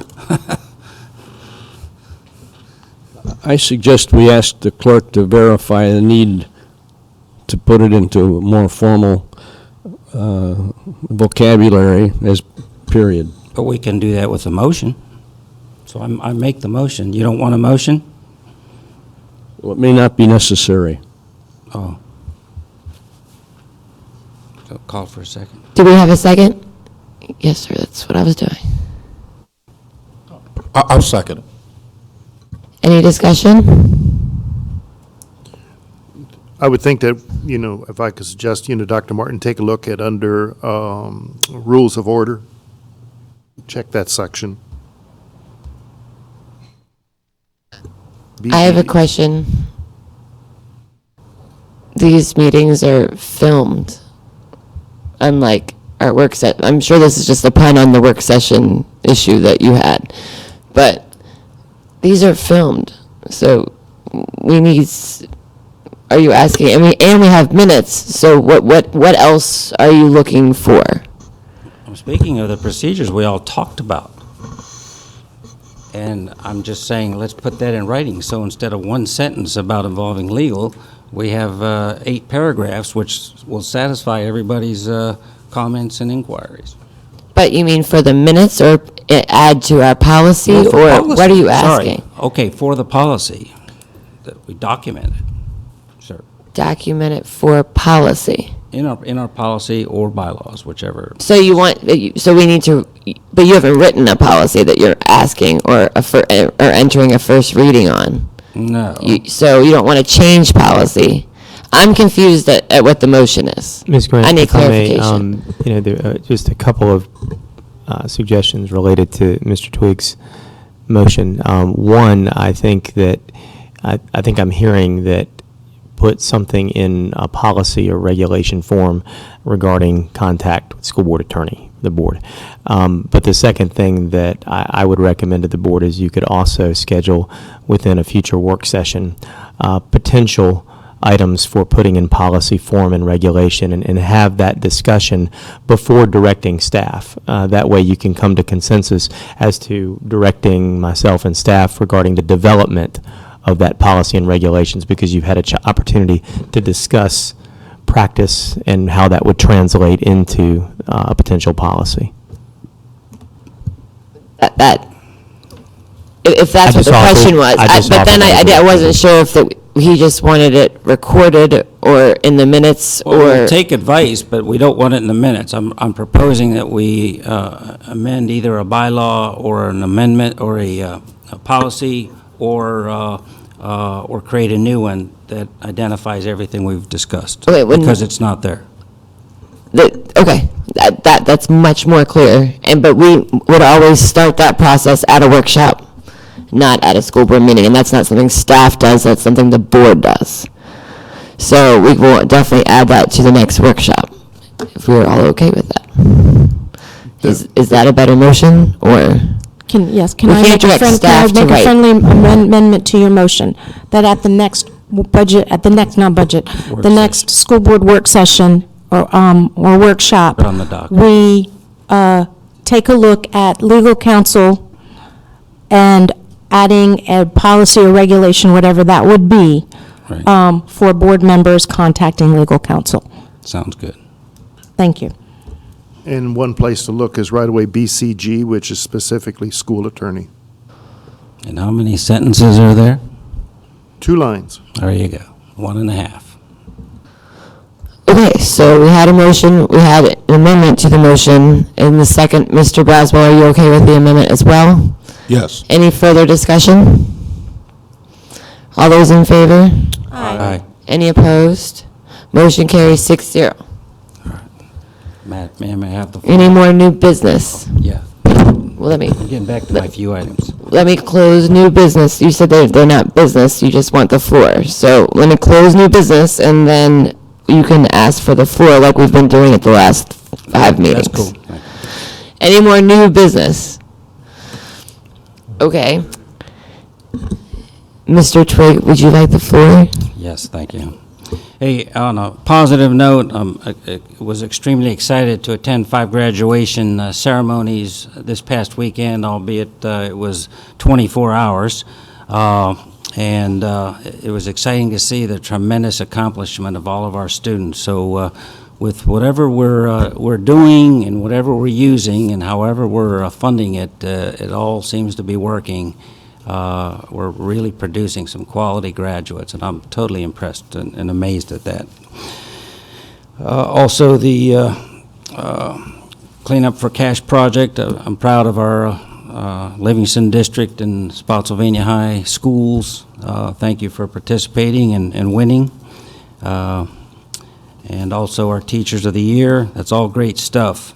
I suggest we ask the clerk to verify the need to put it into more formal vocabulary as period. But we can do that with a motion. So I make the motion. You don't want a motion? Well, it may not be necessary. Oh. So call for a second. Do we have a second? Yes, sir, that's what I was doing. I'll second it. Any discussion? I would think that, if I could suggest, Dr. Martin, take a look at under Rules of Order. Check that section. I have a question. These meetings are filmed, unlike our work session. I'm sure this is just a pun on the work session issue that you had, but these are filmed, so we need. Are you asking? And we have minutes. So what else are you looking for? I'm speaking of the procedures we all talked about. And I'm just saying, let's put that in writing. So instead of one sentence about involving legal, we have 8 paragraphs, which will satisfy everybody's comments and inquiries. But you mean for the minutes or add to our policy, Well, for or policy. what are you Sorry. asking? Okay, for the policy, that we document it, sir, Document it for policy. in our policy or bylaws, whichever. So you want, so we need to, but you haven't written a policy that you're asking or or entering a first reading on. No. So you don't want to change policy. I'm confused at what the motion is. Ms. Grant, I need if I may, clarification. there are just a couple of suggestions related to Mr. Twig's motion. One, I think that, I think I'm hearing that put something in a policy or regulation form regarding contact with school board attorney, the board. But the second thing that I would recommend to the board is you could also schedule within a future work session potential items for putting in policy form and regulation, and have that discussion before directing staff. That way you can come to consensus as to directing myself and staff regarding the development of that policy and regulations, because you've had an opportunity to discuss practice and how that would translate into a potential policy. If that's what the question was. But then I wasn't sure if he just wanted it recorded or in the minutes, Well, we'll or. take advice, but we don't want it in the minutes. I'm proposing that we amend either a bylaw or an amendment or a policy, or create a new one that identifies everything we've discussed. Okay, because it's not there. Okay, that's much more clear. But we would always start that process at a workshop, not at a school board meeting, and that's not something staff does, that's something the board does. So we will definitely add that to the next workshop, if we're all okay with that. Is that a better motion, or? Can We I can't make direct staff to write. friendly amendment to your motion? That at the next the next school board work session or workshop, Put on the docket. we take a look at legal counsel and adding a policy or regulation, whatever that would be, Right. for board members contacting legal counsel. Sounds good. Thank you. And one place to look is right away BCG, which is specifically school attorney. And how many sentences are there? 2 lines. There you go, 1.5. Okay, so we had a motion, we had an amendment to the motion. In the second, Mr. Braswell, are you okay with the amendment as well? Yes. Any further discussion? All those in favor? Aye. Any opposed? Motion carries 6-0. Ma'am, I have the floor. Any more new business? Yeah. Well, let me I'm getting back to my few items. close new business. You said they're not business, you just want the floor. So let me close new business, and then you can ask for the floor like we've been doing at the last 5 meetings. That's cool. Any more new business? Okay. Mr. Twig, would you like the floor? Yes, thank you. Hey, on a positive note, I was extremely excited to attend 5 graduation ceremonies this past weekend, albeit it was 24 hours. And it was exciting to see the tremendous accomplishment of all of our students. So with whatever we're doing and whatever we're using and however we're funding it, it all seems to be working. We're really producing some quality graduates, and I'm totally impressed and amazed at that. Also, the Cleanup for Cash project, I'm proud of our Livingston District and Spotsylvania High schools. Thank you for participating and winning. And also our Teachers of the Year. That's all great stuff.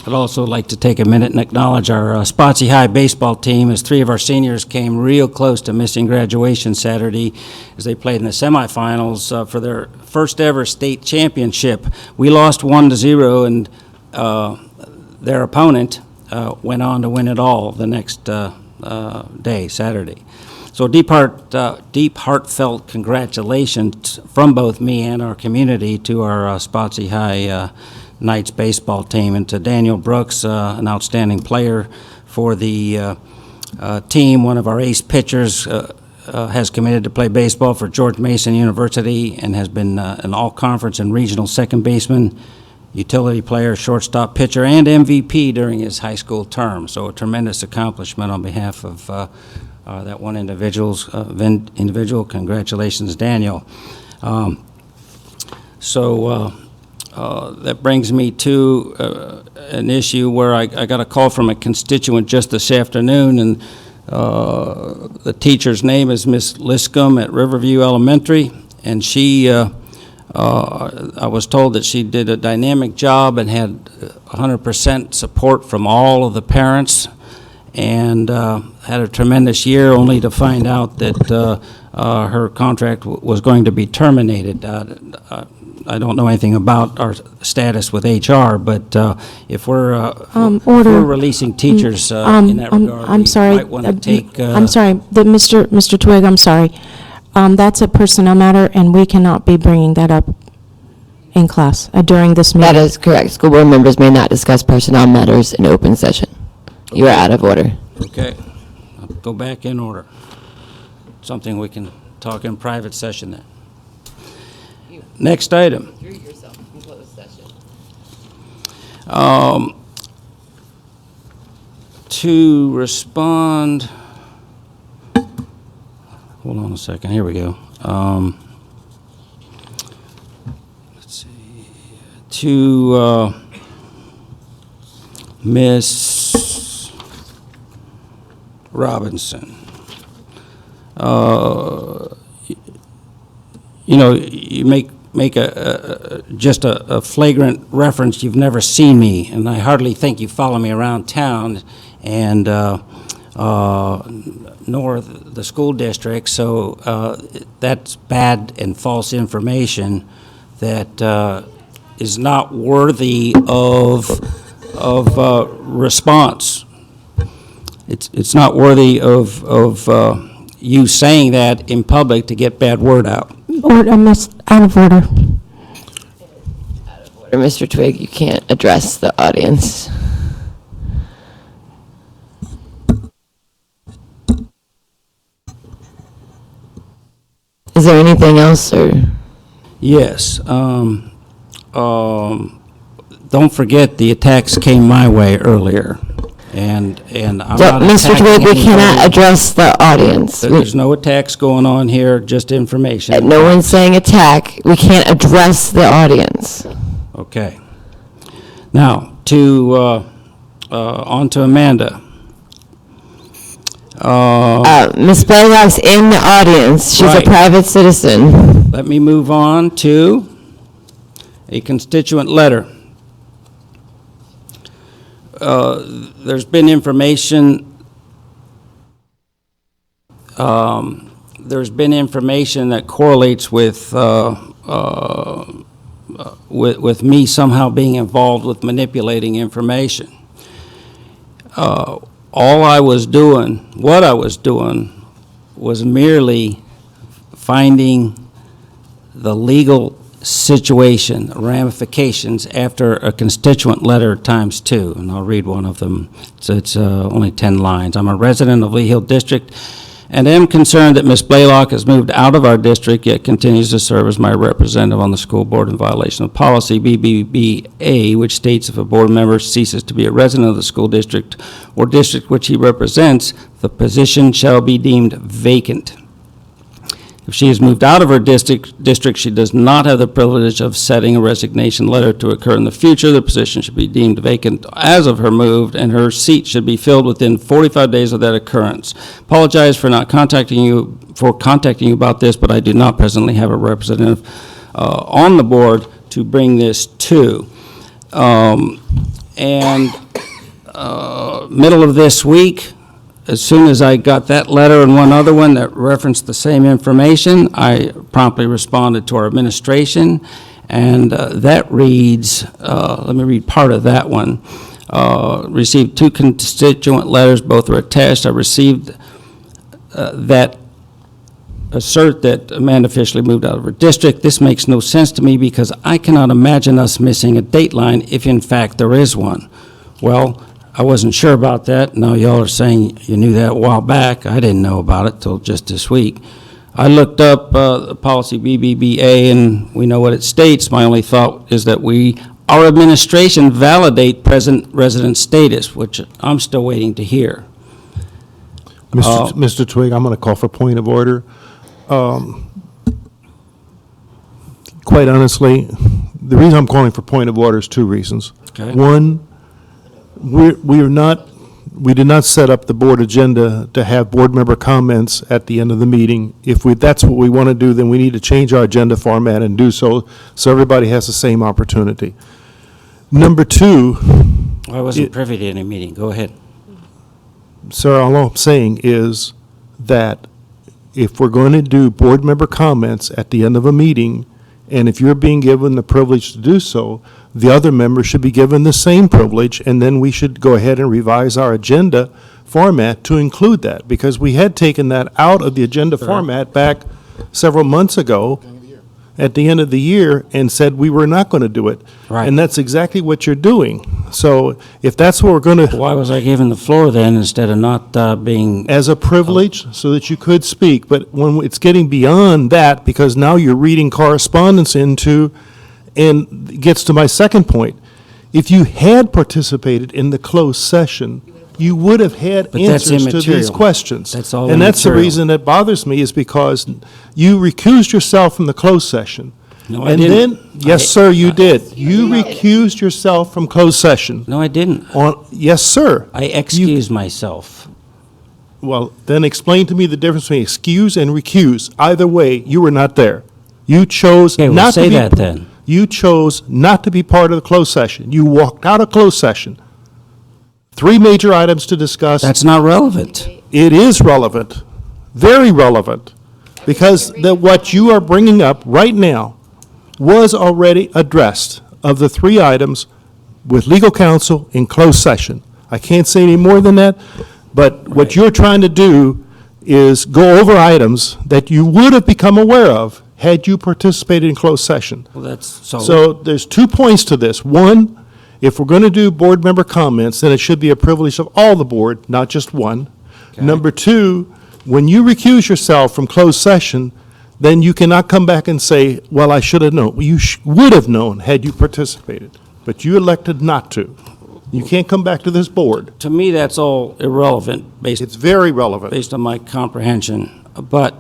I'd also like to take a minute and acknowledge our Spotsy High baseball team, as 3 of our seniors came real close to missing graduation Saturday as they played in the semifinals for their first ever state championship. We lost 1-0, and their opponent went on to win it all the next day, Saturday. So deep heartfelt congratulations from both me and our community to our Spotsy High Knights baseball team, and to Daniel Brooks, an outstanding player, for the team, one of our ace pitchers, has committed to play baseball for George Mason University and has been an all-conference and regional second baseman, utility player, shortstop, pitcher, and MVP during his high school term. So a tremendous accomplishment on behalf of that one individual. Congratulations, Daniel. That brings me to an issue where I got a call from a constituent just this afternoon, and the teacher's name is Miss Liscombe at Riverview Elementary, and she, I was told that she did a dynamic job and had 100% support from all of the parents, and had a tremendous year, only to find out that her contract was going to be terminated. I don't know anything about our status with HR, but if we're releasing teachers in that regard, I'm sorry. might want to take... I'm sorry, Mr. Twigg, I'm sorry. That's a personnel matter, and we cannot be bringing that up in class during this meeting. That is correct. School board members may not discuss personnel matters in open session. You are out of order. Okay. I'll go back in order. Something we can talk in private session then. Next item. To respond, hold on a second, here we go. Let's see, to Miss Robinson. You know, you make just a flagrant reference, you've never seen me, and I hardly think you follow me around town, and nor the school district, so that's bad and false information that is not worthy of response. It's not worthy of you saying that in public to get bad word out. Out of order. Mr. Twigg, you can't address the audience. Is there anything else, or? Yes. Don't forget the attacks came my way earlier, and I'm not Mr. Twigg, we attacking cannot anybody. address the audience. There's no attacks going on here, just information. No one's saying attack. We can't address the audience. Okay. Now, on to Amanda. Ms. Blaylock's in the audience. She's Right. a private citizen. Let me move on to a constituent letter. There's been information that correlates with me somehow being involved with manipulating information. What I was doing was merely finding the legal situation, ramifications after a constituent letter times 2, and I'll read one of them. It's only 10 lines. I'm a resident of Lee Hill District and am concerned that Ms. Blaylock has moved out of our district yet continues to serve as my representative on the school board in violation of policy BBBA, which states if a board member ceases to be a resident of the school district or district which he represents, the position shall be deemed vacant. If she has moved out of her district, she does not have the privilege of setting a resignation letter to occur in the future. The position should be deemed vacant as of her move, and her seat should be filled within 45 days of that occurrence. Apologize for not contacting you about this, but I do not presently have a representative on the board to bring this to. Middle of this week, as soon as I got that letter and one other one that referenced the same information, I promptly responded to our administration, and that reads, let me read part of that one. Received 2 constituent letters, both are attached. I received that assert that Amanda officially moved out of her district. This makes no sense to me because I cannot imagine us missing a date line if in fact there is one. Well, I wasn't sure about that. Now y'all are saying you knew that a while back. I didn't know about it till just this week. I looked up the policy BBBA, and we know what it states. My only thought is that our administration validate present resident status, which I'm still waiting to hear. Mr. Twig, I'm going to call for point of order. Quite honestly, the reason I'm calling for point of order is two reasons. Okay. One, we did not set up the board agenda to have board member comments at the end of the meeting. If that's what we want to do, then we need to change our agenda format and do so everybody has the same opportunity. Number two. I wasn't privy to any meeting. Go ahead. Sir, all I'm saying is that if we're going to do board member comments at the end of a meeting, and if you're being given the privilege to do so, the other members should be given the same privilege, and then we should go ahead and revise our agenda format to include that, because we had taken that out of the agenda format back several months ago at the end of the year and said we were not going to do it. Right. And that's exactly what you're doing. So if that's what we're going to... Why was I given the floor then instead of not being... As a privilege, so that you could speak, but when it's getting beyond that, because now you're reading correspondence into, and it gets to my second point, if you had participated in the closed session, you would have had But that's answers to these immaterial. questions. That's all And that's the immaterial. reason that bothers me, is because you recused yourself from the closed session. No, I And didn't. then, yes, sir, you did. You recused yourself from closed session. No, I didn't. Yes, sir. I excused myself. Well, then explain to me the difference between excuse and recuse. Either way, you were not there. You chose Okay, well, not to say be. that then. You chose not to be part of the closed session. You walked out of closed session. 3 major items to discuss. That's not relevant. It is relevant, very relevant, because what you are bringing up right now was already addressed of the 3 items with legal counsel in closed session. I can't say any more than that, but what you're trying to do is go over items that you would have become aware of had you participated in closed session. Well, that's So there's 2 points to this. One, if we're going to do board member comments, then it should be a privilege of all the board, not just one. Okay. Number 2, when you recuse yourself from closed session, then you cannot come back and say, well, I should have known. Well, you would have known had you participated, but you elected not to. You can't come back to this board. To me, that's all irrelevant It's very relevant. based on my comprehension. But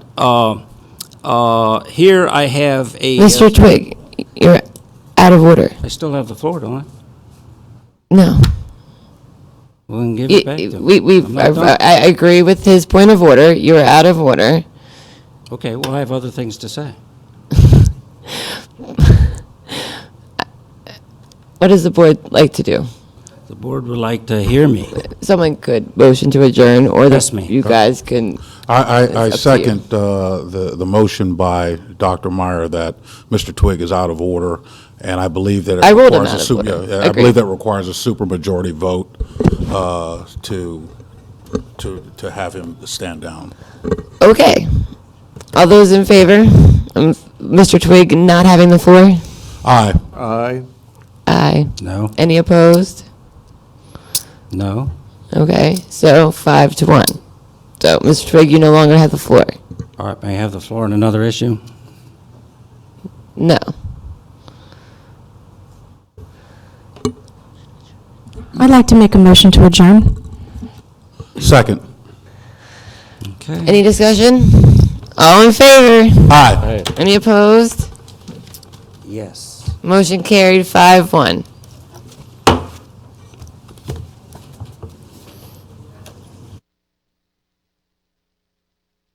here I have a... Mr. Twig, you're out of order. I still have the floor, don't I? No. Well, then give it back to me. I'm not done. I agree with his point of order. You are out of order. Okay, well, I have other things to say. What does the board like to do? The board would like to hear me. Someone could motion to adjourn, or Yes, ma'am. you guys can. I It's up to you. second the motion by Dr. Meyer that Mr. Twig is out of order, and I believe that it I ruled him requires a out of super- order. yeah, I Agreed. believe that requires a supermajority vote to have him stand down. Okay. All those in favor? Mr. Twig not having the floor? Aye. Aye. Aye. No? Any opposed? No? Okay, so 5-1. So, Mr. Twig, you no longer have the floor. All right, may I have the floor on another issue? No. I'd like to make a motion to adjourn. Second. Okay. Any discussion? All in favor? Aye. Any opposed? Yes. Motion carried 5-1.